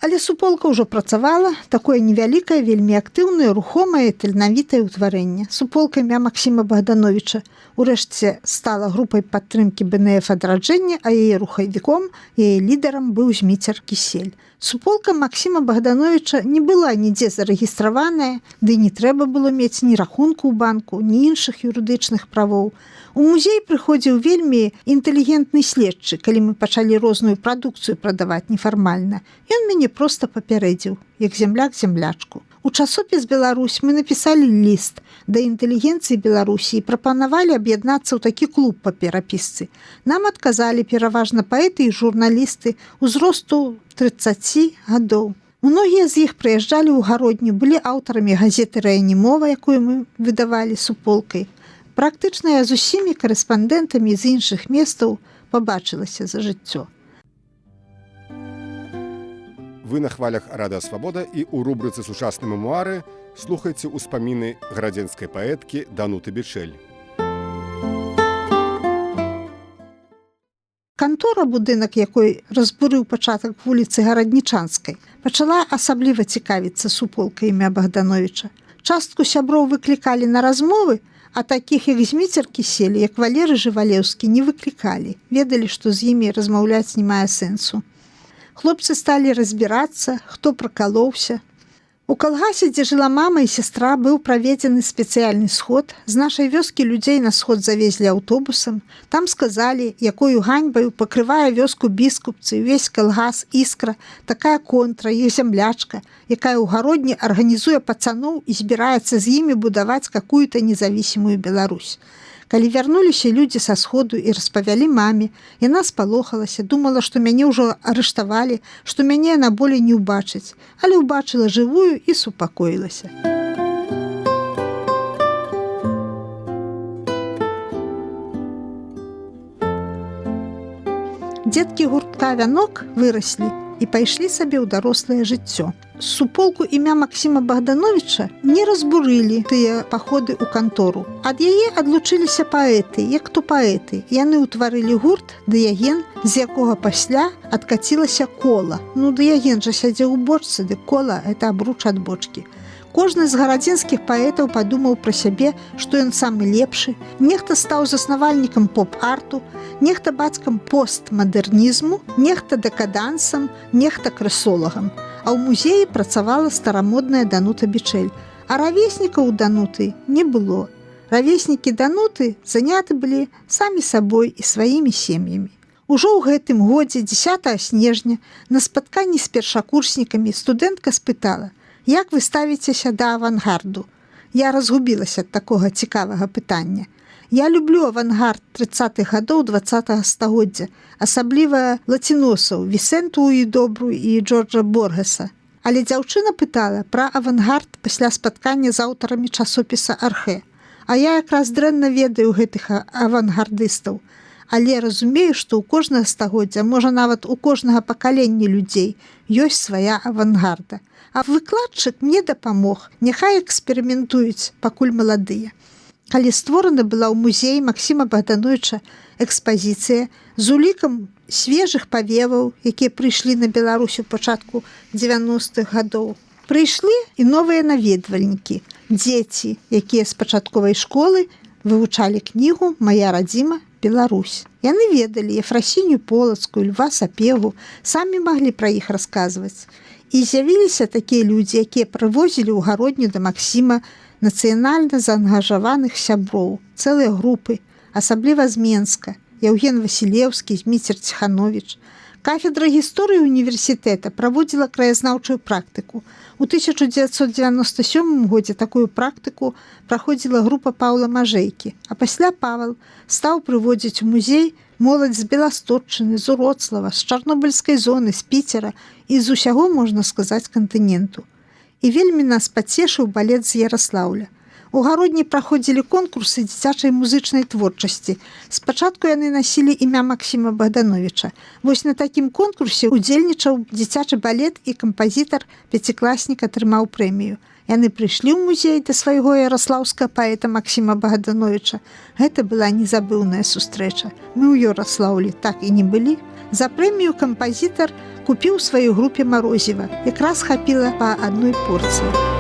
Але суполка ўжо працавала, такое невялікае, вельмі актыўнае, рухомае, таленавітае ўтварэнне. Суполка імя Максіма Богдановича урэшце стала групай падтрымкі БНФ адраджэння, а яе рухавіком, яе лідарам быў Зміцер Кісель. Суполка Максіма Богдановича не была нідзе зарэгістраваная, ды не трэба было мець ні рахунку ў банку, ні іншых юрыдычных правоў. У музей прыходзіў вельмі інтэлігентны следчы, калі мы пачалі розную прадукцыю прадаваць нефармальна. Ён мяне проста папярэдзіў, як земляк землячку. У часопіс «Беларусь» мы напісалі ліст да інтэлігенцыі Беларусі і прапанавалі аб'яднацца ў такі клуб па перапісцы. Нам адказалі пераважна паэты і журналісты ўзросту 30 гадоў. Многія з іх прыязджалі ў гародню, былі аўтарамі газеты «Рэанімова», якую мы выдавалі суполкай. Практычна я з усімі карэспандэнтамі з іншых месцаў пабачылася за жыццё. Вы на хвалях Радыё Свабода і ў рубрыцы «Сучасныя мемуары» слухайце ўспаміны градзенскай паэткі Дануты Бічэль. Кантора, будынак якой разбурыў пачатак вуліцы Гараднічанскай, пачала асабліва цікавіцца суполкай імя Богдановича. Частку сяброў выклікалі на размовы, а такіх, як Зміцер Кісель, як Валерый Жывалеўскі, не выклікалі. Ведалі, што з імі размаўляць не мае сэнсу. Хлопцы сталі разбірацца, хто пракалоўся. У калгасе, дзе жыла мама і сястра, быў праведзены спецыяльны сход. З нашай вёскі людзей на сход завезлі аўтобусам. Там сказалі, якою ганьбаю пакрывае вёску біскупцы, увесь калгас, іскра, такая контра, іх зямлячка, якая ў гародні арганізуе пацаноў і збіраецца з імі будаваць какую-то независимую Беларусь. Калі вярнуліся людзі са сходу і распавялі маме, яна спалохалася, думала, што мяне ўжо арыштавалі, што мяне яна болей не ўбачыць, але ўбачыла жывую і супакоілася. Дзеткі гуртка «Вянок» выраслі і пайшлі сабе ў дарослае жыццё. Суполку імя Максіма Богдановича не разбурылі тыя паходы ў кантору. Ад яе адлучыліся паэты, як то паэты. Яны ўтварылі гурт «Дыяген», з якога пасля адкацілася кола. Ну, дыяген жа сядзеў у бочцы, ды кола – это абруч ад бочкі. Кожны з гарадзенскіх паэтаў падумаў пра сябе, што ён самы лепшы. Нехта стаў заснавальнікам поп-арту, нехта бацькам постмадэрнізму, нехта дэкадансам, нехта крэсолагам. А ў музеі працавала старамодная Данута Бічэль. А равеснікаў у Дануты не было. Равеснікі Дануты заняты былі самі сабой і сваімі сем'ямі. Ужо ў гэтым годзе, 10 снежня, на спатканні з першакурснікамі студэнтка спытала: «Як вы ставіцеся да авангарду?» Я разгубілася ад такога цікавага пытання. Я люблю авангард 30-х гадоў 20-го стагоддзя, асабліва лаціносаў Вісенту Уідобру і Джорджа Боргеса. Але дзяўчына пытала пра авангард пасля спаткання з аўтарамі часопіса «Архэ». А я якраз дрэнна ведаю гэтых авангардыстаў. Але разумею, што ў кожнага стагоддзя, можа нават у кожнага пакалення людзей, ёсць свая авангарда. А выкладчык мне дапамог, няхай эксперыментуюць, пакуль маладыя. Калі створана была ў музеі Максіма Богдановича экспазіцыя з улікам свежых павеваў, якія прыйшлі на Беларусь у пачатку 90-х гадоў, прыйшлі і новыя наведвальнікі, дзеці, якія з пачатковай школы вывучалі кнігу «Мая радзіма Беларусь». Яны ведалі Ефрасіню Полацкую, Льва Сапегу, самі маглі пра іх расказваць. І з'явіліся такія людзі, якія прывозілі ў гародню да Максіма нацыянальна заангажаваных сяброў, цэлыя групы, асабліва з Менска, Яўген Васілеўскі, Зміцер Ціхановіч. Кафедра гісторыі універсітэта праводзіла краязнаўчую практыку. У 1997 годзе такую практыку праходзіла група Паўла Мажэйкі, а пасля Павел стаў прыводзіць у музей моладзь з Беластотчыны, з Уроцлава, з Чарнобыльскай зоны, з Піцера і з усяго, можна сказаць, кантыненту. І вельмі нас пацешыў балет з Яраслаўля. У гародні праходзілі конкурсы дзіцячай музычнай творчасці. Спачатку яны насілі імя Максіма Богдановича. Вось на такім конкурсе удзельнічаў дзіцячы балет і кампазітар, пяцікласнік атрымаў прэмію. Яны прыйшлі ў музей да свайго ярослаўскага паэта Максіма Богдановича. Гэта была незабыўная сустрэча. Мы ў Ярослаўлі так і не былі. За прэмію кампазітар купіў сваёй групе марозіва. Якраз хапіла па адной порцыі.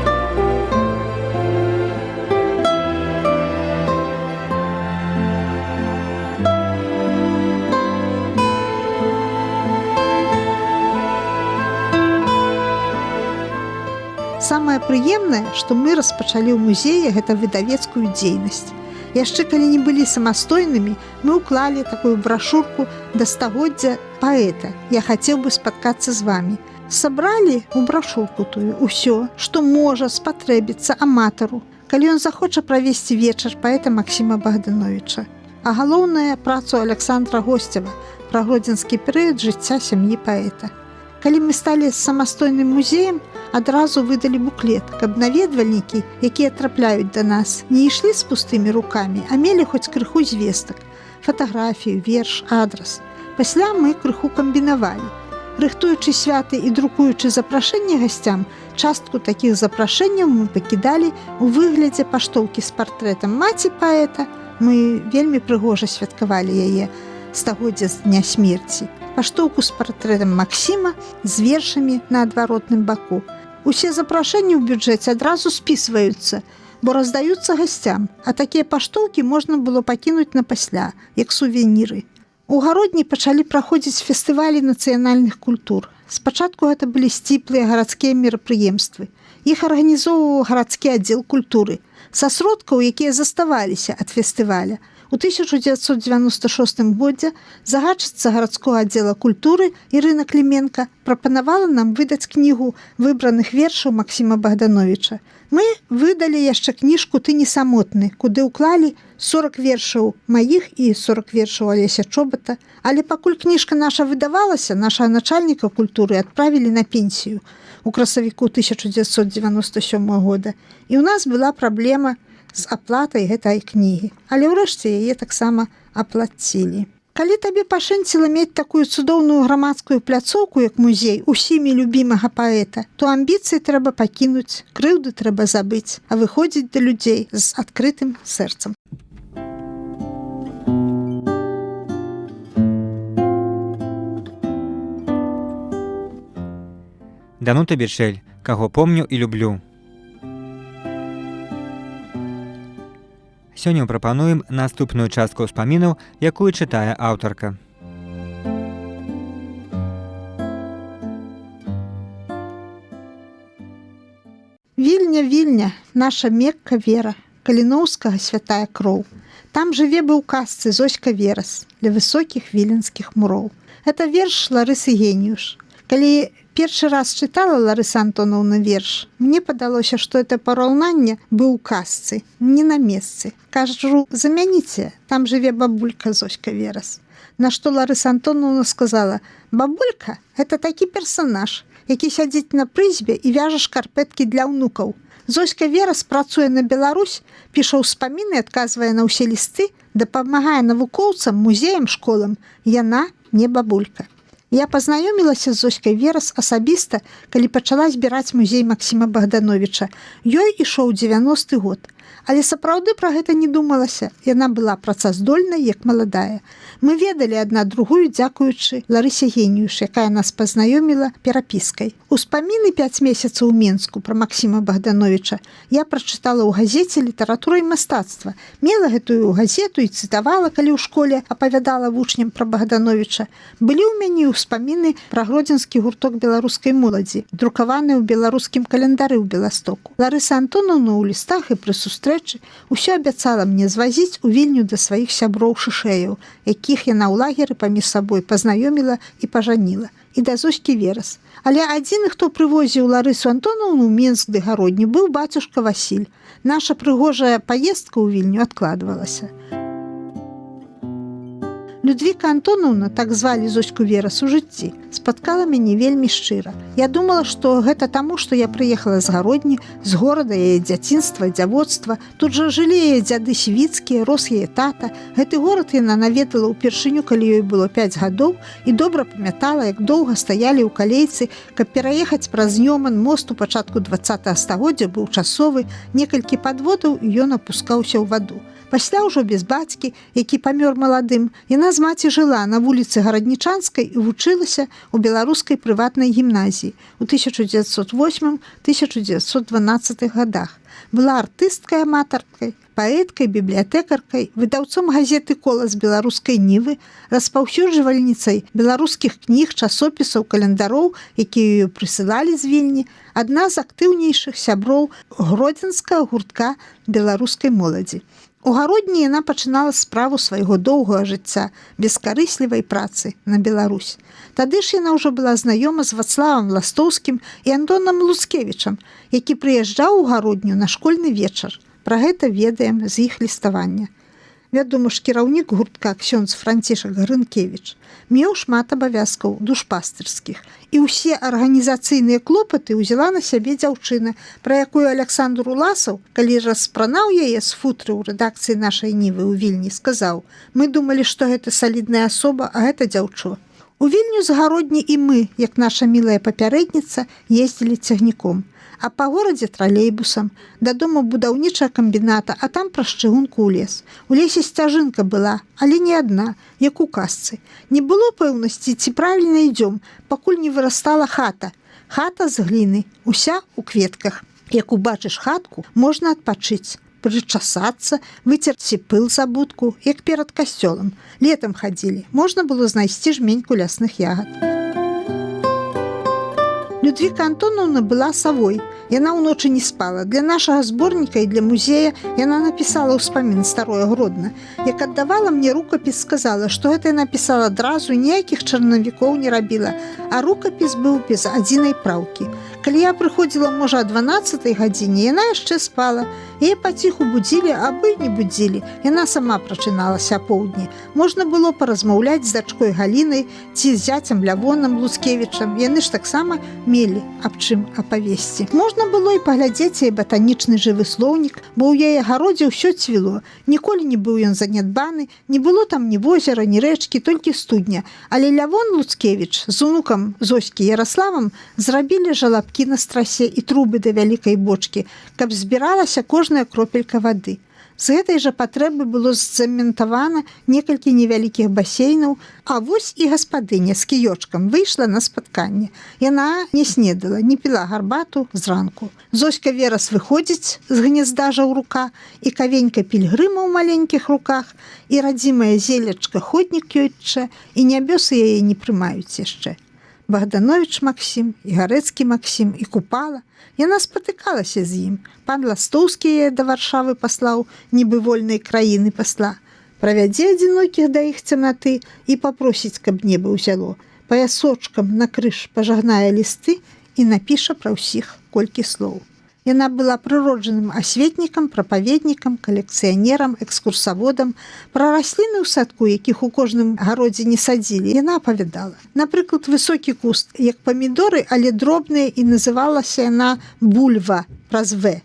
Самае прыемнае, што мы распачалі ў музеі гэта выдавецкую дзейнасць. Яшчэ калі не былі самастойнымі, мы ўклалі такую брашурку да стагоддзя паэта. Я хацеў бы спаткацца з вамі. Сабралі ў брашурку тую ўсё, што можа спатрэбіцца аматару, калі ён захоча правесці вечар паэта Максіма Богдановича. А галоўнае працу Александра Госцева пра гродзенскі перыяд жыцця сям'і паэта. Калі мы сталі самастойным музеем, адразу выдалі буклет, каб наведвальнікі, якія трапляюць да нас, не ішлі з пустымі рукамі, а мелі хоць крыху звестак, фатаграфію, верш, адрас. Пасля мы крыху камбінавалі. Рыхтуючы святы і друкуючы запрашэнне гасцям, частку такіх запрашэнняў мы пакідалі ў выглядзе паштоўкі з партрэтам маці паэта. Мы вельмі прыгожа святкавалі яе стагоддзя з дня смерці. Паштоўку з партрэтам Максіма з вершамі на адваротным баку. Усе запрашэнні ў бюджэце адразу спісваюцца, бо раздаюцца гасцям, а такія паштоўкі можна было пакінуць на пасля, як сувеніры. У гародні пачалі праходзіць фестывалі нацыянальных культур. Спачатку гэта былі сціплыя гарадскія мерапрыемствы. Іх арганізоўваў гарадскі аддзел культуры са сродкаў, якія заставаліся ад фестываля. У 1996 годзе загадчыца гарадскога аддзела культуры Ірына Кліменка прапанавала нам выдаць кнігу выбраных вершаў Максіма Богдановича. Мы выдалі яшчэ кніжку «Ты не самотны», куды ўклалі 40 вершаў маіх і 40 вершаў Алеся Чобата. Але пакуль кніжка наша выдавалася, нашага начальніка культуры адправілі на пенсію у красавіку 1997 года. І ў нас была праблема з аплатай гэтай кнігі. Але ўрэшце яе таксама аплацілі. Калі табе пашэнціла мець такую цудоўную грамадскую пляцоўку, як музей, усімі любімага паэта, то амбіцыі трэба пакінуць, крыўды трэба забыць, а выходзіць да людзей з адкрытым сэрцам. Данута Бічэль, каго помню і люблю. Сёння прапануем наступную частку ўспамінаў, якую чытае аўтарка. Вільня, Вільня, наша Мекка Вера, Каліноўскага святая кроў. Там жыве быў у казцы Зоська Верас ля высокіх віленскіх муроў. Это верш Ларысы Геніюш. Калі першы раз чытала Ларыса Антоновна верш, мне падалося, што это параўнанне быў у казцы, не на месцы. Кажу, замяніце, там жыве бабулька Зоська Верас. На што Ларыса Антоновна сказала: бабулька – это такі персанаж, які сядзіць на прызбе і вяжа шкарпэткі для ўнукаў. Зоська Верас працуе на Беларусь, піша ўспаміны, адказвае на ўсе лісты, дапамагае навукоўцам, музеям, школам. Яна не бабулька. Я пазнаёмілася з Зоськай Верас асабіста, калі пачала збіраць музей Максіма Богдановича. Ёй ішоў 90-й год. Але сапраўды пра гэта не думалася. Яна была працаздольнай, як маладая. Мы ведалі адна другую, дзякуючы Ларысе Геніюш, якая нас пазнаёміла перапіскай. Успаміны 5 месяцаў у Менску пра Максіма Богдановича я прачытала ў газеце «Літаратура і мастацтва». Мела гэтую газету і цытавала, калі ў школе апавядала вучням пра Богдановича. Былі ў мяне ўспаміны пра гродзенскі гурток беларускай моладзі, друкаваны ў беларускім календары ў Беластоку. Ларыса Антоновна ў лістах і пры сустрэчы ўсё абяцала мне звазіць у Вільню да сваіх сяброў-шышэяў, якіх яна ў лагеры паміж сабой пазнаёміла і пажаніла, і да Зоські Верас. Але адзіны, хто прывозіў Ларысу Антоновну ў Менск ды гародні, быў бацюшка Васіль. Наша прыгожая паездка ў Вільню адкладвалася. Людвіка Антоновна, так звалі Зоську Верас у жыцці, спаткала мяне вельмі шчыра. Я думала, што гэта таму, што я прыехала з гародні, з горада яе дзяцінства, дзявоцтва. Тут жа жылі яе дзяды свіцкія, рос яе тата. Гэты горад яна наведала ўпершыню, калі ёй было 5 гадоў, і добра памятала, як доўга стаялі ў калейцы, каб пераехаць праз Нёман. Мост у пачатку 20 стагоддзя быў часовы, некалькі падводаў, і ён апускаўся ў ваду. Пасля ўжо без бацькі, які памёр маладым, яна з маці жыла на вуліцы Гараднічанскай і вучылася ў беларускай прыватнай гімназіі ў 1908-1912 годах. Была артысткай аматаркай, паэткай, бібліятэкаркай, выдаўцом газеты «Колас беларускай нівы», распаўсюджвальніцай беларускіх кніг, часопісаў, календароў, якія ёй прысылалі з Вільні, адна з актыўнейшых сяброў гродзенскага гуртка беларускай моладзі. У гародні яна пачынала справу свайго доўгага жыцця, бескарыслівай працы на Беларусь. Тады ж яна ўжо была знаёма з Вацлавам Ластоўскім і Антонам Луцкевічам, які прыязджаў у гародню на школьны вечар. Пра гэта ведаем з іх ліставання. Вядома ж, кіраўнік гуртка ксёндз Францішак Грынкевіч меў шмат абавязкаў душпастырскіх, і ўсе арганізацыйныя клопаты ўзяла на сябе дзяўчына, пра якую Аляксандр Уласаў, калі распранаў яе з футры ў рэдакцыі нашай нівы ў Вільні, сказаў: «Мы думалі, што гэта салідная асоба, а гэта дзяўчо». У Вільню з гародні і мы, як наша мілая папярэдніца, ездзілі цягніком, а па горадзе тралейбусам, дадому будаўнічага камбіната, а там праз чыгунку ў лес. У лесе сцяжынка была, але не адна, як у казцы. Не было пэўнасці, ці правільна ідзём, пакуль не вырастала хата. Хата з гліны, уся ў кветках. Як убачыш хатку, можна адпачыць, прычасацца, выцерці пыл з абутку, як перад касцёлам. Летам хадзілі, можна было знайсці жменьку лясных ягад. Людвіка Антоновна была савой. Яна ўночы не спала. Для нашага зборніка і для музея яна напісала ўспамін старое Гродна. Як аддавала мне рукапіс, сказала, што гэта я напісала адразу, ніякіх чарнавікоў не рабіла, а рукапіс быў без адзінай праўкі. Калі я прыходзіла, можа, о 12 гадзіне, яна яшчэ спала. Яе паціху будзілі, абы не будзілі. Яна сама прачыналася апоўдні. Можна было паразмаўляць з дачкой Галінай ці з зяцем Лявонам Луцкевічам. Яны ж таксама мелі аб чым апавесці. Можна было і паглядзець яе батанічны жывы слоўнік, бо ў яе гародзе ўсё цвіло. Ніколі не быў ён занядбаны, не было там ні возера, ні рэчкі, толькі студня. Але Лявон Луцкевіч з унукам Зоські Яраславам зрабілі жалабкі на страсе і трубы да вялікай бочкі, каб збіралася кожная кропелька вады. З гэтай жа патрэбы было заментавана некалькі невялікіх басейнаў, а вось і гаспадыня з кіёчкам выйшла на спатканне. Яна не снедала, не піла гарбату зранку. Зоська Верас выходзіць з гнязда жаўрука, і кавенька пільгрыма ў маленькіх руках, і радзімая зелечка ходнік ёйтча, і нябёсы яе не прымаюць яшчэ. Богданович Максім, і Гарэцкі Максім, і Купала. Яна спатыкалася з ім. Пан Ластоўскі яе да Варшавы паслаў, нібы вольнай краіны пасла. Правядзе адзінокіх да іх цемнаты і папросіць, каб неба ўзяло. Паясочкам на крыж пажагнае лісты і напіша пра ўсіх колькі слоў. Яна была прыроджаным асветнікам, прапаведнікам, калекцыянерам, экскурсаводам. Пра расліны ў садку, якіх у кожным гародзе не садзілі, яна апавядала. Напрыклад, высокі куст, як памідоры, але дробныя, і называлася яна бульва, праз «В».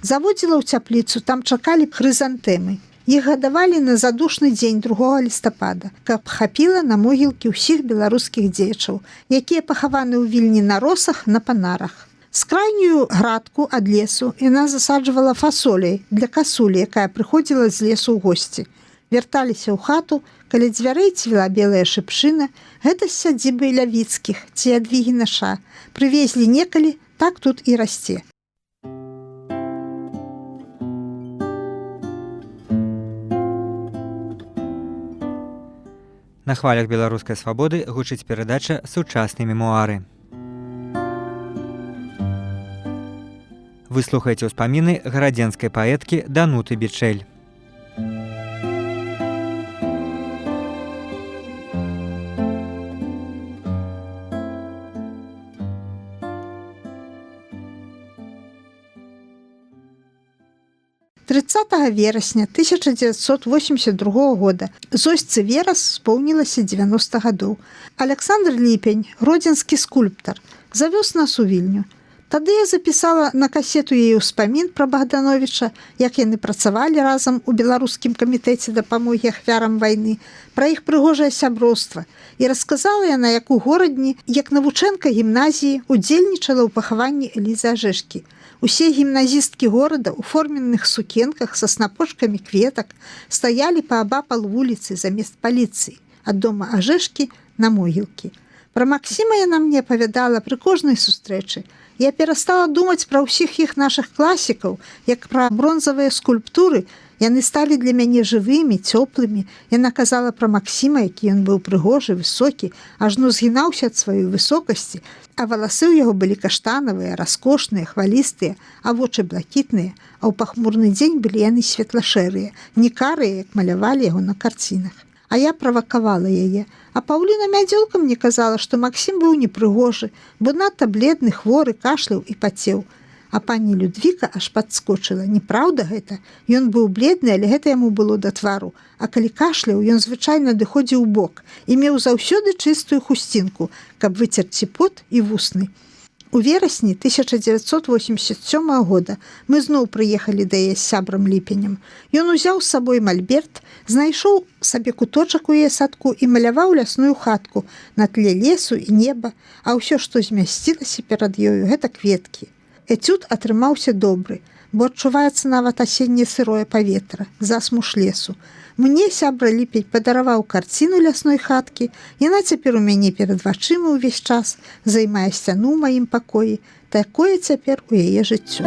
Заводзіла ў цяпліцу, там чакалі хрызантэмы. Іх гадавалі на задушны дзень 2 лістапада, каб хапіла на могілкі ўсіх беларускіх дзеячаў, якія пахаваны ў Вільні на росах, на панарах. Скрайнюю градку ад лесу яна засаджвала фасоляй для касулі, якая прыходзіла з лесу ў госці. Вярталіся ў хату, каля дзвярэй цвіла белая шыпшына, гэта з сядзібы Лявіцкіх ці ад Вігінаша. Прывезлі некалі, так тут і расце. На хвалях беларускай свабоды гучыць перадача «Сучасныя мемуары». Вы слухаеце ўспаміны гарадзенскай паэткі Дануты Бічэль. 30 верасня 1982 года Зосьцы Верас споўнілася 90 гадоў. Александр Ліпень, гродзенскі скульптар, завёз нас у Вільню. Тады я запісала на касету яе ўспамін пра Богдановича, як яны працавалі разам у беларускім камітэце дапамогі ахвярам вайны, пра іх прыгожае сяброўства, і расказала яна, як у горадні, як навучэнка гімназіі удзельнічала ў пахаванні Элізы Ажэшкі. Усе гімназісткі горада ў форменных сукенках са снапочкамі кветак стаялі паабапал вуліцы замест паліцыі, ад дома Ажэшкі на могілкі. Пра Максіма яна мне апавядала пры кожнай сустрэчы. Я перастала думаць пра ўсіх іх нашых класікаў, як пра бронзавыя скульптуры. Яны сталі для мяне жывымі, цёплымі. Яна казала пра Максіма, які ён быў прыгожы, высокі, ажно згінаўся ад сваёй высокасці, а валасы ў яго былі каштанавыя, раскошныя, хвалістыя, а вочы блакітныя, а ў пахмурны дзень былі яны светла-шэрыя, не карыя, як малявалі яго на карцінах. А я правакавала яе. А Паўліна Мядзёлка мне казала, што Максім быў непрыгожы, бо надта бледны, хворы, кашляў і пацеў. А пані Людвіка аж падскочыла. Непраўда гэта? Ён быў бледны, але гэта яму было да твару. А калі кашляў, ён звычайна адыходзіў у бок і меў заўсёды чыстую хусцінку, каб выцерці пот і вусны. У верасні 1987 года мы зноў прыехалі да яе з сябрам Ліпенем. Ён узяў з сабой мальберт, знайшоў сабе куточак у яе садку і маляваў лясную хатку на тле лесу і неба, а ўсё, што змясцілася перад ёю, гэта кветкі. Эцюд атрымаўся добры, бо адчуваецца нават асенняе сырое паветра, засмуш лесу. Мне сябра Ліпень падараваў карціну лясной хаткі, яна цяпер у мяне перад вачыма ўвесь час, займае сцяну ў маім пакоі. Такое цяпер у яе жыццё.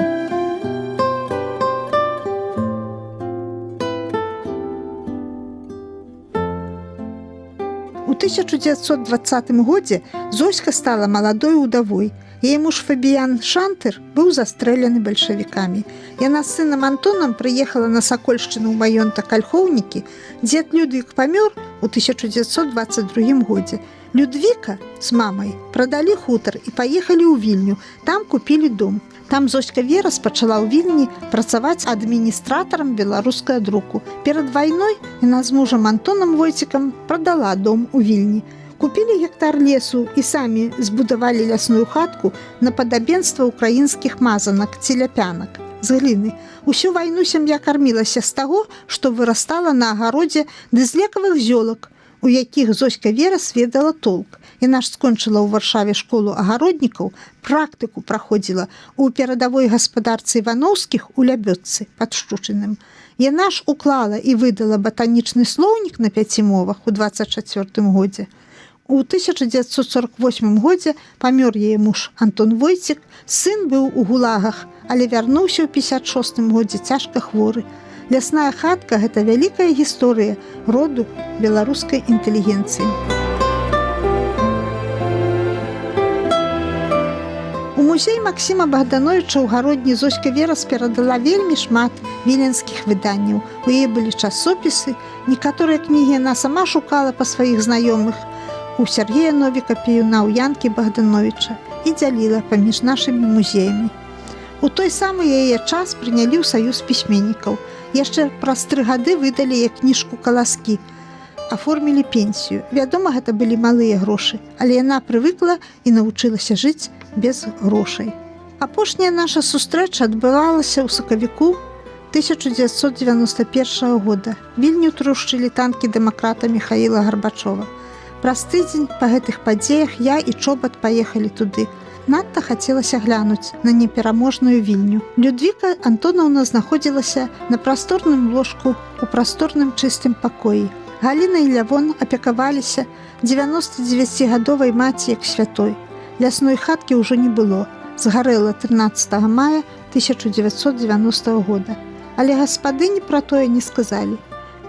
У 1920 годзе Зоська стала маладой удавой. Яе муж Фабіян Шантыр быў застрэлены бальшавікамі. Яна з сынам Антонам прыехала на Сакольшчыну ў маёнтак Альхоўнікі. Дзед Людвік памёр у 1922 годзе. Людвіка з мамай прадалі хутар і паехалі ў Вільню. Там купілі дом. Там Зоська Верас пачала ў Вільні працаваць адміністратарам беларускага друку. Перад вайной яна з мужам Антонам Войцікам прадала дом у Вільні. Купілі гектар лесу і самі збудавалі лясную хатку на падабенства украінскіх мазанак ці ляпянак з гліны. Усю вайну сям'я кармілася з таго, што вырастала на агародзе ды з лекавых зёлак, у якіх Зоська Верас ведала толк. Яна ж скончыла ў Варшаве школу агароднікаў, практыку праходзіла ў перадавой гаспадарцы Івановскіх у Лябёдцы пад Шчучыным. Яна ж уклала і выдала батанічны слоўнік на 5 мовах у 24 годзе. У 1948 годзе памёр яе муж Антон Войцік, сын быў у гулагах, але вярнуўся ў 56 годзе цяжка хворы. Лясная хатка – гэта вялікая гісторыя роду беларускай інтэлігенцыі. У музей Максіма Богдановича ў гародні Зоська Верас перадала вельмі шмат віленскіх выданняў. У яе былі часопісы, некаторыя кнігі яна сама шукала па сваіх знаёмых, у Сергея Новіка Піюна, у Янкі Богдановича і дзяліла паміж нашымі музеямі. У той самы яе час прынялі ў саюз пісьменнікаў. Яшчэ праз 3 гады выдалі яе кніжку «Каласкі», аформілі пенсію. Вядома, гэта былі малыя грошы, але яна прывыкла і навучылася жыць без грошай. Апошняя наша сустрэча адбывалася ў сакавіку 1991 года. Вільню трушчылі танкі дэмакрата Міхаіла Гарбачова. Праз тыдзень па гэтых падзеях я і Чобат паехалі туды. Надта хацелася глянуць на непераможную Вільню. Людвіка Антонаўна знаходзілася на прасторным ложку у прасторным чыстым пакоі. Галіна і Лявон апекаваліся 99-гадовай маці як святой. Лясной хаткі ўжо не было. Згарэла 13 мая 1990 года. Але гаспадыні пра тое не сказалі.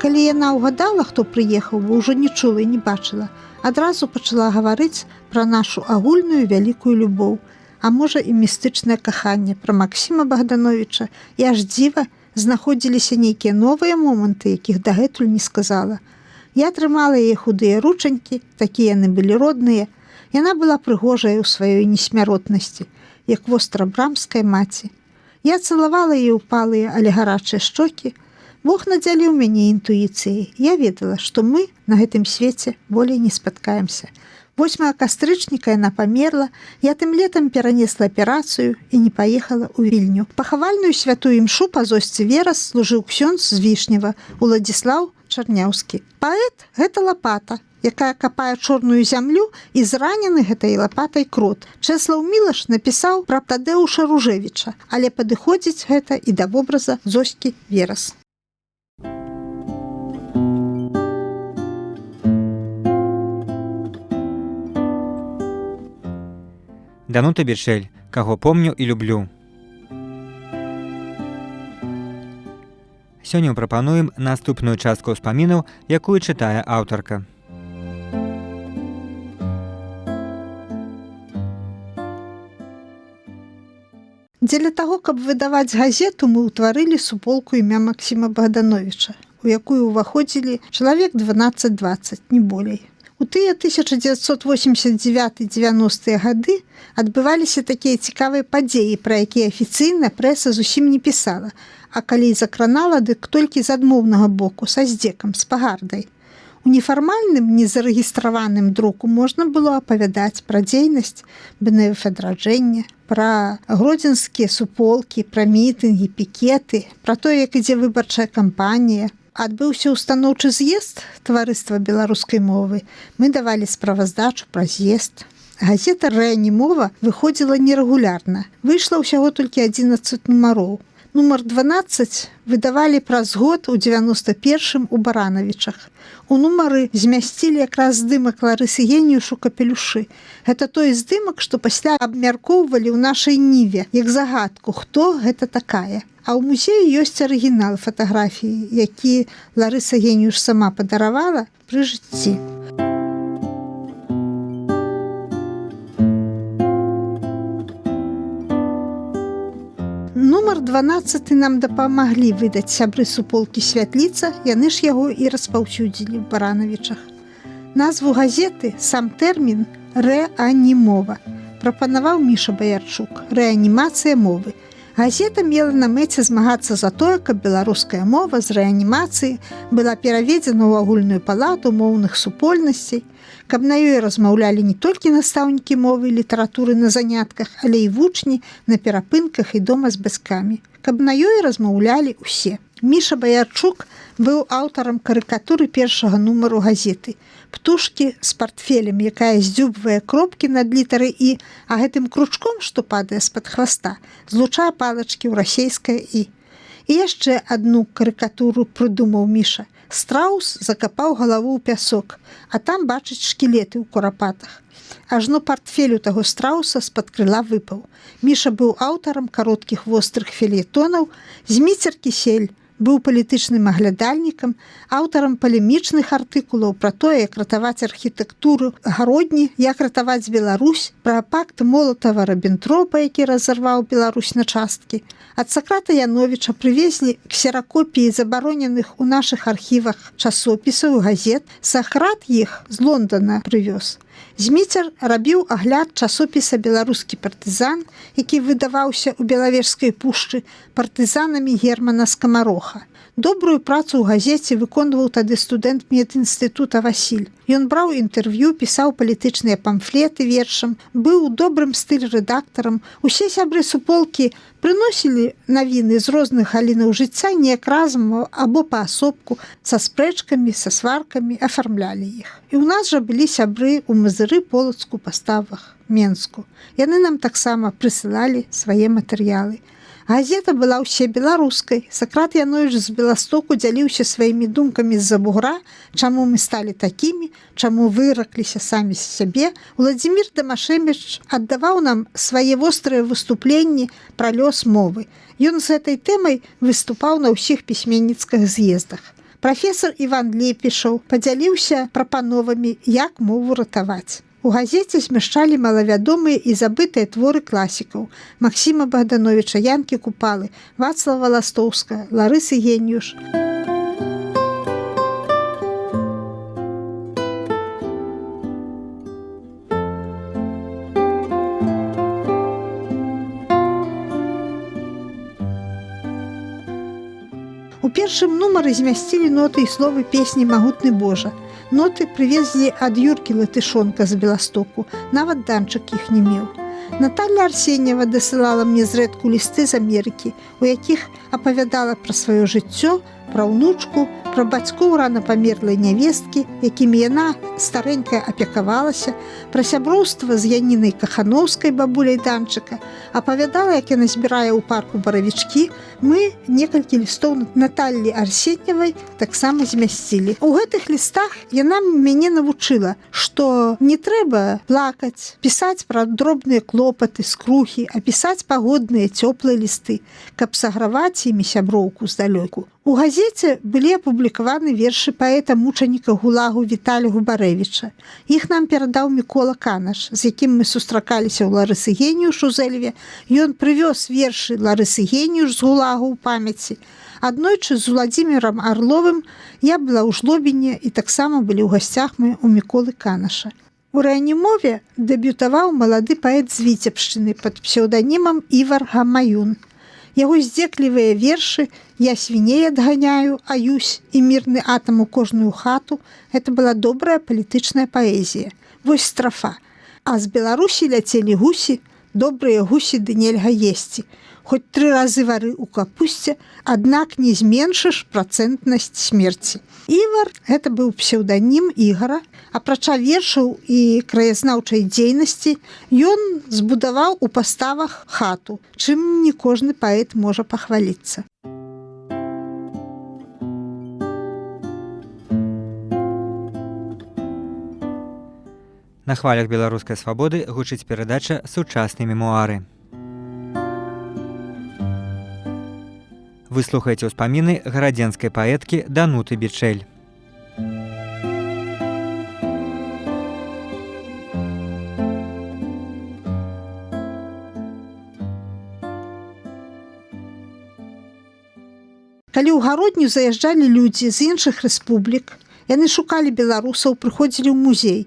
Калі яна ўгадала, хто прыехаў, бо ўжо не чула і не бачыла, адразу пачала гаварыць пра нашу агульную вялікую любоў, а можа і містычнае каханне пра Максіма Богдановича, і аж дзіва знаходзіліся нейкія новыя моманты, якіх дагэтуль не сказала. Я трымала яе худыя ручанькі, такія яны былі родныя. Яна была прыгожая ў сваёй несмяротнасці, як вострабрамская маці. Я цалавала яе ўпалыя, але гарачыя шчокі. Бог надзяліў мяне інтуіцыяй. Я ведала, што мы на гэтым свеце болей не спаткаемся. 8 кастрычніка яна памерла, я тым летам перанесла аперацыю і не паехала ў Вільню. Пахавальную святую імшу па зосцы Верас служыў ксёндз з Вішнева, Уладзіслаў Чарняўскі. Паэт – гэта лапата, якая капае чорную зямлю, і зранены гэтай лапатай крот. Чэслаў Мілаш напісаў пра Тадэуша Ружэвіча, але падыходзіць гэта і да вобраза Зоскі Верас. Данута Бічэль, каго помню і люблю. Сёння прапануем наступную частку ўспамінаў, якую чытае аўтарка. Дзеля таго, каб выдаваць газету, мы ўтварылі суполку імя Максіма Богдановича, у якую ўваходзілі чалавек 12-20, не болей. У тыя 1989-90-е гады адбываліся такія цікавыя падзеі, пра якія афіцыйна прэса зусім не пісала, а калі закранала, дык толькі з адмоўнага боку, са здзекам, з пагардай. У нефармальным, незарэгістраваным друку можна было апавядаць пра дзейнасць БНФ адраджэння, пра гродзенскія суполкі, пра мітынгі, пікеты, пра тое, як ідзе выбарчая кампанія. Адбыўся ўстаноўчы з'езд таварыства беларускай мовы. Мы давалі справаздачу пра з'езд. Газета «Рэанімова» выходзіла нерэгулярна. Выйшла ўсяго толькі 11 нумароў. Нумар 12 выдавалі праз год у 91-м у Баранавічах. У нумары змясцілі якраз здымак Ларысы Геніюш у капелюшы. Гэта той здымак, што пасля абмяркоўвалі ў нашай ніве, як загадку, хто гэта такая. А ў музеі ёсць арыгінал фатаграфіі, які Ларыса Геніюш сама падаравала пры жыцці. Нумар 12 нам дапамаглі выдаць сябры суполкі «Святліца», яны ж яго і распаўсюдзілі ў Баранавічах. Назву газеты, сам тэрмін «Рэанімова» прапанаваў Міша Баярчук – «Рэанімацыя мовы». Газета мела на мэце змагацца за тое, каб беларуская мова з рэанімацыі была пераведзена ў агульную палату моўных супольнасцей, каб на ёй размаўлялі не толькі настаўнікі мовы і літаратуры на занятках, але і вучні на перапынках і дома з бацькамі, каб на ёй размаўлялі ўсе. Міша Баярчук быў аўтарам карыкатуры першага нумару газеты «Птушкі з партфелем», якая здзюбвае кропкі над літарай «І», а гэтым кручком, што падае з-пад хваста, злучае палачкі ў расейскае «І». І яшчэ адну карыкатуру прыдумаў Міша. Страус закапаў галаву ў пясок, а там бачыць шкілеты ў курапатах. Ажно партфель у таго страуса з-пад крыла выпаў. Міша быў аўтарам кароткіх вострых фельетонаў, Зміцер Кісель быў палітычным аглядальнікам, аўтарам палемічных артыкулаў пра тое, як ратаваць архітэктуру Гародні, як ратаваць Беларусь, пра пакт Молатава-Раббентропа, які разарваў Беларусь на часткі. Ад Сакрата Яновіча прывезлі ксеракопіі забароненых у нашых архівах часопісаў і газет. Сакрат іх з Лондона прывёз. Зміцер рабіў агляд часопіса «Беларускі партызан», які выдаваўся ў Белавежскай пушчы партызанамі Германа Скамароха. Добрую працу ў газеце выконваў тады студэнт медінстытута Васіль. Ён браў інтэрв'ю, пісаў палітычныя памфлеты вершам, быў добрым стыль-рэдактарам. Усе сябры суполкі прыносілі навіны з розных галінаў жыцця неяк разам або паасобку, са спрэчкамі, са сваркамі, афармлялі іх. І ў нас жа былі сябры ў Мазыры, Полацку, Паставах, Менску. Яны нам таксама прысылалі свае матэрыялы. Газета была ўсе беларускай. Сакрат Яновіч з Беластоку дзяліўся сваімі думкамі з-за бугра, чаму мы сталі такімі, чаму выракліся самі з сябе. Уладзімір Дамашевіч аддаваў нам свае вострыя выступленні пра лёс мовы. Ён з гэтай тэмай выступаў на ўсіх пісьменніцкіх з'ездах. Прафесор Іван Лепішаў падзяліўся прапановамі, як мову ратаваць. У газеце змяшчалі малавядомыя і забытыя творы класікаў Максіма Богдановича, Янкі Купалы, Вацлава Ластоўскага, Ларысы Геніюш. першым нумары змясцілі ноты і словы песні «Магутны Божа». Ноты прывезлі ад Юркі Латышонка з Беластоку, нават данчык іх не меў. Наталья Арсеньева дасылала мне зрэдку лісты з Амерыкі, у якіх апавядала пра сваё жыццё, пра ўнучку, пра бацькоў рана памерлай нявесткі, якімі яна старэнькая апекавалася, пра сяброўства з Янінай Кахановскай, бабуляй данчыка, апавядала, як яна збірае ў парку баравічкі. Мы некалькі лістоў Наталлі Арсеньевай таксама змясцілі. У гэтых лістах яна мяне навучыла, што не трэба плакаць, пісаць пра дробныя клопаты, скрухі, а пісаць пагодныя цёплыя лісты, каб саграваць імі сяброўку здалёку. У газеце былі апублікаваны вершы паэта-мучаніка ГУЛАГу Віталія Губарэвіча. Іх нам перадаў Мікола Канаш, з якім мы сустракаліся ў Ларысы Геніюш у Зэльве. Ён прывёз вершы Ларысы Геніюш з ГУЛАГу ў памяці. Аднойчы з Уладзімірам Арловым я была ў Жлобіне, і таксама былі ў гасцях мы у Міколы Канаша. У рэанімове дэбютаваў малады паэт з Віцебшчыны пад псеўданімам Івар Гамаюн. Яго здзеклівыя вершы «Я свіней адганяю», «Аюсь» і «Мірны атам у кожную хату» – гэта была добрая палітычная паэзія. Вось страфа. А з Беларусі ляцелі гусі, добрыя гусі ды нельга есці. Хоць 3 разы вары ў капусце, аднак не зменшыш працэнтнасць смерці. Івар – гэта быў псеўданім Ігара. Апрача вершаў і краязнаўчай дзейнасці, ён збудаваў у паставах хату, чым не кожны паэт можа пахваліцца. На хвалях беларускай свабоды гучыць перадача «Сучасныя мемуары». Вы слухаеце ўспаміны гарадзенскай паэткі Дануты Бічэль. Калі ў гародню заязджалі людзі з іншых рэспублік, яны шукалі беларусаў, прыходзілі ў музей.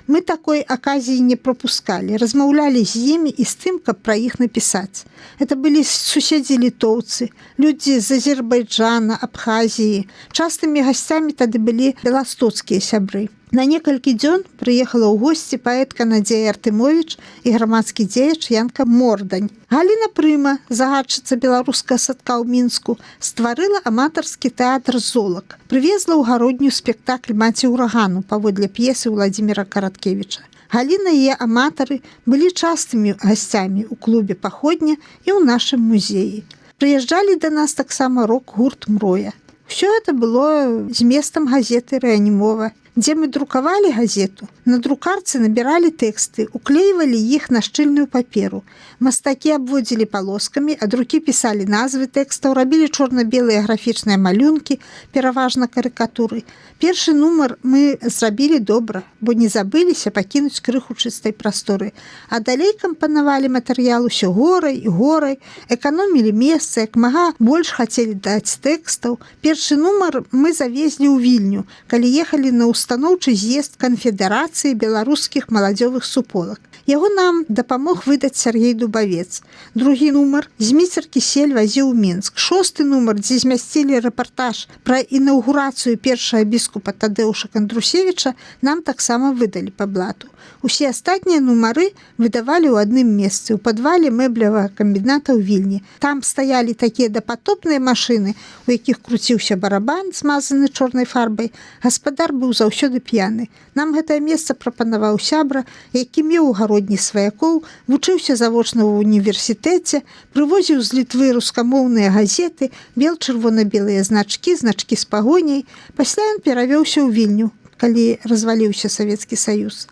Мы такой аказіі не прапускалі, размаўлялі з імі і з тым, каб пра іх напісаць. Это былі суседзі літоўцы, людзі з Азербайджана, Абхазіі. Частымі гасцямі тады былі беластоцкія сябры. На некалькі дзён прыехала ў госці паэтка Надзея Артымовіч і грамадскі дзеяч Янка Мордань. Галіна Прыма, загадчыца беларускага садка ў Мінску, стварыла аматарскі тэатр «Золак». Прывезла ў гародню спектакль «Маці ўрагану» паводле п'есы Уладзіміра Караткевіча. Галіна і яе аматары былі частымі гасцямі ў клубе «Паходня» і ў нашым музеі. Прыязджалі да нас таксама рок-гурт «Мроя». Усё гэта было зместам газеты «Рэанімова», дзе мы друкавалі газету. На друкарцы набіралі тэксты, уклейвалі іх на шчыльную паперу. Мастакі абводзілі палоскамі, ад рукі пісалі назвы тэкстаў, рабілі чорна-белыя графічныя малюнкі, пераважна карыкатуры. Першы нумар мы зрабілі добра, бо не забыліся пакінуць крыху чыстай прасторы. А далей кампанавалі матэрыял усё горай і горай, эканомілі месца, як мага больш хацелі даць тэкстаў. Першы нумар мы завезлі ў Вільню, калі ехалі на устаноўчы з'езд канфедэрацыі беларускіх маладзёвых суполак. Яго нам дапамог выдаць Сяргей Дубавец. Другі нумар Зміцер Кісель вазіў у Мінск. 6-ы нумар, дзе змясцілі рэпартаж пра інаўгурацыю першага біскупа Тадэуша Кандрусевіча, нам таксама выдалі па блату. Усе астатнія нумары выдавалі ў адным месцы, у падвале мэблявага камбіната ў Вільні. Там стаялі такія дапатопныя машыны, у якіх круціўся барабан, змазаны чорнай фарбай. Гаспадар быў заўсёды п'яны. Нам гэтае месца прапанаваў сябра, які меў у гародні сваякоў, вучыўся завочна ў універсітэце, прывозіў з Літвы рускамоўныя газеты, меў чырвона-белыя значкі, значкі з пагоняй. Пасля ён перавёўся ў Вільню, калі разваліўся Савецкі Саюз.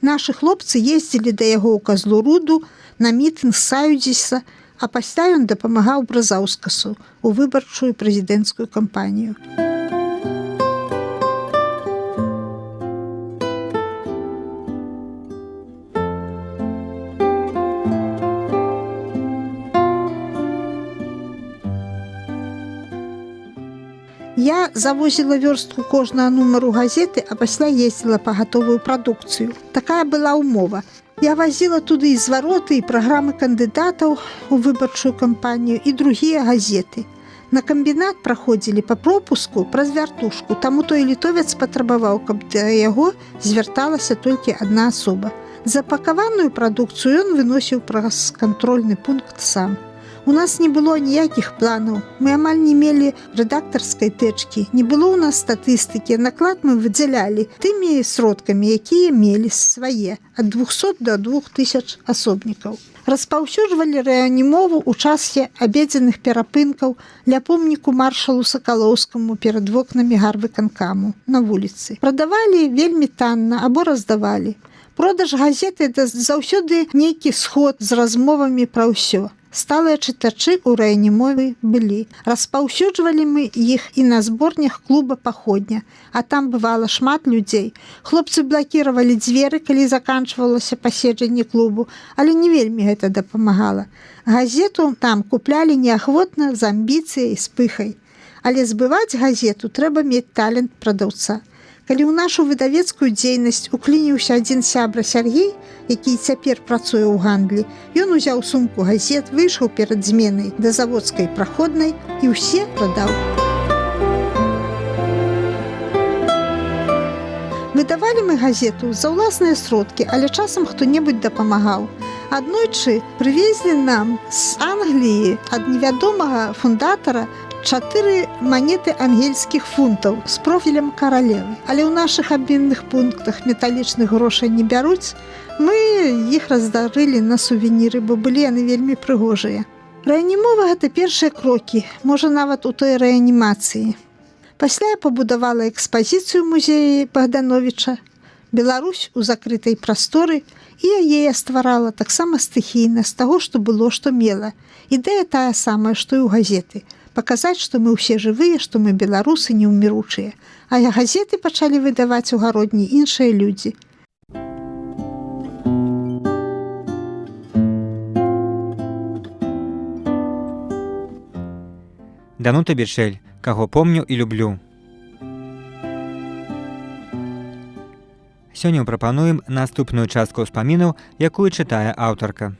Нашы хлопцы ездзілі да яго ў Казлуруду на мітынг Саюдзіса, а пасля ён дапамагаў Бразаўскасу у выбарчую прэзідэнцкую кампанію. Я завозіла вёрстку кожнага нумару газеты, а пасля ездзіла па гатовую прадукцыю. Такая была ўмова. Я вазіла туды і звароты, і праграмы кандыдатаў у выбарчую кампанію, і другія газеты. На камбінат праходзілі па пропуску праз вяртушку, таму той літовец патрабаваў, каб да яго звярталася толькі адна асоба. Запакаваную прадукцыю ён выносіў праз кантрольны пункт сам. У нас не было ніякіх планаў, мы амаль не мелі рэдактарскай тэчкі, не было ў нас статыстыкі, наклад мы выдзялялі тымі сродкамі, якія мелі свае, ад 200 до 2000 асобнікаў. Распаўсюджвалі рэанімову ў часе абедзенных перапынкаў ля помніку маршалу Сакалоўскаму перад вокнамі гарвыканкаму на вуліцы. Прадавалі вельмі танна або раздавалі. Продаж газеты заўсёды нейкі сход з размовамі пра ўсё. Сталыя чытачы ў рэанімове былі. Распаўсюджвалі мы іх і на зборнях клуба «Паходня», а там бывала шмат людзей. Хлопцы блакіравалі дзверы, калі заканчвалася паседжанне клубу, але не вельмі гэта дапамагала. Газету там куплялі неахвотна, з амбіцыяй, з пыхай. Але збываць газету трэба мець талент прадаўца. Калі ў нашу выдавецкую дзейнасць уклініўся адзін сябра Сяргей, які цяпер працуе ў гандлі, ён узяў сумку газет, выйшаў перад зменай да заводскай праходнай і ўсе прадаў. Выдавалі мы газету за ўласныя сродкі, але часам хто-небудзь дапамагаў. Аднойчы прывезлі нам з Англіі ад невядомага фундатара 4 манеты ангельскіх фунтаў з профілем каралевы. Але ў нашых абменных пунктах металічных грошай не бяруць, мы іх раздарылі на сувеніры, бо былі яны вельмі прыгожыя. Рэанімова – гэта першыя крокі, можа нават у той рэанімацыі. Пасля я пабудавала экспазіцыю музея Богдановича, Беларусь у закрытай прасторы, і яе я стварала таксама стыхійна, з таго, што было, што мела. Ідэя тая самая, што і ў газеты. Паказаць, што мы ўсе жывыя, што мы беларусы неўміручыя. А газеты пачалі выдаваць у гародні іншыя людзі. Данута Бічэль, каго помню і люблю. Сёння мы прапануем наступную частку ўспамінаў, якую чытае аўтарка.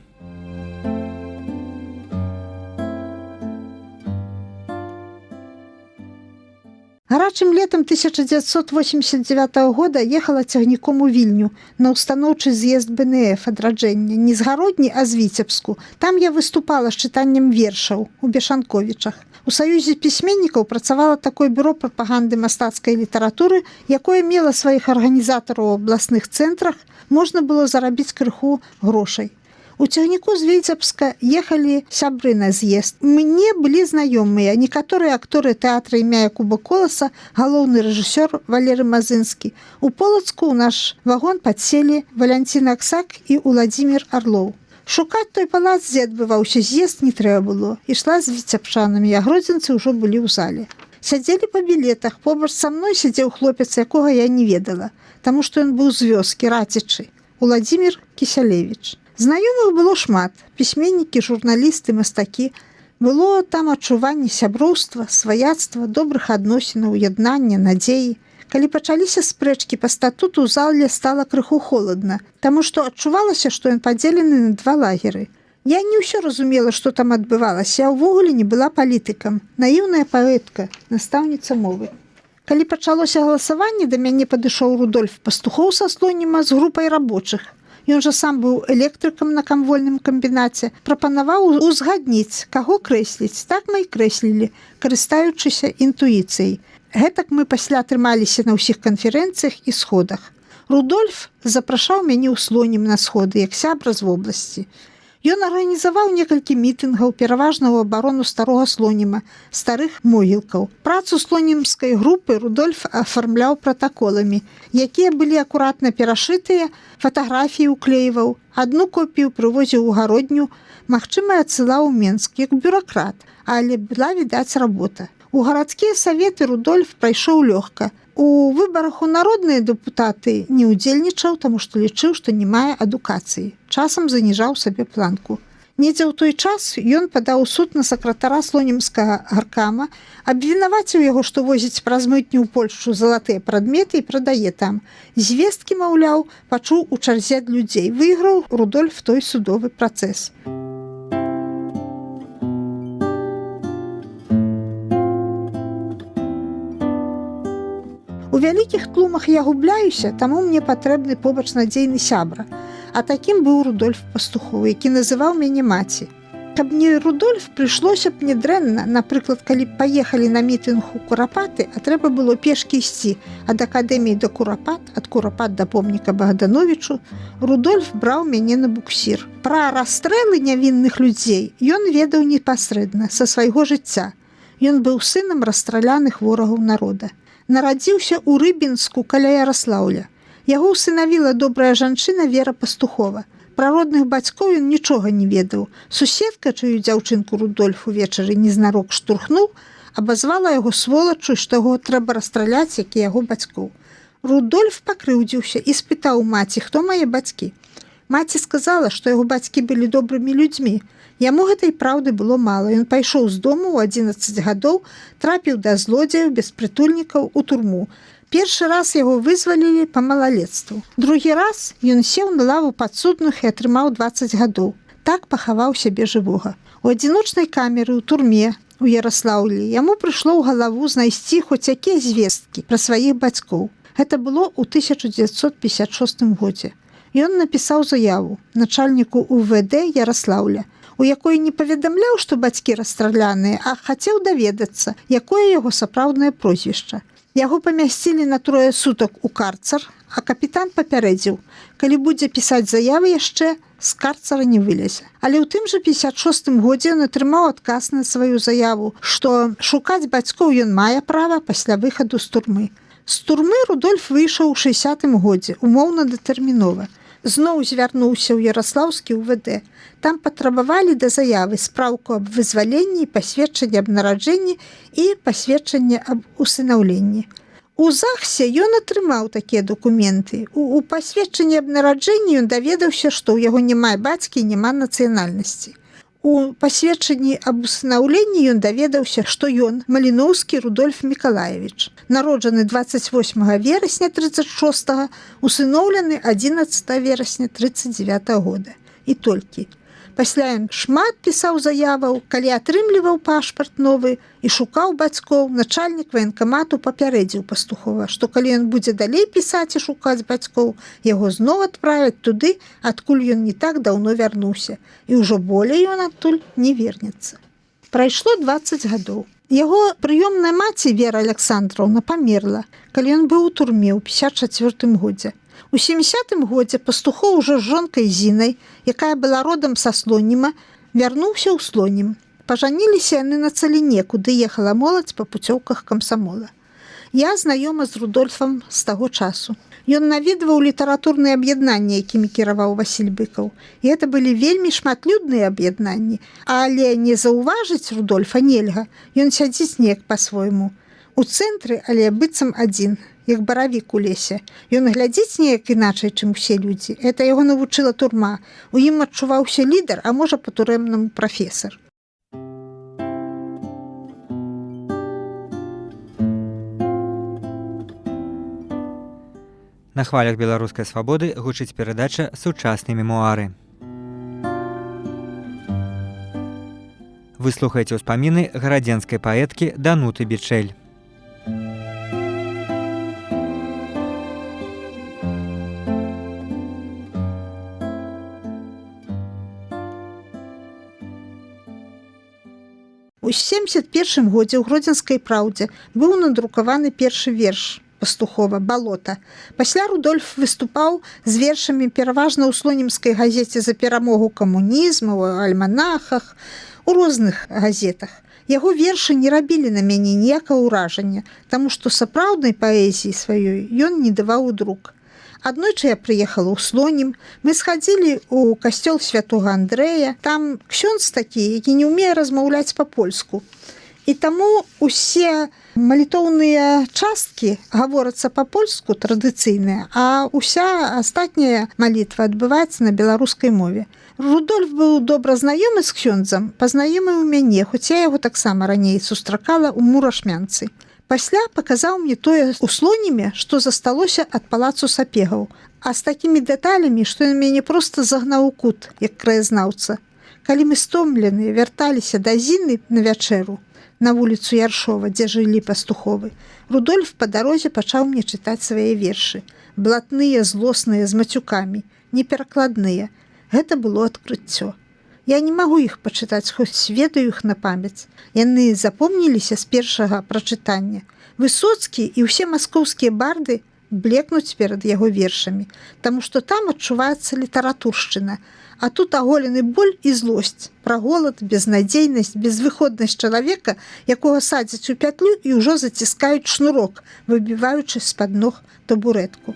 Гарачым летам 1989 года ехала цягніком у Вільню на ўстаноўчы з'езд БНФ адраджэння, не з Гародні, а з Віцебску. Там я выступала з чытаннем вершаў у Бешанковічах. У Саюзе пісьменнікаў працавала такое бюро прапаганды мастацкай літаратуры, якое мела сваіх арганізатараў у абласных цэнтрах, можна было зарабіць крыху грошай. У цягніку з Віцебска ехалі сябры на з'езд. Мне былі знаёмыя некаторыя акторы тэатра імя Якуба Коласа, галоўны рэжысёр Валерый Мазынскі. У Полацку ў наш вагон падселі Валянціна Аксак і Уладзімір Арлоў. Шукаць той палац, дзе адбываўся з'езд, не трэба было. Ішла з віцебчанамі, а гродзенцы ўжо былі ў зале. Сядзелі па білетах, побач са мной сядзеў хлопец, якога я не ведала, таму што ён быў з вёскі, рацічы, Уладзімір Кісялевіч. Знаёмых было шмат, пісьменнікі, журналісты, мастакі. Было там адчуванне сяброўства, сваяцтва, добрых адносінаў, яднання, надзеі. Калі пачаліся спрэчкі па статуту, у зале стала крыху холадна, таму што адчувалася, што ён падзелены на 2 лагеры. Я не ўсё разумела, што там адбывалася, я ўвогуле не была палітыкам. Наіўная паэтка, настаўніца мовы. Калі пачалося галасаванне, да мяне падышоў Рудольф Пастухоў са Слоніма з групай рабочых. Ён жа сам быў электрыкам на камвольным камбінаце, прапанаваў узгадніць, каго крэсліць. Так мы і крэслілі, карыстаючыся інтуіцыяй. Гэтак мы пасля трымаліся на ўсіх канферэнцыях і сходах. Рудольф запрашаў мяне ў Слонім на сходы, як сябра з вобласці. Ён арганізаваў некалькі мітынгаў, пераважна ў абарону старога Слоніма, старых могілкаў. Працу слонімскай групы Рудольф афармляў пратаколамі, якія былі акуратна перашытыя, фатаграфіі ўклейваў. Адну копію прывозіў у гародню, магчыма, адсылаў у Менск, як бюракрат, але была відаць работа. У гарадскія саветы Рудольф прайшоў лёгка. У выбарах у народныя дэпутаты не ўдзельнічаў, таму што лічыў, што не мае адукацыі. Часам заніжаў сабе планку. Недзе ў той час ён падаў у суд на сакратара слонімскага гаркама, абвінаваціў яго, што возіць праз мытню ў Польшчу залатыя прадметы і прадае там. Звесткі, маўляў, пачуў у чарзе ад людзей. Выйграў Рудольф той судовы працэс. вялікіх тлумах я губляюся, таму мне патрэбны побач надзейны сябра. А такім быў Рудольф Пастухоў, які называў мяне маці. Каб не Рудольф, прыйшлося б не дрэнна. Напрыклад, калі б паехалі на мітынг у Курапаты, а трэба было пешкі ісці ад акадэміі да Курапат, ад Курапат да помніка Богдановичу, Рудольф браў мяне на буксір. Пра расстрэлы нявінных людзей ён ведаў непасрэдна са свайго жыцця. Ён быў сынам расстраляных ворагаў народа. Нарадзіўся ў Рыбінску каля Яраслаўля. Яго ўсынавіла добрая жанчына Вера Пастухова. Пра родных бацькоў ён нічога не ведаў. Суседка, чую дзяўчынку Рудольф увечары незнарок штурхнуў, абазвала яго сволачу, што яго трэба расстраляць, як і яго бацькоў. Рудольф пакрыўдзіўся і спытаў маці, хто мае бацькі. Маці сказала, што яго бацькі былі добрымі людзьмі. Яму гэтай праўды было мала. Ён пайшоў з дому ў 11 гадоў, трапіў да злодзеяў, беспрытульнікаў у турму. Першы раз яго вызвалілі па малалецтву. Другі раз ён сеў на лаву падсудных і атрымаў 20 гадоў. Так пахаваў сябе жывога. У адзіночнай камеры ў турме у Яраслаўлі яму прыйшло ў галаву знайсці хоць якія звесткі пра сваіх бацькоў. Гэта было ў 1956 годзе. Ён напісаў заяву начальніку УВД Яраслаўля, у якой не паведамляў, што бацькі расстраляныя, а хацеў даведацца, якое яго сапраўднае прозвішча. Яго памясцілі на 3 сутак у карцар, а капітан папярэдзіў, калі будзе пісаць заявы яшчэ, з карцара не вылезе. Але ў тым жа 56 годзе ён атрымаў адказ на сваю заяву, што шукаць бацькоў ён мае права пасля выхаду з турмы. З турмы Рудольф выйшаў у 60-м годзе, умоўна датэрмінова. Зноў звярнуўся ў Яраслаўскі УВД. Там патрабавалі да заявы спраўку аб вызваленні, пасведчанне аб нараджэнні і пасведчанне аб усынаўленні. У ЗАГСе ён атрымаў такія дакументы. У пасведчанні аб нараджэнні ён даведаўся, што ў яго няма бацькі і няма нацыянальнасці. У пасведчанні аб усынаўленні ён даведаўся, што ён Маліноўскі Рудольф Мікалаевіч, народжаны 28 верасня 36-го, усыноўлены 11 верасня 39-го года. І толькі. Пасля ён шмат пісаў заяваў, калі атрымліваў пашпарт новы і шукаў бацькоў, начальнік ваенкамату папярэдзіў Пастухова, што калі ён будзе далей пісаць і шукаць бацькоў, яго зноў адправяць туды, адкуль ён не так даўно вярнуўся, і ўжо болей ён адтуль не вернецца. Прайшло 20 гадоў. Яго прыёмная маці Вера Александраўна памерла, калі ён быў у турме ў 54 годзе. У 70-м годзе Пастухоў ужо з жонкай Зінай, якая была родам са Слоніма, вярнуўся ў Слонім. Пажаніліся яны на Цаліне, куды ехала моладзь па пуцёўках камсамола. Я знаёма з Рудольфам з таго часу. Ён наведваў літаратурныя аб'яднанні, якімі кіраваў Васіль Быкаў. І гэта былі вельмі шматлюдныя аб'яднанні. Але не заўважыць Рудольфа нельга. Ён сядзіць неяк па-свойму. У цэнтры, але быццам адзін, як баравік у лесе. Ён глядзіць неяк іначай, чым усе людзі. Это яго навучыла турма. У ім адчуваўся лідар, а можа па-турэмнаму прафесар. На хвалях беларускай свабоды гучыць перадача «Сучасныя мемуары». Вы слухаеце ўспаміны гарадзенскай паэткі Дануты Бічэль. У 71 годзе ў Гродзенскай праўдзе быў надрукаваны першы верш Пастухова «Балота». Пасля Рудольф выступаў з вершамі пераважна ў слонімскай газеце «За перамогу камунізму», у альманахах, у розных газетах. Яго вершы не рабілі на мяне ніякага ўражання, таму што сапраўднай паэзіі сваёй ён не даваў у друк. Аднойчы я прыехала ў Слонім, мы схадзілі ў касцёл святога Андрэя, там ксёндз такі, які не ўмее размаўляць па-польску. І таму усе малітоўныя часткі гаворацца па-польску традыцыйныя, а ўся астатняя малітва адбываецца на беларускай мове. Рудольф быў добра знаёмы з ксёндзам, пазнаёмы ў мяне, хоць я яго таксама раней сустракала ў Мурашмянцы. Пасля паказаў мне тое ў Слоніме, што засталося ад палацу сапегаў, а з такімі дэталямі, што ён мяне проста загнаў у кут, як краязнаўца. Калі мы стомленыя вярталіся да Зіны на вячэру, на вуліцу Яршова, дзе жылі пастуховы, Рудольф па дарозе пачаў мне чытаць свае вершы. Блатныя, злосныя, з мацюкамі, неперакладныя. Гэта было адкрыццё. Я не магу іх пачытаць, хоць ведаю іх на памяць. Яны запомніліся з першага прачытання. Высоцкі і ўсе маскоўскія барды блекнуць перад яго вершамі, таму што там адчуваецца літаратуршчына, а тут аголены боль і злосць, пра голад, безнадзейнасць, безвыходнасць чалавека, якога садзяць у пятлю і ўжо заціскаюць шнурок, выбіваючы з-пад ног табурэтку.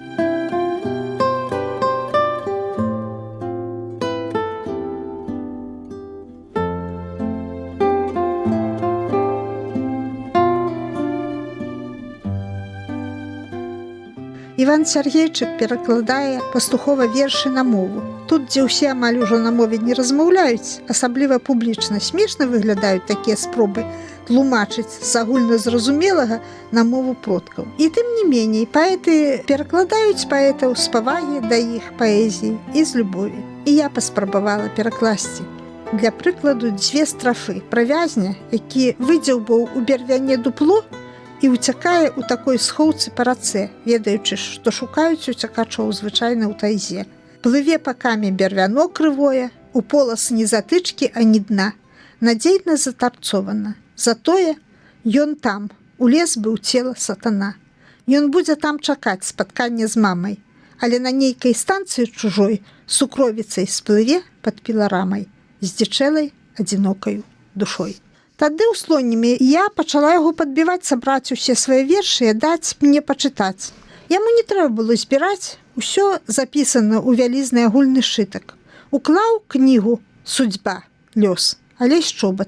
Іван Сергейчык перакладае пастухова вершы на мову. Тут, дзе ўсе амаль ужо на мове не размаўляюць, асабліва публічна, смешна выглядаюць такія спробы тлумачыць з агульназразумелага на мову продкаў. І тым не меней, паэты перакладаюць паэтаў з павагі да іх паэзіі і з любові. І я паспрабавала перакласці. Для прыкладу 2 страфы пра вязня, які выдзеўбаў у бервяне дупло і уцякае ў такой схоўцы па рацэ, ведаючы, што шукаюць уцякачоў звычайна ў тайзе. Плыве па каме бервяно крывое, у полас не затычкі, а не дна. Надзейна затарцована. Затое ён там, у лес быў цела сатана. Ён будзе там чакаць спаткання з мамай, але на нейкай станцыі чужой сукровіцай сплыве пад піларамай, здзічэлай адзінокаю душой. Тады ў слонімі я пачала яго падбіваць сабраць усе свае вершы і даць мне пачытаць. Яму не трэба было збіраць, усё запісана ў вялізны агульны сшытак. Уклаў кнігу «Судьба», лёс, Алесь Чобат.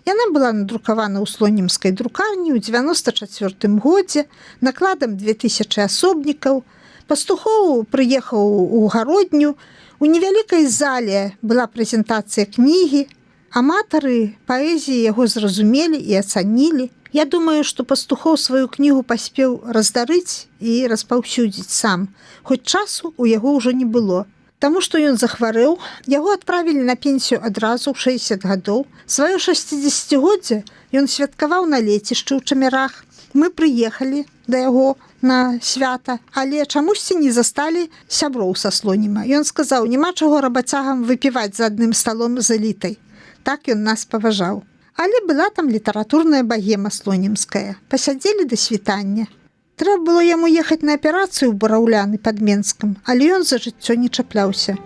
Яна была надрукавана ў слонімскай друкарні ў 94 годзе, накладам 2000 асобнікаў. Пастухоў прыехаў у гародню, у невялікай зале была прэзентацыя кнігі. Аматары паэзіі яго зразумелі і ацанілі. Я думаю, што Пастухоў сваю кнігу паспеў раздарыць і распаўсюдзіць сам, хоць часу ў яго ўжо не было. Таму што ён захварэў, яго адправілі на пенсію адразу ў 60 гадоў. Сваё 60-годдзе ён святкаваў на лецішчы ў Чамярах. Мы прыехалі да яго на свята, але чамусьці не засталі сяброў са слоніма. Ён сказаў, няма чаго рабацягам выпіваць за адным сталом з элітай. Так ён нас паважаў. Але была там літаратурная багема слонімская. Пасядзелі да світання. Трэба было яму ехаць на аперацыю ў Бараўляны пад Менскам, але ён за жыццё не чапляўся.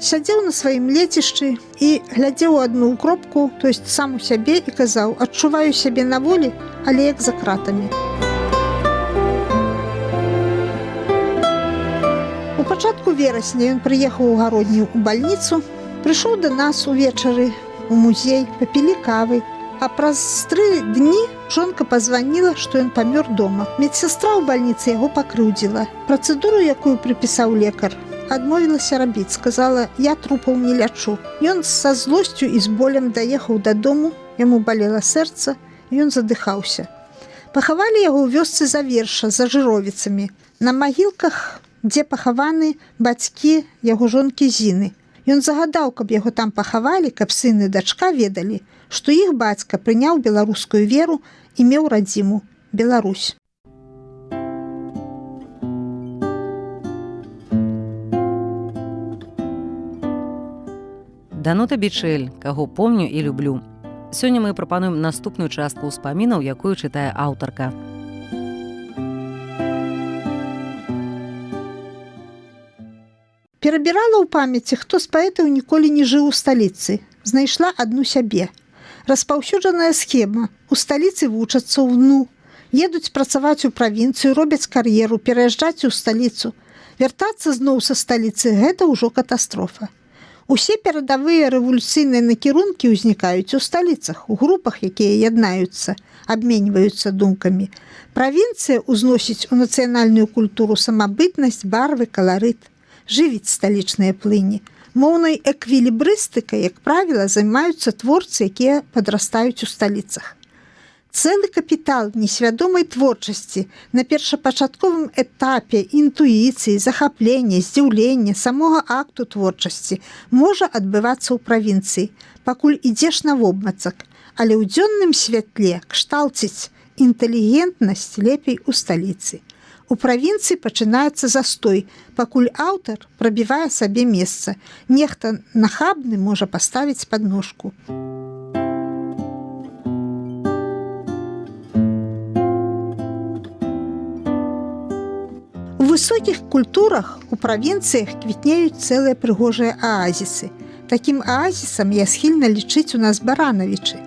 Сядзеў на сваім лецішчы і глядзеў адну кропку, то есть сам у сябе, і казаў, адчуваю сябе на волі, але як за кратамі. У пачатку верасня ён прыехаў у гародню ў бальніцу, прыйшоў да нас увечары у музей, папілі кавы, а праз 3 дні жонка пазваніла, што ён памёр дома. Медсястра ў бальніцы яго пакрыўдзіла. Працэдуру, якую прыпісаў лекар, адмовілася рабіць, сказала, я трупаў не лячу. Ён са злосцю і з болем даехаў дадому, яму балела сэрца, ён задыхаўся. Пахавалі яго ў вёсцы Заверша, за Жыровіцамі, на магілках, дзе пахаваны бацькі яго жонкі Зіны. Ён загадаў, каб яго там пахавалі, каб сын і дачка ведалі, што іх бацька прыняў беларускую веру і меў радзіму Беларусь. Данута Бічэль, каго помню і люблю. Сёння мы прапануем наступную частку ўспамінаў, якую чытае аўтарка. Перабірала ў памяці, хто з паэтаў ніколі не жыў у сталіцы. Знайшла адну сябе. Распаўсюджаная схема. У сталіцы вучацца ўну. Едуць працаваць у правінцыю, робяць кар'еру, пераязджаць у сталіцу. Вяртацца зноў са сталіцы – гэта ўжо катастрофа. Усе перадавыя рэвалюцыйныя накірункі ўзнікаюць у сталіцах, у групах, якія яднаюцца, абменьваюцца думкамі. Правінцыя ўзносіць у нацыянальную культуру самабытнасць, барвы, каларыт. Жывіць сталічныя плыні. Моўнай эквілібрыстыкай, як правіла, займаюцца творцы, якія падрастаюць у сталіцах. Цэлы капітал несвядомай творчасці на першапачатковым этапе інтуіцыі, захаплення, здзіўлення самога акту творчасці можа адбывацца ў правінцыі, пакуль ідзеш на вобмацак, але ў дзённым святле кшталціць інтэлігентнасць лепей у сталіцы. У правінцыі пачынаецца застой, пакуль аўтар прабівае сабе месца. Нехта нахабны можа паставіць падножку. У высокіх культурах у правінцыях квітнеюць цэлыя прыгожыя аазісы. Такім аазісам я схільна лічыць у нас Баранавічы.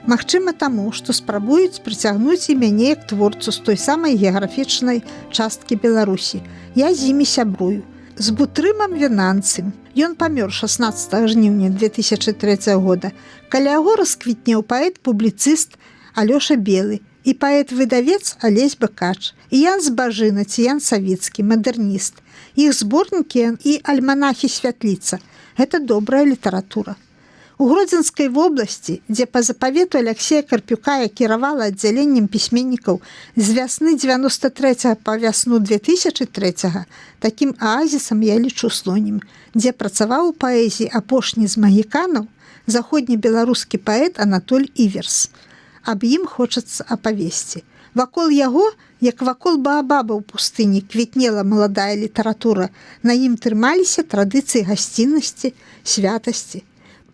Магчыма таму, што спрабуюць прыцягнуць і мяне як творцу з той самай геаграфічнай часткі Беларусі. Я з імі сябрую. З Бутрымам Венанцым. Ён памёр 16 жніўня 2003 года. Каля яго расквітнеў паэт-публіцыст Алёша Белы і паэт-выдавец Алесь Бакач, і Ян Збажына, Ян Савіцкі, мадэрніст. Іх зборнікі і альманахі «Святліца» – гэта добрая літаратура. У Гродзенскай вобласці, дзе па запавету Аляксея Карпюка я кіравала аддзяленнем пісьменнікаў з вясны 93 па вясну 2003, такім аазісам я лічу Слонім, дзе працаваў у паэзіі апошні з магіканаў заходнебеларускі паэт Анатоль Іверс. Аб ім хочацца апавесці. Вакол яго, як вакол баабаба ў пустыні, квітнела маладая літаратура, на ім трымаліся традыцыі гасціннасці, святасці.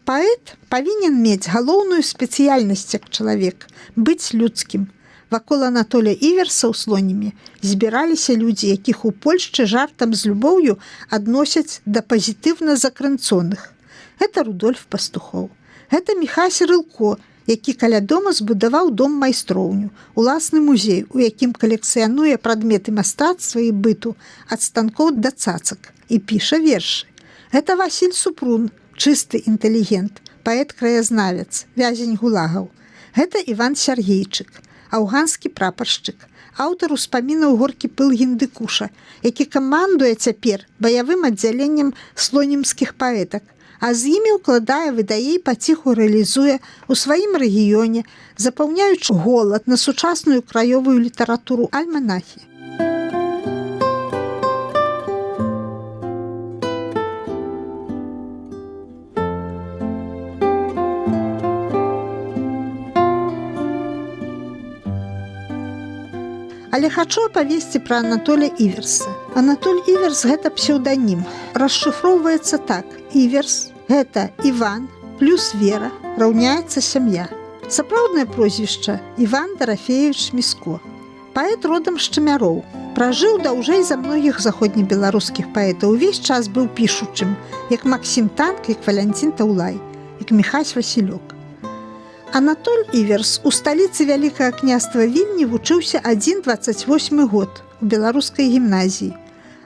Паэт павінен мець галоўную спецыяльнасць як чалавек, быць людскім. Вакол Анатоля Іверса ў Слонімі збіраліся людзі, якіх у Польшчы жартам з любоўю адносяць да пазітыўна закрэнцоных. Гэта Рудольф Пастухоў. Гэта Міхась Рылко, які каля дома збудаваў дом-майстроўню, уласны музей, у якім калекцыянуе прадметы мастацтва і быту ад станкоў да цацак і піша вершы. Гэта Васіль Супрун, чысты інтэлігент, паэт-краязнавец, вязень гулагаў. Гэта Іван Сяргейчык, аўганскі прапаршчык, аўтар успамінаў горкі пыл Гіндыкуша, які камандуе цяпер баявым аддзяленнем слонімскіх паэтак, а з імі ўкладае, выдае і паціху рэалізуе ў сваім рэгіёне, запаўняючы голад на сучасную краёвую літаратуру альманахі. Але хачу апавесці пра Анатоля Іверса. Анатоль Іверс – гэта псеўданім. Расшыфроўваецца так. Іверс – гэта Іван плюс Вера раўняецца сям'я. Сапраўднае прозвішча – Іван Дарафеевич Міско. Паэт родам з Чамяроў. Пражыў даўжэй за многіх заходнебеларускіх паэтаў. Увесь час быў пішучым, як Максім Танк, як Валянцін Таўлай, як Міхась Васілёк. Анатоль Іверс у сталіцы Вялікага княства Вільні вучыўся 1-28 год у беларускай гімназіі.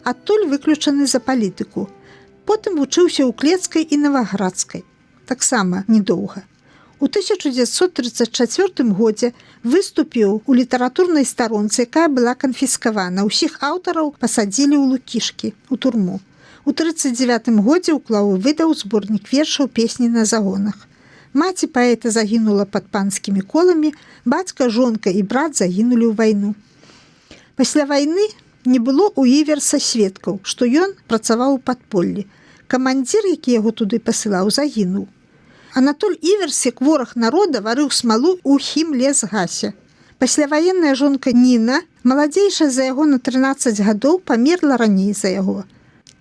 Адтуль выключаны за палітыку. Потым вучыўся ў Клецкай і Наваградскай. Таксама недоўга. У 1934 годзе выступіў у літаратурнай старонцы, якая была канфіскавана. Усіх аўтараў пасадзілі ў Лукішкі, у турму. У 1939 годзе ўклаў і выдаў зборнік вершаў песні на загонах. Маці паэта загінула пад панскімі коламі, бацька, жонка і брат загінулі ў вайну. Пасля вайны не было ў Іверса сведкаў, што ён працаваў у падполлі. Камандзір, які яго туды пасылаў, загінуў. Анатоль Іверс, як вораг народа, варыў смалу ў хімлесгасе. Пасляваенная жонка Ніна, маладзейшая за яго на 13 гадоў, памерла раней за яго.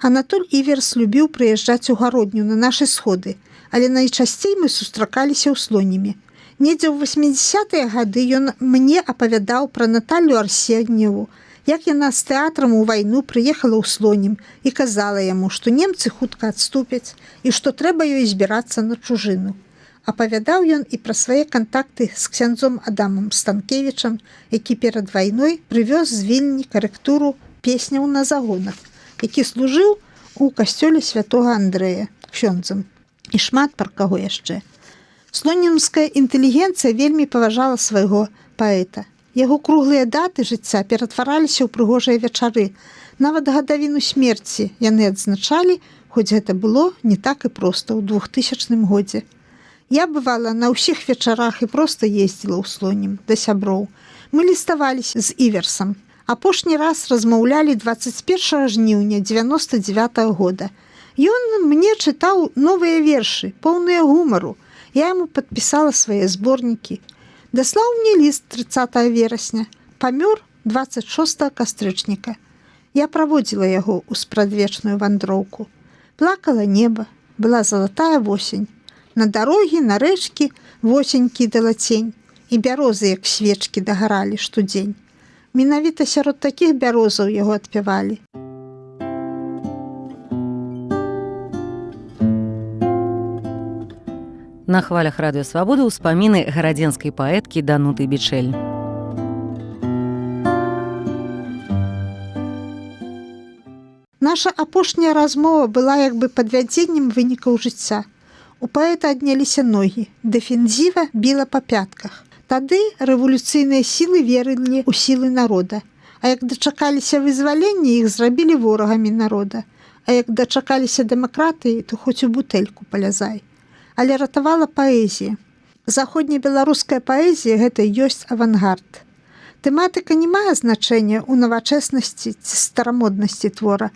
Анатоль Іверс любіў прыязджаць у гародню на нашы сходы, але найчасцей мы сустракаліся ў Слонімі. Недзе ў 80-е гады ён мне апавядаў пра Наталлю Арсеньеву, як яна з тэатрам у вайну прыехала ў Слонім і казала яму, што немцы хутка адступяць і што трэба ёй збірацца на чужыну. Апавядаў ён і пра свае кантакты з ксяндзом Адамам Станкевічам, які перад вайной прывёз з Вільні карэктуру песняў на загонах, які служыў у касцёле святога Андрэя ксёндзам. І шмат пра каго яшчэ. Слонімская інтэлігенцыя вельмі паважала свайго паэта. Яго круглыя даты жыцця ператвараліся ў прыгожыя вечары. Нават гадавіну смерці яны адзначалі, хоць гэта было не так і проста ў 2000 годзе. Я бывала на ўсіх вечарах і проста ездзіла ў Слонім да сяброў. Мы ліставаліся з Іверсам. Апошні раз размаўлялі 21 жніўня 99-го года. Ён мне чытаў новыя вершы, поўныя гумару. Я яму падпісала свае зборнікі. Даслаў мне ліст 30 верасня. Памёр 26 кастрычніка. Я праводзіла яго ў спрадвечную вандроўку. Плакала неба, была залатая восень. На дарогі, на рэчкі восенькі дала цень, і бярозы, як свечкі, дагаралі штодзень. Менавіта сярод такіх бярозаў яго адпявалі. На хвалях радыё Свабода ўспаміны гарадзенскай паэткі Дануты Бічэль. Наша апошняя размова была як бы падвядзеннем вынікаў жыцця. У паэта адняліся ногі, дэфензіва біла па пятках. Тады рэвалюцыйныя сілы верылі ў сілы народа, а як дачакаліся вызвалення, іх зрабілі ворагамі народа, а як дачакаліся дэмакратыі, то хоць у бутэльку палязай. Але ратавала паэзія. Заходнебеларуская паэзія – гэта ёсць авангард. Тэматыка не мае значэння ў навачэснасці ці старамоднасці твора.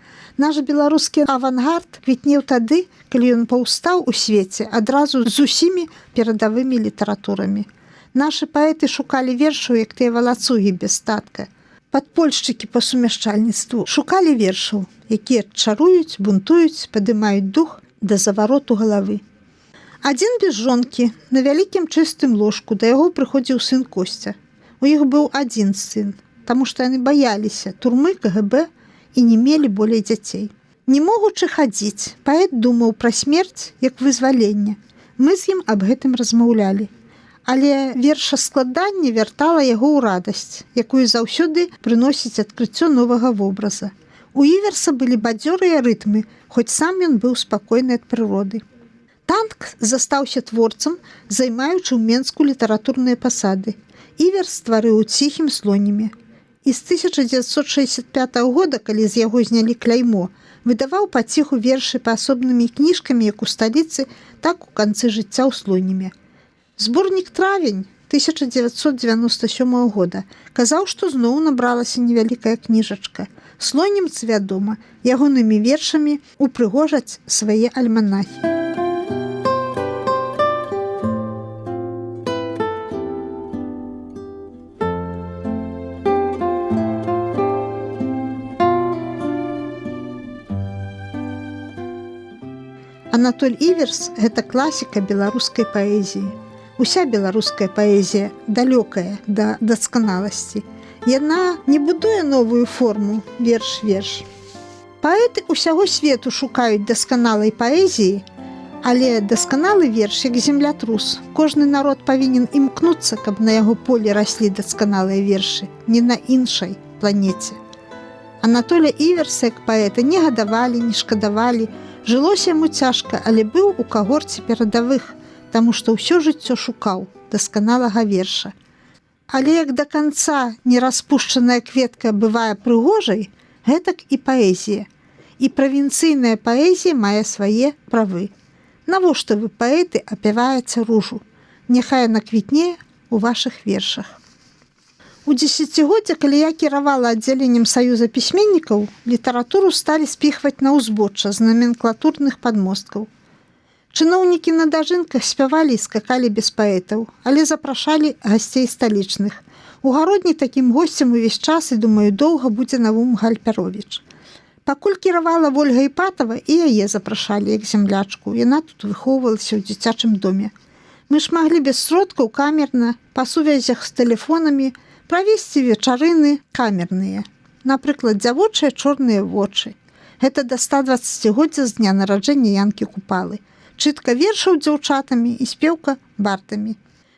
Наш беларускі авангард квітнеў тады, калі ён паўстаў у свеце адразу з усімі перадавымі літаратурамі. Нашы паэты шукалі вершаў, як тыя валацугі без статка. Падпольшчыкі па сумяшчальніцтву шукалі вершаў, якія чаруюць, бунтуюць, падымаюць дух да завароту галавы. Адзін без жонкі, на вялікім чыстым ложку, да яго прыходзіў сын Косця. У іх быў адзін сын, таму што яны баяліся турмы КГБ і не мелі болей дзяцей. Не могучы хадзіць, паэт думаў пра смерць як вызваленне. Мы з ім аб гэтым размаўлялі. Але вершаскладанне вяртала яго ў радасць, якую заўсёды прыносіць адкрыццё новага вобраза. У Іверса былі бадзёрыя рытмы, хоць сам ён быў спакойны ад прыроды. Танк застаўся творцам, займаючы ў Менску літаратурныя пасады. Іверс стварыў у ціхім Слоніме. І з 1965 года, калі з яго знялі кляймо, выдаваў паціху вершы паасобнымі кніжкамі як у сталіцы, так у канцы жыцця ў Слоніме. Зборнік «Травень» 1997 года казаў, што зноў набралася невялікая кніжачка. Слонімцы, вядома, ягонымі вершамі упрыгожаць свае альманахі. Анатоль Іверс – гэта класіка беларускай паэзіі. Уся беларуская паэзія далёкая да дасканаласці. Яна не будуе новую форму верш-верш. Паэты ўсяго свету шукаюць дасканалай паэзіі, але дасканалы верш як землятрус. Кожны народ павінен імкнуцца, каб на яго полі раслі дасканалыя вершы, не на іншай планеце. Анатоля Іверса як паэта не гадавалі, не шкадавалі. Жылося яму цяжка, але быў у кагорце перадавых, таму што ўсё жыццё шукаў дасканалага верша. Але як да канца нераспушчаная кветка бывае прыгожай, гэтак і паэзія. І правінцыйная паэзія мае свае правы. Навошта вы, паэты, апяваеце ружу? Няхай яна квітнее у вашых вершах. У дзесяцігоддзе, калі я кіравала аддзяленнем Саюза пісьменнікаў, літаратуру сталі спіхваць на ўзбочча з наменклатурных падмосткаў. Чыноўнікі на дажынках спявалі і скакалі без паэтаў, але запрашалі гасцей сталічных. У гародні такім госцем увесь час, і, думаю, доўга будзе Навум Гальпяровіч. Пакуль кіравала Вольга Іпатава, і яе запрашалі як зямлячку. Яна тут выхоўвалася ў дзіцячым доме. Мы ж маглі без сродкаў камерна, па сувязях з тэлефонамі, правесці вечарыны камерныя. Напрыклад, дзявочыя чорныя вочы. Гэта да 120годдзя з дня нараджэння Янкі Купалы. Чытка вершаў дзяўчатамі і спеўка бардамі.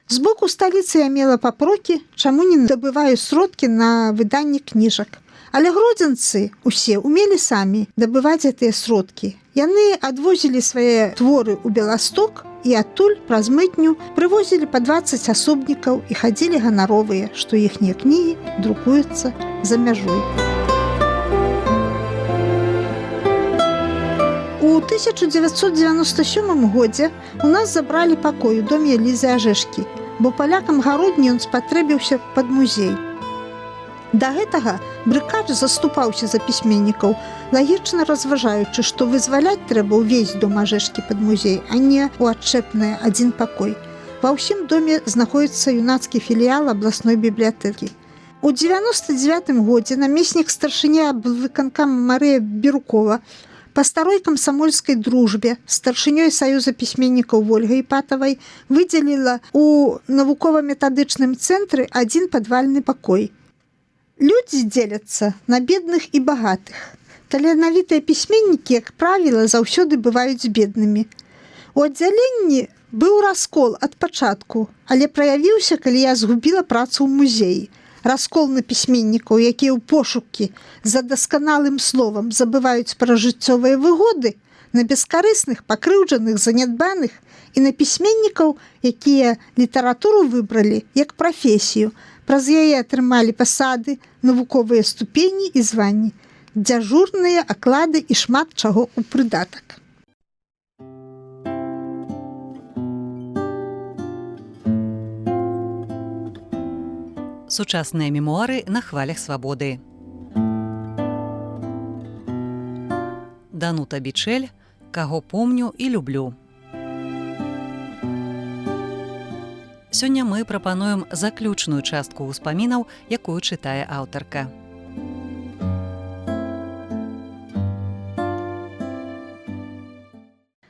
З боку сталіцы я мела папрокі, чаму не дабываю сродкі на выданне кніжак. Але гродзенцы усе умелі самі дабываць гэтыя сродкі. Яны адвозілі свае творы ў Беласток і адтуль праз мытню прывозілі па 20 асобнікаў і хадзілі ганаровыя, што іхнія кнігі друкуюцца за мяжой. У У 1997 годзе у нас забралі пакой у доме Лізы Ажэшкі, бо палякам гародні ён спатрэбіўся пад музей. Да гэтага Брыкач заступаўся за пісьменнікаў, лагічна разважаючы, што вызваляць трэба ўвесь дом Ажэшкі пад музей, а не ў адчэпны адзін пакой. Ва ўсім доме знаходзіцца юнацкі філіял абласной бібліятэкі. У 99 годзе намеснік старшыні аблвыканкама Марыя Бірукова па старой камсамольскай дружбе старшынёй Саюза пісьменнікаў Вольгай Іпатавай выдзеліла ў навукова-метадычным цэнтры адзін падвальны пакой. Людзі дзеляцца на бедных і багатых. Таленавітыя пісьменнікі, як правіла, заўсёды бываюць беднымі. У аддзяленні быў раскол ад пачатку, але праявіўся, калі я згубіла працу ў музеі. Раскол на пісьменнікаў, якія ў пошукі за дасканалым словам забываюць пра жыццёвыя выгоды, на бескарысных, пакрыўджаных, занядбаных і на пісьменнікаў, якія літаратуру выбралі як прафесію, праз яе атрымалі пасады, навуковыя ступені і званні, дзяжурныя аклады і шмат чаго ў прыдатак. Сучасныя мемуары на хвалях свабоды. Данута Бічэль «Каго помню і люблю». Сёння мы прапануем заключную частку ўспамінаў, якую чытае аўтарка.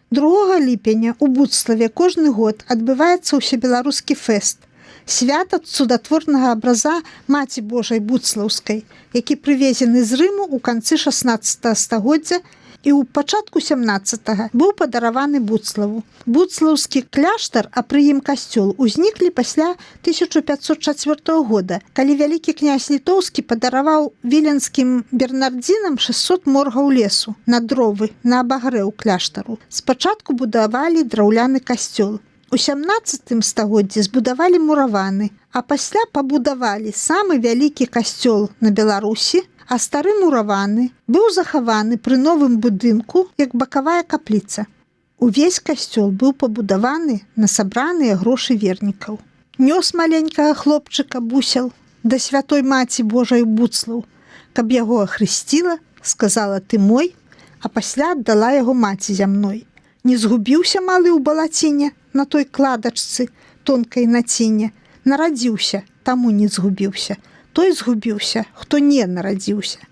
Другога ліпеня ў Буцлаве кожны год адбываецца ўсебеларускі фэст, свята цудатворнага абраза Маці Божай Буцлаўскай, які прывезены з Рыму ў канцы 16 стагоддзя і ў пачатку 17 быў падараваны Буцлаву. Буцлаўскі кляштар, а пры ім касцёл, узніклі пасля 1504 года, калі вялікі князь літоўскі падараваў віленскім бернардзінам 600 моргаў лесу на дровы на абагрэў кляштару. Спачатку будавалі драўляны касцёл. У 17 стагоддзі збудавалі мураваны, а пасля пабудавалі самы вялікі касцёл на Беларусі, а стары мураваны быў захаваны пры новым будынку як бакавая капліца. Увесь касцёл быў пабудаваны на сабраныя грошы вернікаў. Нёс маленькага хлопчыка Бусел да святой Маці Божай Буцлаў, каб яго ахрысціла, сказала «ты мой», а пасля аддала яго маці зямной. Не згубіўся малы ў балаціне на той кладачцы тонкай націне, нарадзіўся, таму не згубіўся. Той згубіўся, хто не нарадзіўся.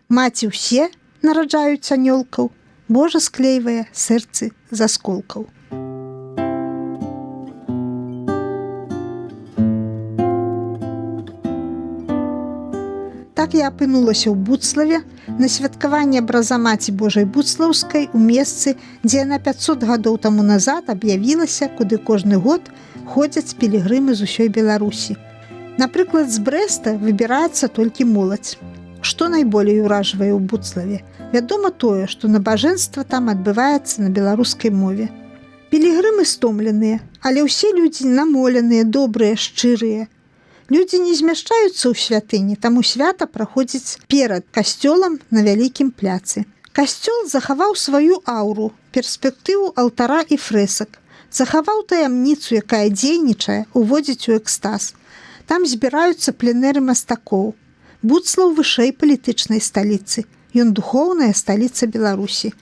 Маці ўсе нараджаюць анёлкаў, Божа склейвае сэрцы з асколкаў. Так я апынулася ў Буцлаве на святкаванне абраза Маці Божай Буцлаўскай у месцы, дзе яна 500 гадоў таму назад аб'явілася, куды кожны год ходзяць пілігрымы з усёй Беларусі. Напрыклад, з Брэста выбіраецца толькі моладзь. Што найболей уражвае ў Буцлаве? Вядома тое, што набажэнства там адбываецца на беларускай мове. Пілігрымы стомленыя, але ўсе людзі намоленыя, добрыя, шчырыя. Людзі не змяшчаюцца ў святыні, таму свята праходзіць перад касцёлам на вялікім пляцы. Касцёл захаваў сваю аўру, перспектыву алтара і фрэсак. Захаваў таямніцу, якая дзейнічае, уводзіць у экстаз. Там збіраюцца пленэры мастакоў. Буцлаў вышэй палітычнай сталіцы. Ён духоўная сталіца Беларусі.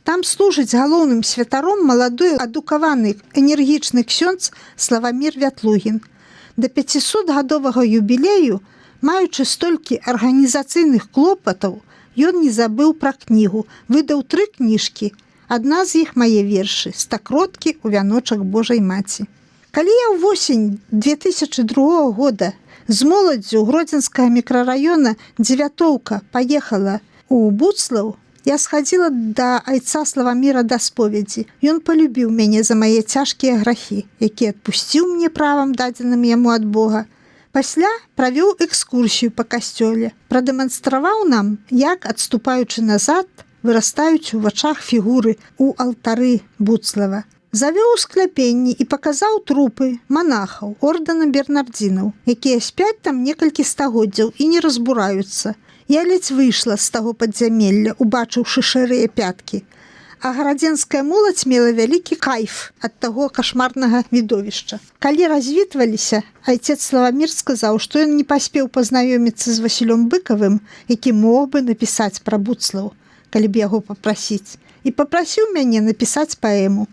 Там служыць галоўным святаром малады адукаваны энергічны ксёндз Славамір Вятлугін. Да 500-гадовага юбілею, маючы столькі арганізацыйных клопатаў, ён не забыў пра кнігу, выдаў 3 кніжкі. Адна з іх мае вершы «Стакроткі ў вяночак Божай Маці». Калі я ўвосень 2002 года з моладдзю гродзенскага мікрараёна Дзевятоўка паехала ў Буцлаў, я схадзіла да айца Славаміра да споведзі. Ён палюбіў мяне за мае цяжкія грахі, які адпусціў мне правам, дадзеным яму ад Бога. Пасля правёў экскурсію па касцёле, прадэманстраваў нам, як, адступаючы назад, вырастаюць у вачах фігуры ў алтары Буцлава. Завёў у скляпенні і паказаў трупы манахаў ордэна бернардзінаў, якія спяць там некалькі стагоддзяў і не разбураюцца. Я ледзь выйшла з таго падзямелля, убачыўшы шэрыя пяткі. А гарадзенская моладзь мела вялікі кайф ад таго кашмарнага відовішча. Калі развітваліся, айцец Славамір сказаў, што ён не паспеў пазнаёміцца з Васілём Быкавым, які мог бы напісаць пра Буцлаў, калі б яго папрасіць, і папрасіў мяне напісаць паэму.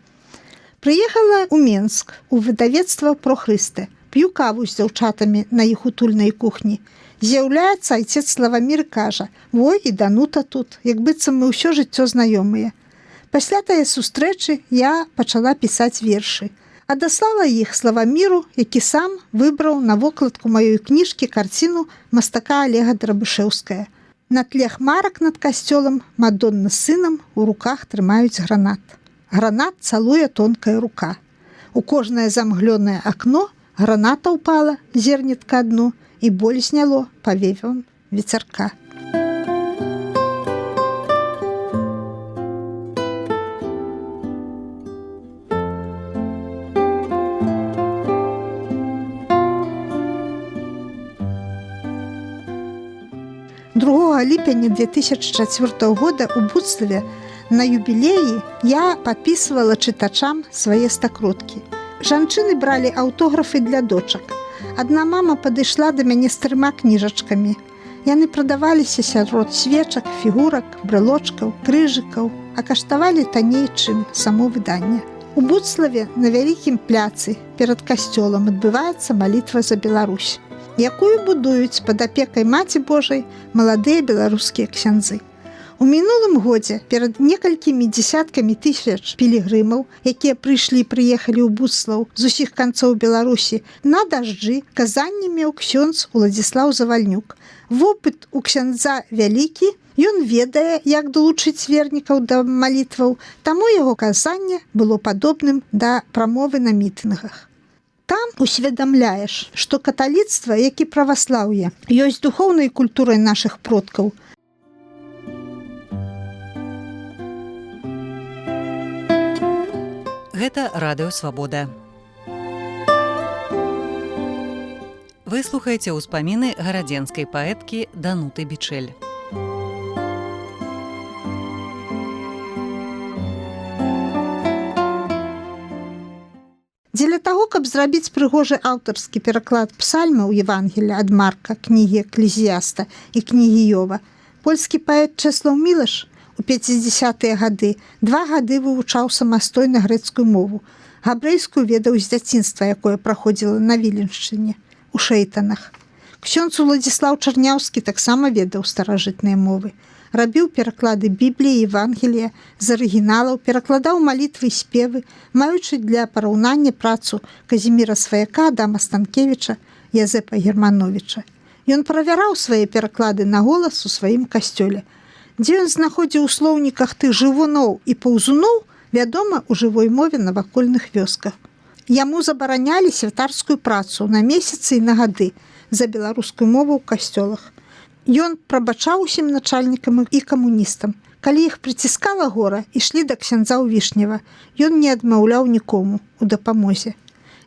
Прыехала ў Менск, у выдавецтва «Про Хрысте». П'ю каву з дзяўчатамі на іх утульнай кухні. З'яўляецца айцец Славамір, кажа: «Ой, і Данута тут, як быццам мы ўсё жыццё знаёмыя». Пасля тае сустрэчы я пачала пісаць вершы. Адаслала іх Славаміру, які сам выбраў на вокладку маёй кніжкі карціну мастака Олега Драбышэўская. На тле хмарак над касцёлам Мадонна з сынам у руках трымаюць гранат. Гранат цалуе тонкая рука. У кожнае замглёнае акно граната ўпала, зернетка адно, і боль зняло павевам ветерка. Ліпеня 2004 года у Буцлаве на юбілеі я падпісвала чытачам свае стакроткі. Жанчыны бралі аўтографы для дочак. Адна мама падышла да мяне з 3 кніжачкамі. Яны прадаваліся сярод свечак, фігурак, брэлочкаў, крыжыкаў, а каштавалі танней, чым само выданне. У Буцлаве на вялікім пляцы перад касцёлам адбываецца малітва за Беларусь, якую будуюць пад апекай Маці Божай маладыя беларускія ксяндзы. У мінулым годзе перад некалькімі дзесяткамі тысяч пілігрымаў, якія прыехалі ў Буцлаў з усіх канцоў Беларусі, на дажджы казанне меў ксёндз Уладзіслаў Завальнюк. Вопыт у ксяндза вялікі, ён ведае, як далучыць вернікаў да малітваў, таму яго казанне было падобным да прамовы на мітынгах. Там усведамляеш, што каталіцтва, як і праваслаўе, ёсць духоўнай культурай нашых продкаў. Гэта радыё Свабода. Вы слухаеце ўспаміны гарадзенскай паэткі Дануты Бічэль. Дзеля таго, каб зрабіць прыгожы аўтарскі пераклад псальмаў Евангелія ад Марка, кнігі Эклезіяста і кнігі Йова, польскі паэт Чэслаў Мілаш у 50-тыя гады 2 гады вывучаў самастойна грэцкую мову. Габрэйскую ведаў з дзяцінства, якое праходзіла на Віленшчыне, у Шэйтанах. Ксёндз Уладзіслаў Чарняўскі таксама ведаў старажытныя мовы. Рабіў пераклады Бібліі, Евангелія з арыгіналаў, перакладаў малітвы і спевы, маючы для параўнання працу Казіміра Сваяка, Адама Станкевіча, Язэпа Германовіча. Ён правяраў свае пераклады на голас у сваім касцёле. Дзе ён знаходзіў у слоўніках тых жывуноў і паўзуноў, вядома у жывой мове на вакольных вёсках. Яму забаранялі святарскую працу на месяцы і на гады за беларускую мову ў касцёлах. Ён прабачаў усім начальнікам і камуністам. Калі іх прыціскала гора, ішлі да ксяндза ў Вішнева. Ён не адмаўляў нікому у дапамозе.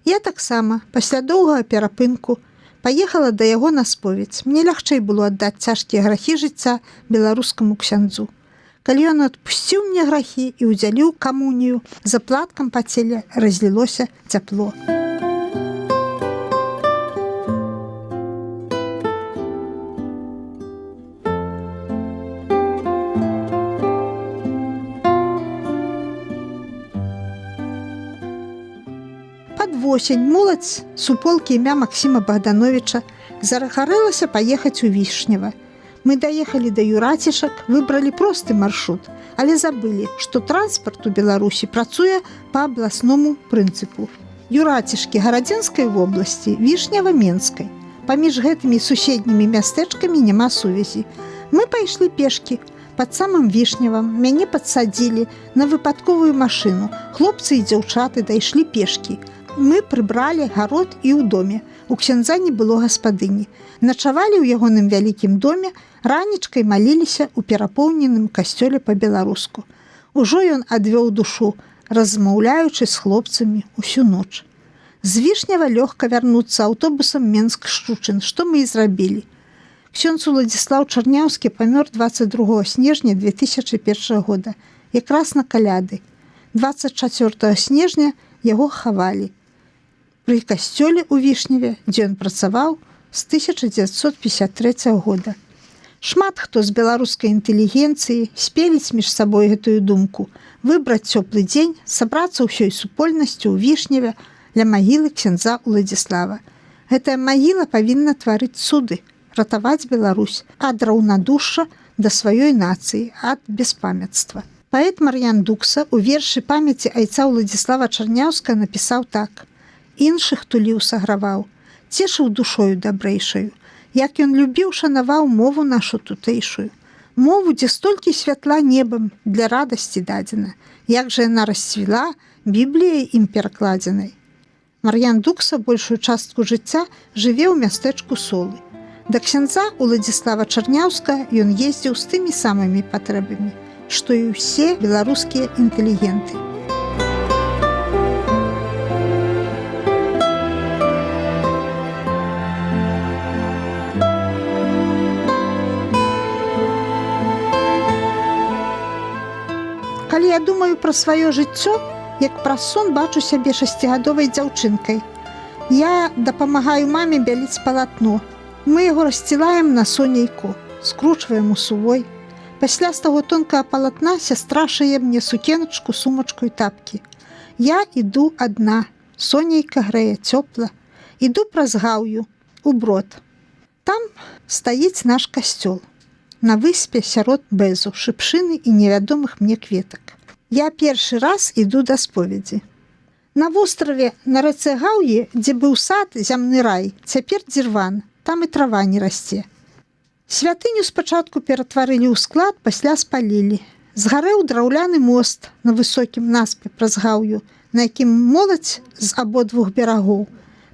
Я таксама, пасля доўгага перапынку, паехала да яго на споведь. Мне лягчэй было аддаць цяжкія грахі жыцця беларускаму ксяндзу. Калі ён адпусціў мне грахі і ўдзяліў камунію, за платкам па целе разлілося цяпло. Восень моладзь суполкі імя Максіма Богдановича загарэлася паехаць у Вішнева. Мы даехалі да Юрацішак, выбралі просты маршрут, але забылі, што транспарт у Беларусі працуе па абласному прынцыпу. Юрацішкі гарадзенскай вобласці, Вішнева Менскай. Паміж гэтымі суседнімі мястэчкамі няма сувязі. Мы пайшлі пешкі. Пад самым Вішневам мяне падсадзілі на выпадковую машыну. Хлопцы і дзяўчаты дайшлі пешкі. Мы прыбралі гарод і ў доме. У ксяндза не было гаспадыні. Начавалі ў ягоным вялікім доме, ранічкай маліліся ў перапоўненым касцёле па-беларуску. Ужо ён адвёў душу, размаўляючы з хлопцамі ўсю ноч. З Вішнева лёгка вярнуцца аўтобусам Менск-Шчучын, што мы і зрабілі. Ксёндз Уладзіслаў Чарняўскі памёр 22 снежня 2001 года. якраз на каляды. 24 снежня яго хавалі пры касцёле ў Вішневе, дзе ён працаваў з 1953 года. Шмат хто з беларускай інтэлігенцыі спеліць між сабой гэтую думку, выбраць цёплы дзень, сабрацца ўсёй супольнасцю ў Вішневе ля магілы ксяндза Уладзіслава. Гэтая магіла павінна тварыць цуды, ратаваць Беларусь ад раўнадушша да сваёй нацыі, ад беспамятства. Паэт Мар'ян Дукса ў вершы памяці айца Уладзіслава Чарняўска напісаў так: «Іншых туліў саграваў, цешыў душою дабрэйшаю, як ён любіў, шанаваў мову нашу тутэйшую. Мову, дзе столькі святла небам для радасці дадзена, як жа яна расцвіла Бібліяй ім перакладзенай». Мар'ян Дукса большую частку жыцця жыве ў мястэчку Солы. Да ксяндза Уладзіслава Чарняўска ён ездзіў з тымі самымі патрэбамі, што і ўсе беларускія інтэлігенты. Калі я думаю пра сваё жыццё, як праз сон бачу сябе 6гадовай дзяўчынкай. Я дапамагаю маме бяліць палатно. Мы яго рассцілаем на сонейку, скручваем у сувой. Пасля з таго тонкага палатна сястра шые мне сукеначку, сумачку і тапкі. Я іду адна, сонейка грэе цёпла. Іду праз гаўю, у брод. Там стаіць наш касцёл. На выспе сярод бэзу, шыпшыны і невядомых мне кветак. Я першы раз іду да споведзі. На востраве на рэцэ Гаўі, дзе быў сад, зямны рай, цяпер дзірван, там і трава не расце. Святыню спачатку ператварылі ў склад, пасля спалілі. Згарэў драўляны мост на высокім наспе праз Гаўю, на якім моладзь з абодвух берагоў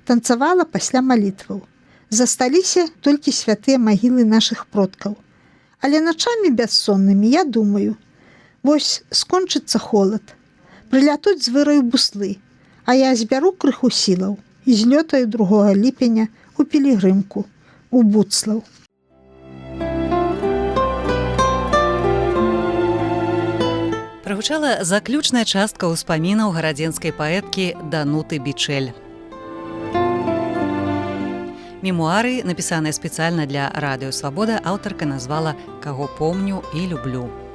танцавала пасля малітваў. Засталіся толькі святыя магілы нашых продкаў. Але начамі бяссоннымі я думаю, вось скончыцца холад, прылятуць з выраю буслы, а я збяру крыху сілаў і злётаю 2 ліпеня у пілігрымку, у Буцлаў. Прагучала заключная частка ўспамінаў гарадзенскай паэткі Дануты Бічэль. Мемуары, напісаныя спецыяльна для радыё «Свабода», аўтарка назвала «Каго помню і люблю».